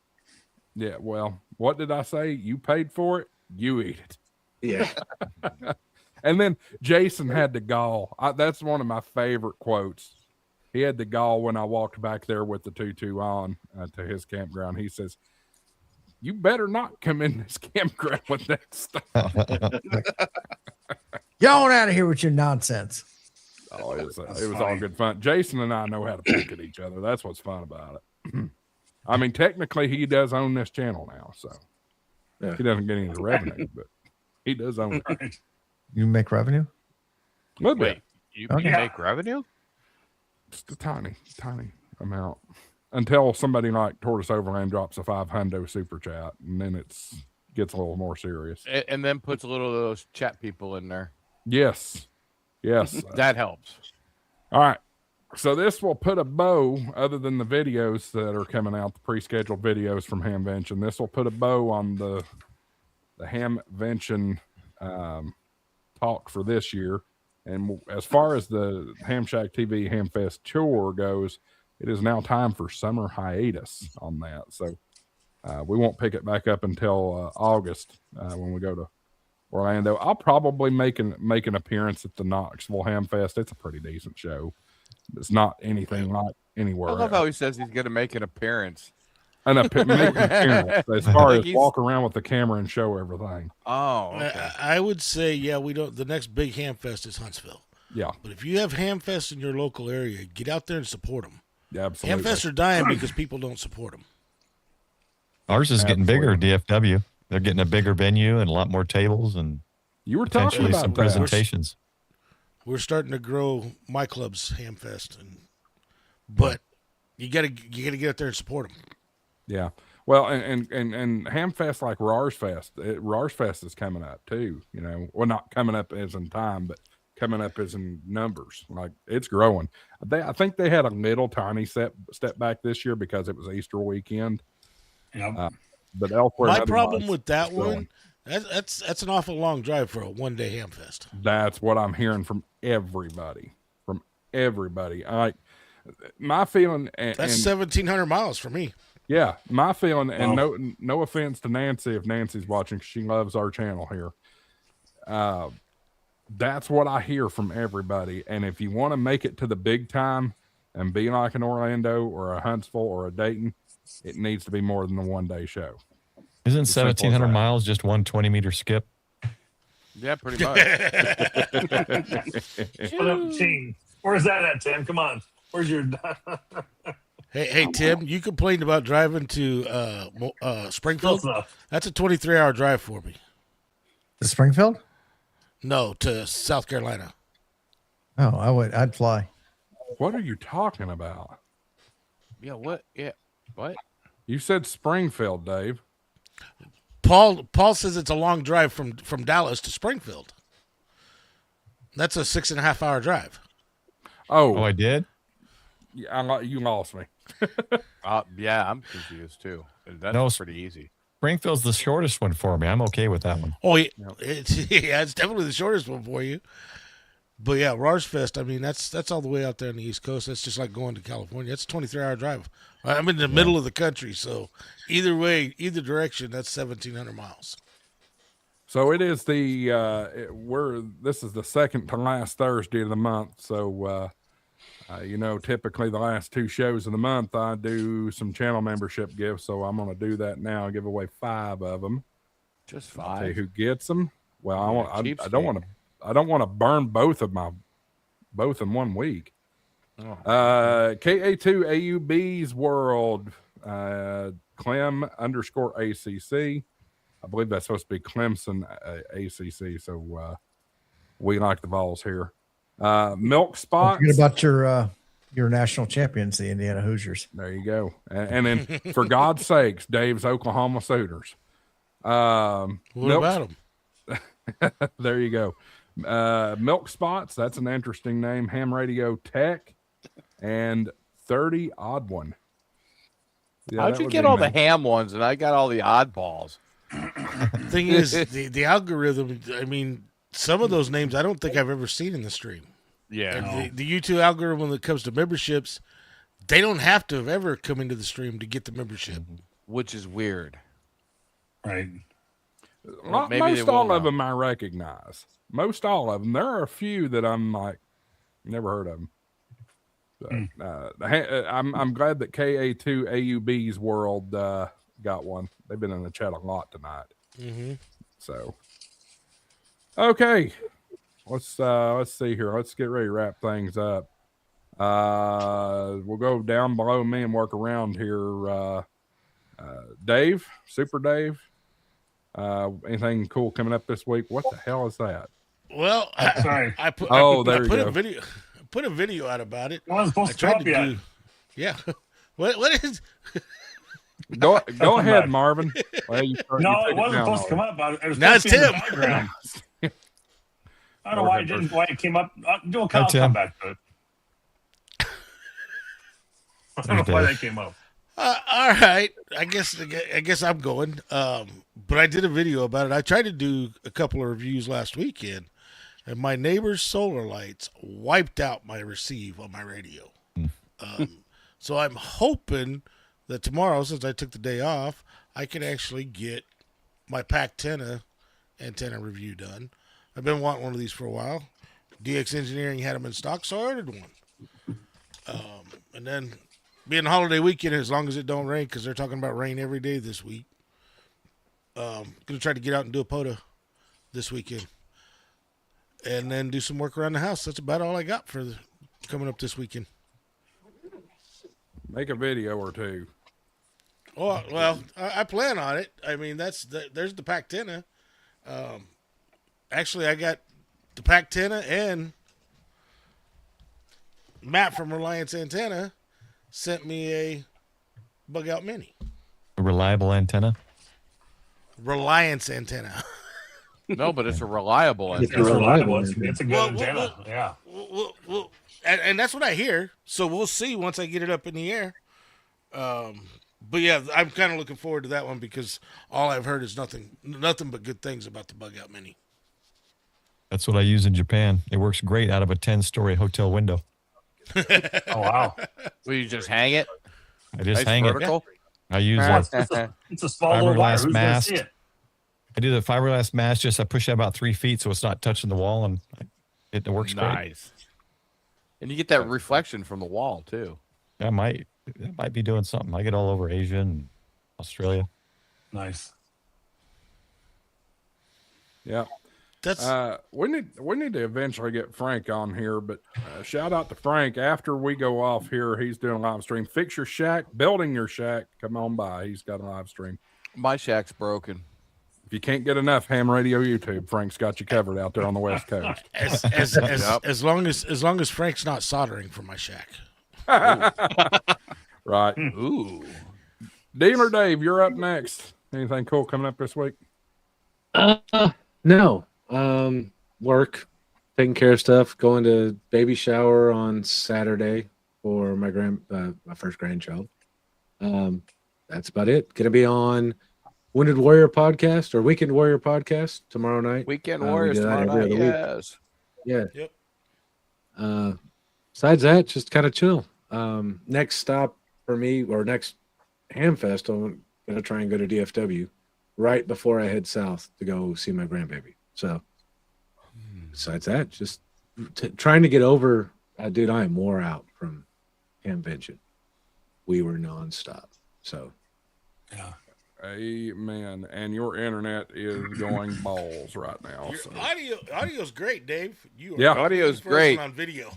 Yeah, well, what did I say? You paid for it, you eat it. Yeah. And then Jason had the gall. That's one of my favorite quotes. He had the gall when I walked back there with the tutu on to his campground. He says, you better not come in this campground with that stuff. Get on out of here with your nonsense. Oh, it was all good fun. Jason and I know how to pick at each other. That's what's fun about it. I mean, technically, he does own this channel now, so he doesn't get any revenue, but he does own it. You make revenue? A little bit. Wait, you can make revenue? Just a tiny amount. Until somebody like Tortoise Overland drops a $500 super chat, and then gets a little more serious. And then puts a little of those chat people in there. Yes. That helps. All right. So this will put a bow, other than the videos that are coming out, the pre-scheduled videos from Hamvention. This will put a bow on the Hamvention talk for this year. And as far as the HamShackTV Hamfest tour goes, it is now time for summer hiatus on that. So we won't pick it back up until August when we go to Orlando. I'll probably make an appearance at the Knoxville Hamfest. It's a pretty decent show. It's not anything like anywhere I love else. how he says he's going to make an appearance. Make an appearance as far as walk around with the camera and show everything. Oh, okay. I would say, we don't. The next big Hamfest is Huntsville. Yeah. But if you have Hamfest in your local area, get out there and support them. Yeah, absolutely. Hamfests are dying because people don't support them. Ours is getting bigger, DFW. They're getting a bigger venue and a lot more tables and you were talking potentially about some that. presentations. We're starting to grow my club's Hamfest, but you gotta get out there and support them. Yeah. Well, and Hamfest like Rars Fest is coming up too. You know, well, not coming up as in time, but coming up as in numbers. Like it's growing. I think they had a little tiny step back this year because it was Easter weekend. Yep. But elsewhere, My problem with that one, that's an awful long drive for a one-day Hamfest. That's what I'm hearing from everybody. Like my feeling, That's 1,700 miles for me. Yeah, my feeling, and no offense to Nancy if Nancy's watching, 'cause she loves our channel here. That's what I hear from everybody. And if you want to make it to the big time and be like an Orlando or a Huntsville or a Dayton, it needs to be more than a one-day show. Isn't 1,700 miles just one 20-meter skip? Yeah, pretty much. Where's that at, Tim? Come on. Where's your... Hey, Tim, you complained about driving to Springfield. That's a 23-hour drive for me. To Springfield? No, to South Carolina. Oh, I'd fly. What are you talking about? Yeah, what? Yeah, what? You said Springfield, Dave. Paul says it's a long drive from Dallas to Springfield. That's a 6.5-hour drive. Oh, I did? Yeah, you lost me. Yeah, I'm confused too. That's pretty easy. Springfield's the shortest one for me. I'm okay with that one. Oh, yeah, it's definitely the shortest one for you. But yeah, Rars Fest, I mean, that's all the way out there on the East Coast. That's just like going to California. It's a 23-hour drive. I'm in the middle of the country, so either way, either direction, that's 1,700 miles. So it is this is the second to last Thursday of the month. So, typically the last two shows of the month, I do some channel membership gifts. So I'm going to do that now. Give away 5 of them. Just 5. five. Who gets them? Well, I don't want to burn both in 1 week. Oh. KA2 AUB's World, Clem_ACC. I believe that's supposed to be Clemson ACC. So we like the Vols here. Milk Spots. Don't forget about your national champions, the Indiana Hoosiers. There you go. And then for God's sakes, Dave's Oklahoma Sooners. What about them? There you go. Milk Spots, that's an interesting name. Ham Radio Tech and 30 Odd One. Yeah, how'd you get all the ham ones and I got all the oddballs? Thing is, the algorithm, I mean, some of those names I don't think I've ever seen in the stream. Yeah. And the YouTube algorithm, when it comes to memberships, they don't have to have ever come into the stream to get the membership. Which is weird. Right. Well, maybe most all of them I recognize. Most all of them. There are a few that I'm like, never heard of them. So, I'm glad that KA2 AUB's World got one. They've been in the chat a lot tonight. Mm-hmm. So, okay, let's see here. Let's get ready to wrap things up. We'll go down below me and work around here. Dave, Super Dave. Anything cool coming up this week? What the hell is that? Well, sorry. I put go. Put a video out about it. I wasn't supposed to come up yet. Yeah. What is? Go ahead, back. Marvin. Well, It wasn't supposed to come up. It was Now supposed to be in it's the background. I don't know why it came up. I'll come back to it. I don't know why that came up. All right. I guess I'm going. But I did a video about it. I tried to do a couple of reviews last weekend, and my neighbor's solar lights wiped out my receive on my radio. So I'm hoping that tomorrow, since I took the day off, I can actually get my Pac-10 antenna review done. I've been wanting one of these for a while. DX Engineering had them in stock, so I ordered one. And then being a holiday weekend, as long as it don't rain, because they're talking about rain every day this week, gonna try to get out and do a POTA this weekend, and then do some work around the house. That's about all I got for coming up this weekend. Make a video or two. Oh well, I plan on it. I mean, there's the Pac-10. Actually, I got the Pac-10 and Matt from Reliance Antenna sent me a Bug Out Mini. A reliable antenna. Reliance Antenna. No, but it's a reliable It's antenna. a reliable It's a good antenna. Yeah. Well, and that's what I hear. So we'll see once I get it up in the air. But yeah, I'm kind of looking forward to that one because all I've heard is nothing but good things about the Bug Out Mini. That's what I use in Japan. It works great out of a 10-story hotel window. Oh wow. Will you just hang it? I just Nice hang vertical? it. I use It's a small little wire. fiberglass Who's gonna mast. see it? I do the fiberglass mast. Just I push it about 3 feet so it's not touching the wall, and it works great. Nice. And you get that reflection from the wall too. I might be doing something. I get all over Asia and Australia. Nice. Yeah. That's We need to eventually get Frank on here, but shout out to Frank. After we go off here, he's doing a live stream. Fix your shack, building your shack. Come on by. He's got a live stream. My shack's broken. If you can't get enough ham radio YouTube, Frank's got you covered out there on the West Coast. as long as Frank's not soldering for my shack. Right. Ooh. Dealer Dave, you're up next. Anything cool coming up this week? No. Work, taking care of stuff, going to baby shower on Saturday for my first grandchild. That's about it. Gonna be on Wounded Warrior podcast or Weekend Warrior podcast tomorrow night. Weekend Warriors tomorrow night. Yes. Yeah. Yep. Besides that, just kind of chill. Next stop for me, or next Hamfest, I'm gonna try and go to DFW right before I head south to go see my grandbaby. So besides that, just trying to get over. Dude, I am wore out from Hamvention. We were nonstop. So Yeah. Amen. And your internet is going balls right now. Your So. audio's great, Dave. Yeah. Audio's first great. on video.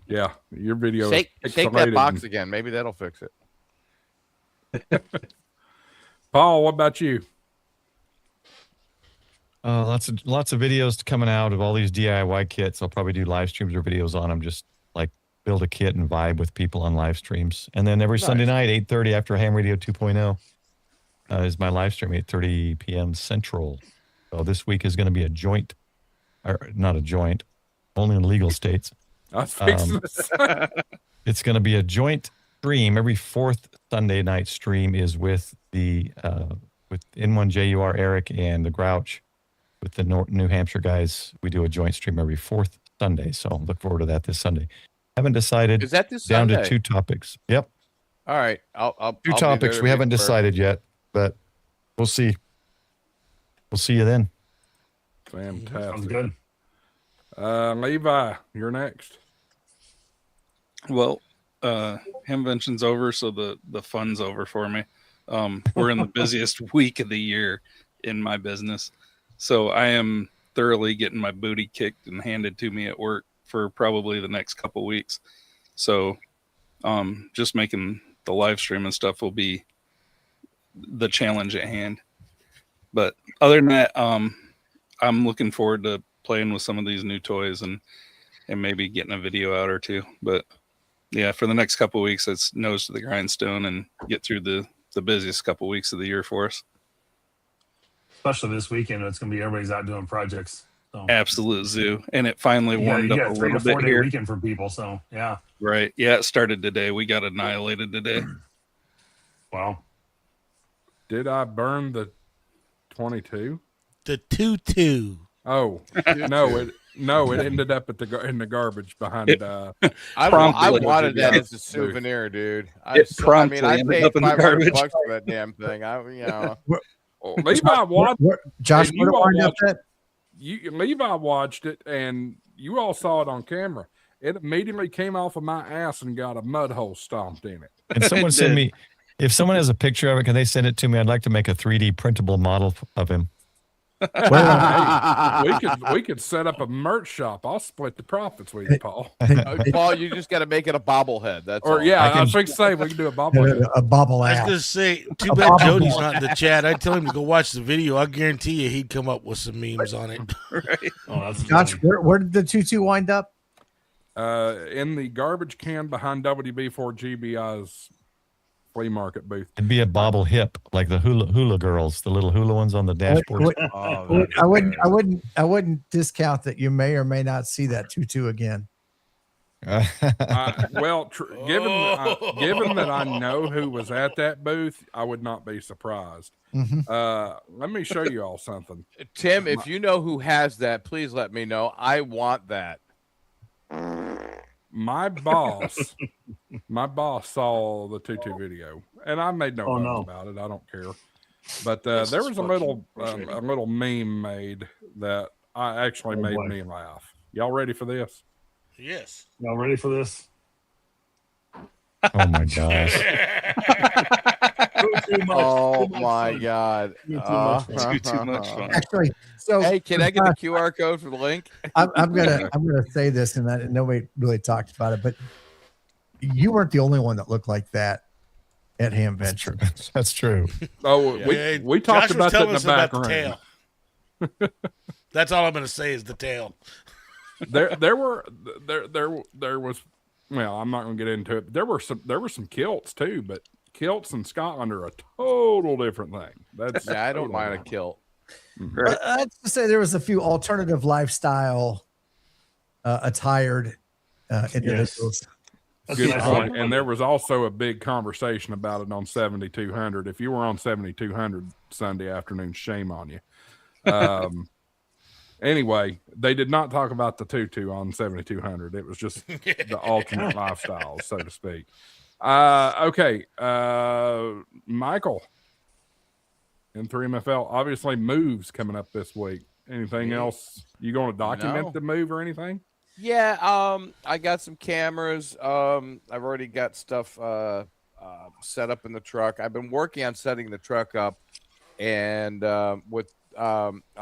Yeah, your video. Shake is that pixelated box and- again. Maybe that'll fix it. Paul, what about you? Lots of videos coming out of all these DIY kits. I'll probably do live streams or videos on them. Just like build a kit and vibe with people on live streams. And then every Sunday night, 8:30 after Ham Radio 2.0 is my live stream, 8:30 p.m. Central. So this week is going to be a joint, or not a joint, only in legal states. I was fixing to say. It's going to be a joint stream. Every fourth Sunday night stream is with the with N1JUR Eric and the Grouch with the New Hampshire guys. We do a joint stream every fourth Sunday, so look forward to that this Sunday. Haven't decided. Is that this down Sunday? to 2 topics? Yep, All right. I'll 2 I'll be topics. there We to haven't be first. decided yet, but we'll see. We'll see you then. Sounds Fantastic. good. Levi, you're next. Well, Hamvention's over, so the fun's over for me. We're in the busiest week of the year in my business. So I am thoroughly getting my booty kicked and handed to me at work for probably the next couple weeks. So just making the live stream and stuff will be the challenge at hand. But other than that, I'm looking forward to playing with some of these new toys and maybe getting a video out or two. But yeah, for the next couple of weeks, it's nose to the grindstone and get through the busiest couple of weeks of the year for us. Especially this weekend, it's going to be everybody's out doing projects. So. Absolute zoo. And it finally warmed up a little bit 3 to 4 day here. weekend for people. So yeah. Right. Yeah, it started today. We got annihilated today. Wow. Did I burn the 22? The 2-2. Oh no! It ended up in the garbage behind. I wanted that as a souvenir, dude. I promptly I ended paid up in the $500 garbage. for that damn thing. Levi watched. Josh, and where you do all I get watched- that? Levi watched it, and you all saw it on camera. It immediately came off of my ass and got a mud hole stomped in it. And someone send me, if someone has a picture of it, can they send it to me? I'd like to make a 3D printable model of him. Hey, we could set up a merch shop. I'll split the profits with you, Paul. Paul, you just got to make it a bobblehead. That's all. I was fixing to say we can do a bobblehead. A bobble I was ass. gonna say, too bad Jody's not in the chat. I'd tell him to go watch the video. I guarantee you, he'd come up with some memes on it. Right. Oh, that's Josh, funny. where did the 2-2 wind up? In the garbage can behind WB4GBI's flea market booth. It'd be a bobble hip, like the hula girls, the little hula ones on the dashboard. Oh, I wouldn't discount that you may or may not see that 2-2 again. Well, given that I know who was at that booth, I would not be surprised. Let me show you all something. Tim, if you know who has that, please let me know. I want that. My boss saw the 2-2 video, and I made no bones about it. I don't care. But there was a little meme made that actually made me laugh. Y'all ready for this? Yes. Y'all ready for this? Oh my gosh. Oh my God. Too much fun. Actually, so Hey, can I get the QR code for the link? I'm gonna say this, and that nobody really talked about it, but you weren't the only one that looked like that at Hamvention. That's true. Oh, Yeah, we talked Josh was about that in telling the us about background. the tail. That's all I'm going to say is the tail. There was. Well, I'm not going to get into it. There were some kilts too, but kilts in Scotland are a total different thing. That's Yeah, I don't mind a kilt. Let's just say there was a few alternative lifestyle attired individuals. That's Good a nice point. one. And there was also a big conversation about it on 7200. If you were on 7200 Sunday afternoon, shame on you. Anyway, they did not talk about the tutu on 7200. It was just the alternate lifestyles, so to speak. Okay. Michael in 3MFL, obviously moves coming up this week. Anything else? You going to document the move or anything? Yeah, I got some cameras. I've already got stuff set up in the truck. I've been working on setting the truck up, and I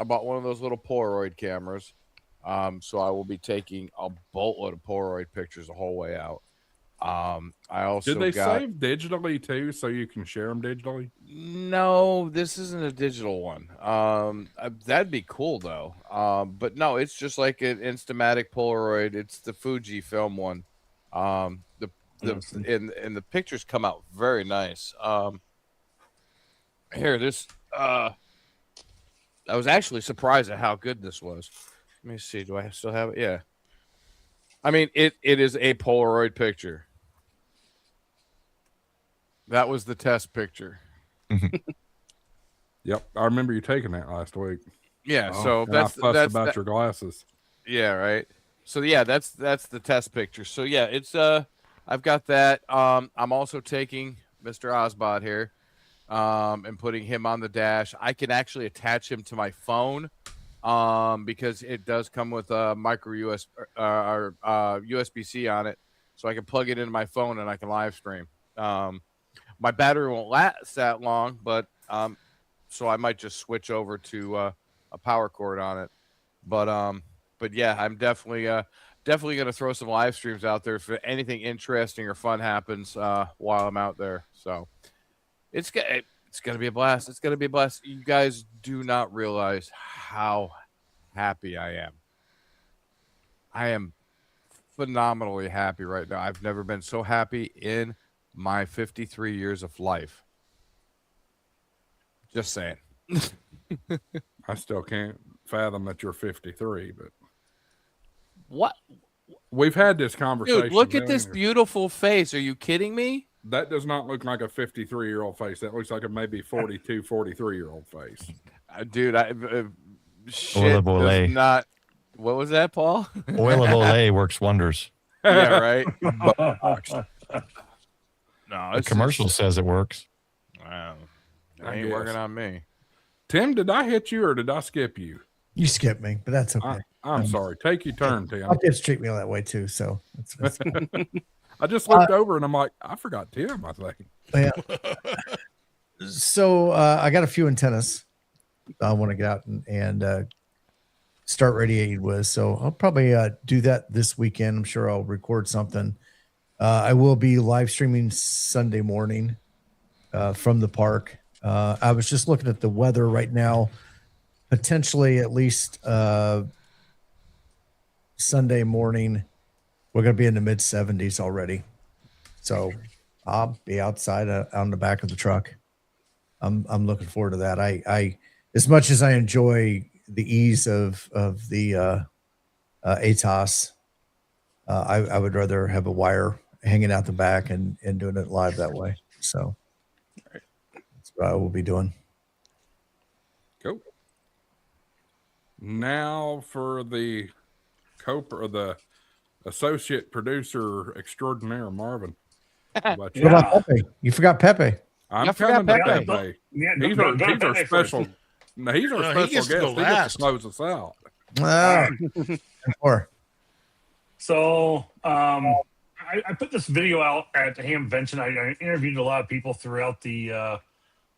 bought one of those little Polaroid cameras. So I will be taking a boatload of Polaroid pictures the whole way out. I also did they save digitally too, so you can share them digitally? No, this isn't a digital one. That'd be cool though. But no, it's just like an Instamatic Polaroid. It's the Fuji film one. The pictures come out very nice. Here, this. I was actually surprised at how good this was. Let me see. Do I still have it? Yeah. I mean, it is a Polaroid picture. That was the test picture. Yep, I remember you taking that last week. Yeah, Oh, so and that's I fussed about your glasses. Yeah, right. So yeah, that's the test picture. So yeah, it's I've got that. I'm also taking Mr. Osbod here, and putting him on the dash. I can actually attach him to my phone, because it does come with a micro USB or USB-C on it, so I can plug it into my phone and I can live stream. my battery won't last that long, but so I might just switch over to a power cord on it. But yeah, I'm definitely gonna throw some live streams out there if anything interesting or fun happens while I'm out there. So it's gonna be a blast. It's gonna be a blast. You guys do not realize how happy I am. I am phenomenally happy right now. I've never been so happy in my 53 years of life. Just saying. I still can't fathom that you're 53, but What? we've had this conversation. Dude, look at really. this beautiful face. Are you kidding me? That does not look like a 53-year-old face. That looks like a maybe 42, 43-year-old face. Dude, shit Oil of Olay. does not. What was that, Paul? Oil of Olay works wonders. Yeah, right. No, The commercial says it works. Wow, it I ain't guess. working on me. Tim, did I hit you or did I skip you? You skipped me, but that's okay. I'm sorry. Take your turn, Tim. My kids treat me that way too, so it's I just looked over and I'm like, I forgot Tim, I think. yeah. So I got a few antennas I want to get out and start radiating with. So I'll probably do that this weekend. I'm sure I'll record something. I will be live streaming Sunday morning from the park. I was just looking at the weather right now. Potentially at least Sunday morning, we're going to be in the mid 70s already. So I'll be outside on the back of the truck. I'm looking forward to that. I as much as I enjoy the ease of the ATOS, I would rather have a wire hanging out the back and doing it live that way. So that's what I will be doing. Cool. Now for the the associate producer extraordinaire, Marvin. How about you? What about Pepe? You forgot Pepe. I'm I forgot coming to Pepe. Pepe. Yeah, He's go our Pepe special. first. No, he's our No, he special gets guest. to go He gets last. to close us out. Or So I put this video out at the Hamvention. I interviewed a lot of people throughout the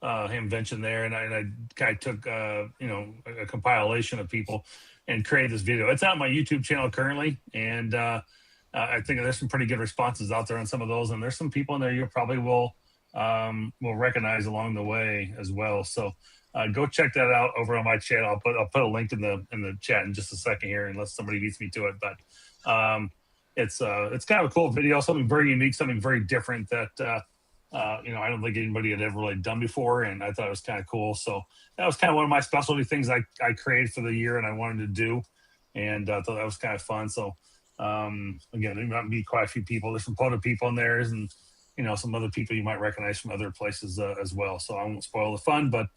Hamvention there, and I kind of took a compilation of people and created this video. It's on my YouTube channel currently, and I think there's some pretty good responses out there on some of those, and there's some people in there you probably will recognize along the way as well. So go check that out over on my channel. I'll put a link in the chat in just a second here, unless somebody beats me to it. But it's kind of a cool video, something very unique, something very different that I don't think anybody had ever really done before, and I thought it was kind of cool. So that was kind of one of my specialty things I created for the year and I wanted to do, and I thought that was kind of fun. So again, there might be quite a few people. There's some Pota people in there, and some other people you might recognize from other places as well. So I won't spoil the fun, but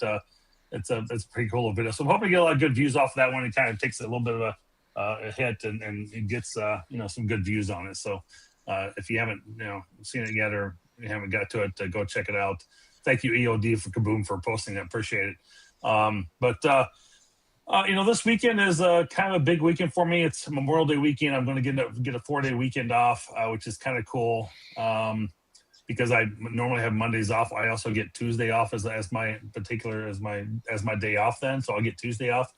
it's a pretty cool video. So I'm hoping to get a lot of good views off of that one. It kind of takes a little bit of a hit and it gets some good views on it. So if you haven't seen it yet or you haven't got to it, go check it out. Thank you, EOD for Kaboom, for posting that. Appreciate it. This weekend is kind of a big weekend for me. It's Memorial Day weekend. I'm going to get a 4-day weekend off, which is kind of cool. Because I normally have Mondays off. I also get Tuesday off as my day off then. So I'll get Tuesday off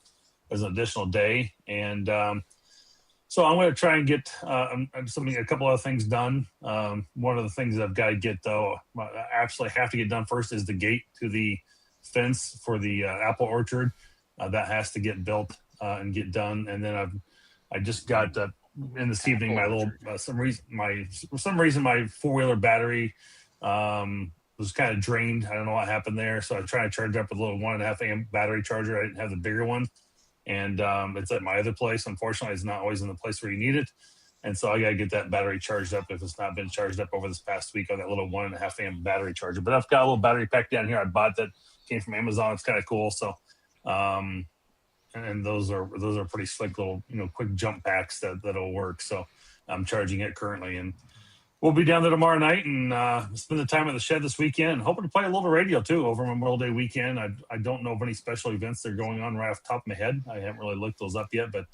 as an additional day. And so I'm going to try and get a couple other things done. One of the things I've got to get, though, I absolutely have to get done first is the gate to the fence for the apple orchard. That has to get built and get done. And then I just got in this evening my little for some reason my 4-wheeler battery was kind of drained. I don't know what happened there. So I tried to charge up with a little 1.5 amp battery charger. I didn't have the bigger one. And it's at my other place. Unfortunately, it's not always in the place where you need it. And so I got to get that battery charged up if it's not been charged up over this past week on that little 1.5 amp battery charger. But I've got a little battery pack down here I bought that came from Amazon. It's kind of cool. So, and those are pretty slick little, quick jump packs that'll work. So I'm charging it currently, and we'll be down there tomorrow night and spend the time at the shed this weekend, and hoping to play a little radio too over Memorial Day weekend. I don't know of any special events that are going on right off the top of my head. I haven't really looked those up yet, but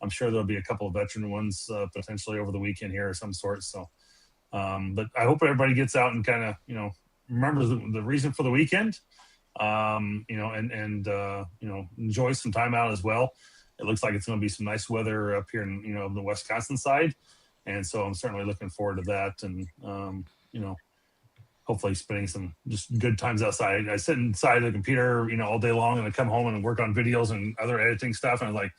I'm sure there'll be a couple of veteran ones potentially over the weekend here of some sort. So, but I hope everybody gets out and kind of, remember the reason for the weekend. And enjoy some time out as well. It looks like it's going to be some nice weather up here in the Wisconsin side, and so I'm certainly looking forward to that. And hopefully spending some just good times outside. I sit inside the computer all day long, and I come home and work on videos and other editing stuff, and I'm like,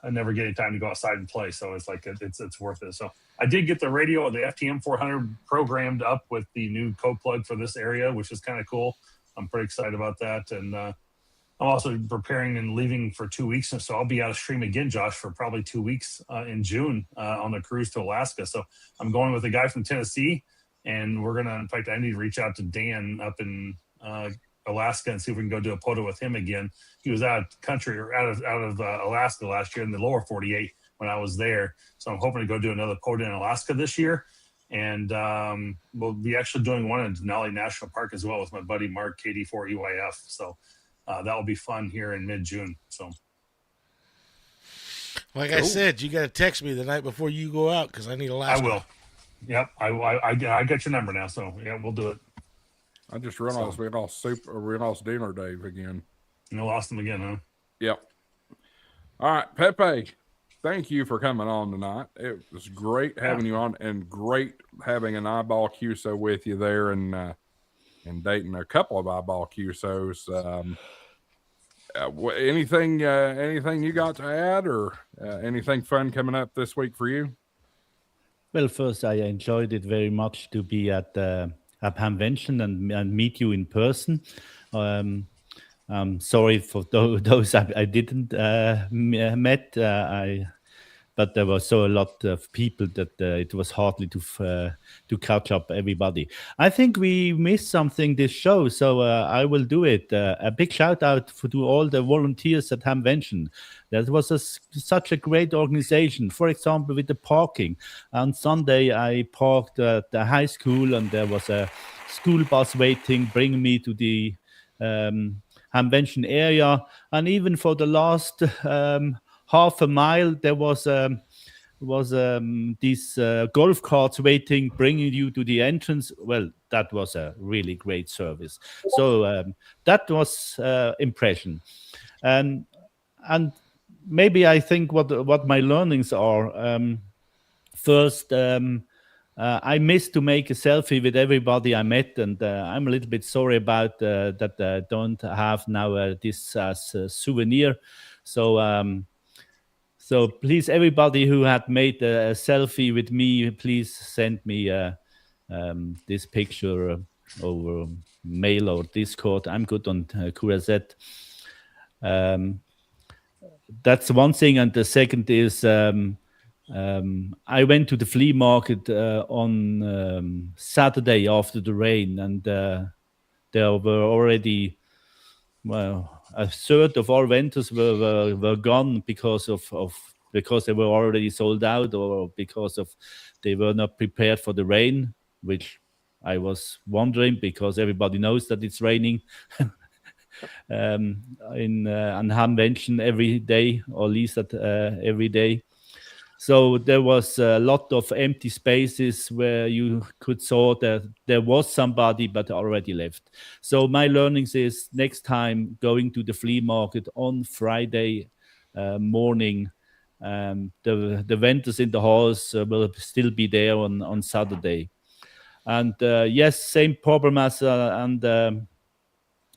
I never get any time to go outside and play. So it's like it's worth it. So I did get the radio, the FTM 400 programmed up with the new code plug for this area, which is kind of cool. I'm pretty excited about that. And I'm also preparing and leaving for 2 weeks. And so I'll be out of stream again, Josh, for probably 2 weeks in June on the cruise to Alaska. So I'm going with a guy from Tennessee, and we're going to, in fact, I need to reach out to Dan up in Alaska and see if we can go do a POTA with him again. He was out of country or out of Alaska last year in the lower 48 when I was there. So I'm hoping to go do another POTA in Alaska this year. And we'll be actually doing one in Denali National Park as well with my buddy Mark KD4EYF. So that will be fun here in mid-June. So, like I said, you got to text me the night before you go out because I need Alaska. I will. Yep, I got your number now. So yeah, we'll do it. I just realized we lost Dealer Dave again. You lost him again, huh? Yep. All right, Pepe. Thank you for coming on tonight. It was great having you on, and great having an eyeball QSO with you there in Dayton. A couple of eyeball QSOs. Anything you got to add, or anything fun coming up this week for you? Well, first, I enjoyed it very much to be at Hamvention and meet you in person. I'm sorry for those I didn't met. But there was so a lot of people that it was hardly to catch up everybody. I think we missed something this show, so I will do it. A big shout out to all the volunteers at Hamvention. That was such a great organization. For example, with the parking. On Sunday, I parked at the high school, and there was a school bus waiting, bringing me to the Hamvention area. And even for the last half a mile, there was these golf carts waiting, bringing you to the entrance. Well, that was a really great service. So that was impression. And maybe I think what my learnings are. First, I missed to make a selfie with everybody I met, and I'm a little bit sorry about that I don't have now this as a souvenir. So please, everybody who had made a selfie with me, please send me this picture over mail or Discord. I'm good on Curacet. That's one thing. And the second is I went to the flea market on Saturday after the rain, and there were already, a third of our vendors were gone because they were already sold out, or because of they were not prepared for the rain, which I was wondering, because everybody knows that it's raining in Hamvention every day, or at least every day. So there was a lot of empty spaces where you could saw that there was somebody but already left. So my learnings is next time going to the flea market on Friday morning, the vendors in the halls will still be there on Saturday. And yes, same problem as the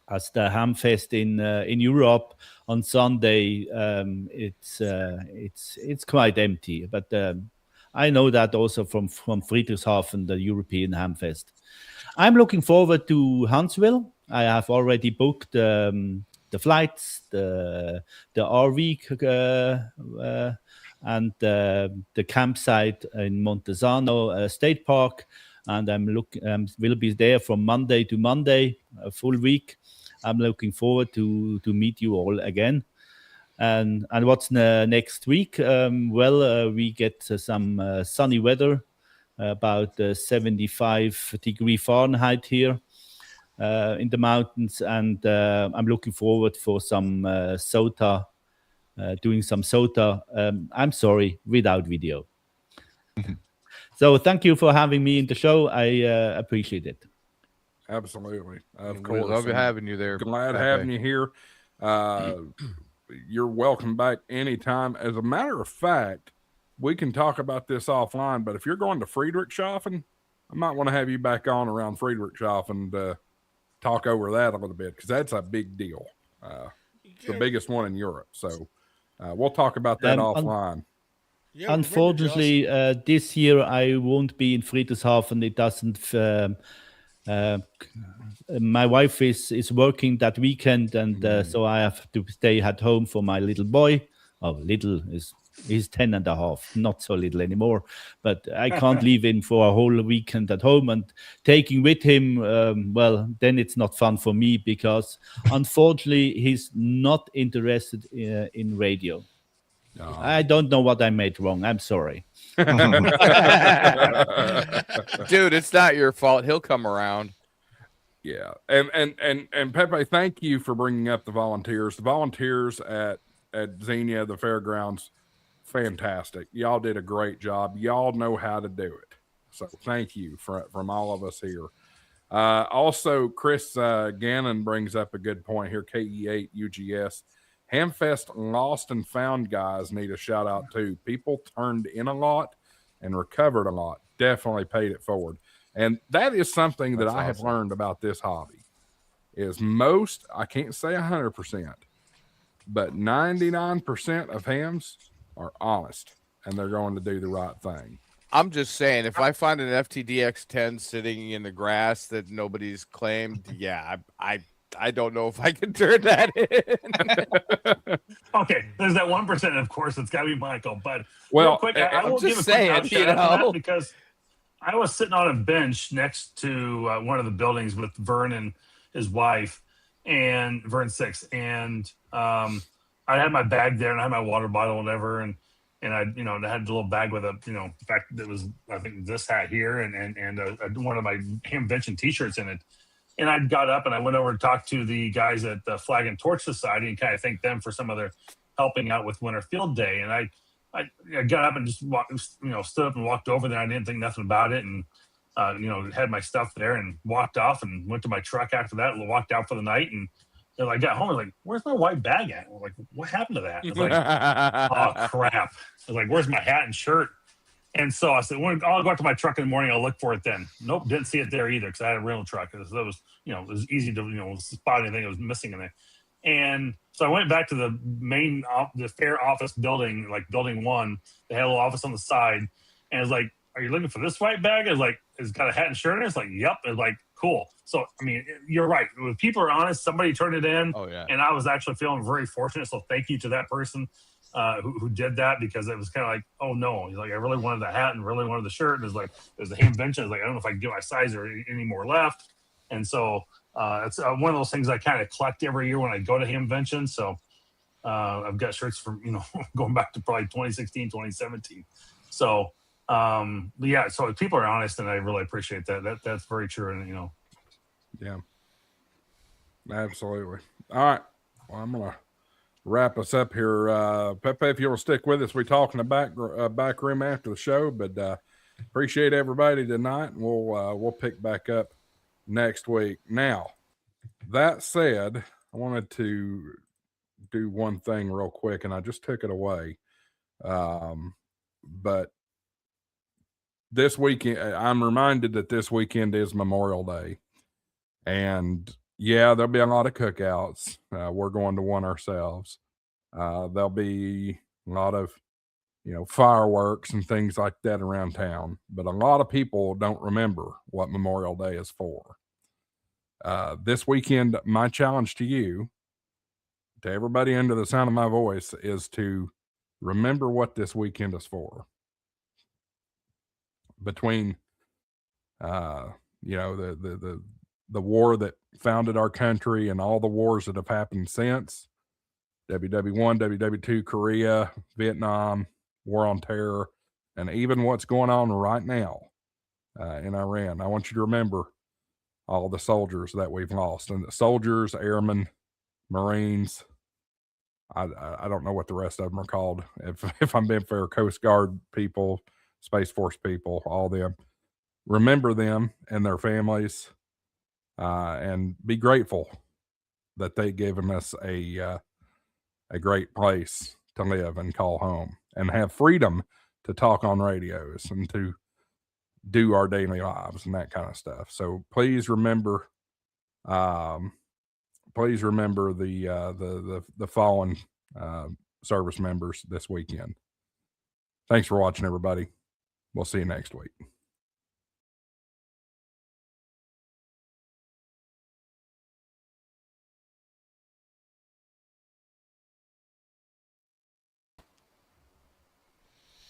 Hamfest in Europe. On Sunday, it's quite empty, but I know that also from Friedrichshafen, the European Hamfest. I'm looking forward to Huntsville. I have already booked the flights, the RV, and the campsite in Montesano State Park, and will be there from Monday to Monday, a full week. I'm looking forward to meet you all again. And what's next week? We get some sunny weather, about 75 degrees Fahrenheit here in the mountains. And I'm looking forward for some SOTA, doing some SOTA. I'm sorry, without video. So thank you for having me in the show. I appreciate it. Absolutely. Of We course. love And having you there. glad Pepe. having you here. You're welcome back anytime. As a matter of fact, we can talk about this offline, but if you're going to Friedrichshafen, I might want to have you back on around Friedrichshafen to talk over that a little bit, because that's a big deal. The biggest one in Europe. So we'll talk about that offline. Yeah, Unfortunately, this year I won't be in Friedrichshafen. It doesn't. My wife is working that weekend, and so I have to stay at home for my little boy. Oh, little he's 10 and a half, not so little anymore. But I can't leave him for a whole weekend at home, and taking with him, well, then it's not fun for me, because unfortunately he's not interested in radio. Oh. I don't know what I made wrong. I'm sorry. Dude, it's not your fault. He'll come around. Yeah. And Pepe, thank you for bringing up the volunteers. The volunteers at Xenia, the fairgrounds, fantastic. Y'all did a great job. Y'all know how to do it. So thank you from all of us here. Also, Chris Gannon brings up a good point here. KE8 UGS. Hamfest lost and found guys need a shout out too. People turned in a lot and recovered a lot. Definitely paid it forward. And that is something that I have learned about this hobby is most, I can't say 100%, but 99% of hams are honest and they're going to do the right thing. I'm just saying, if I find an FTDX 10 sitting in the grass that nobody's claimed, yeah, I don't know if I can turn that in. Okay, there's that 1%, of course, it's got to be Michael. But well, real quick, I will give a quick shout out to that, because I was sitting on a bench next to one of the buildings with Vern and his wife, and Vern 6, and I had my bag there, and I had my water bottle, and whatever, and I, I had a little bag with a, in fact, that was, I think, this hat here, and one of my Hamvention t-shirts in it. And I got up and I went over and talked to the guys at the Flag and Torch Society and kind of thanked them for some of their helping out with Winter Field Day. And I got up and just stood up and walked over there. I didn't think nothing about it, and had my stuff there and walked off and went to my truck after that and walked out for the night. And I got home, I was like, "Where's my white bag at?" I'm like, "What happened to that?" I was like, "Oh crap!" I was like, "Where's my hat and shirt?" And so I said, I'll go out to my truck in the morning. I'll look for it then. Nope, didn't see it there either, because I had a rental truck. So that was, it was easy to, spot anything that was missing in there. And so I went back to the main, the fair office building, like building 1. They had a little office on the side. And I was like, "Are you looking for this white bag?" I was like, "It's got a hat and shirt in it." It's like, "Yep." I was like, "Cool." So, I mean, you're right. When people are honest, somebody turned it in. Oh, yeah. And I was actually feeling very fortunate. So thank you to that person. Who did that, because it was kind of like, oh no, he's like, I really wanted the hat and really wanted the shirt, and it's like, there's the Hamvention. It's like, I don't know if I can get my size or any more left. And so it's one of those things I kind of collect every year when I go to Hamvention. So I've got shirts from going back to probably 2016, 2017. So yeah, so if people are honest, and I really appreciate that. That's very true. And yeah, absolutely. All right, well, I'm gonna wrap us up here. Pepe, if you want to stick with us, we talk in the back room after the show, but appreciate everybody tonight, and we'll pick back up next week. Now, that said, I wanted to do one thing real quick, and I just took it away. But this weekend, I'm reminded that this weekend is Memorial Day, and yeah, there'll be a lot of cookouts. We're going to one ourselves. There'll be a lot of, fireworks and things like that around town. But a lot of people don't remember what Memorial Day is for. This weekend, my challenge to you, to everybody under the sound of my voice, is to remember what this weekend is for. Between, the war that founded our country and all the wars that have happened since, WW1, WW2, Korea, Vietnam, War on Terror, and even what's going on right now in Iran. I want you to remember all the soldiers that we've lost, and the soldiers, airmen, Marines. I don't know what the rest of them are called. If I'm being fair, Coast Guard people, Space Force people, all them. Remember them and their families. and be grateful that they've given us a great place to live and call home, and have freedom to talk on radios and to do our daily lives and that kind of stuff. So please remember the fallen service members this weekend. Thanks for watching, everybody. We'll see you next week.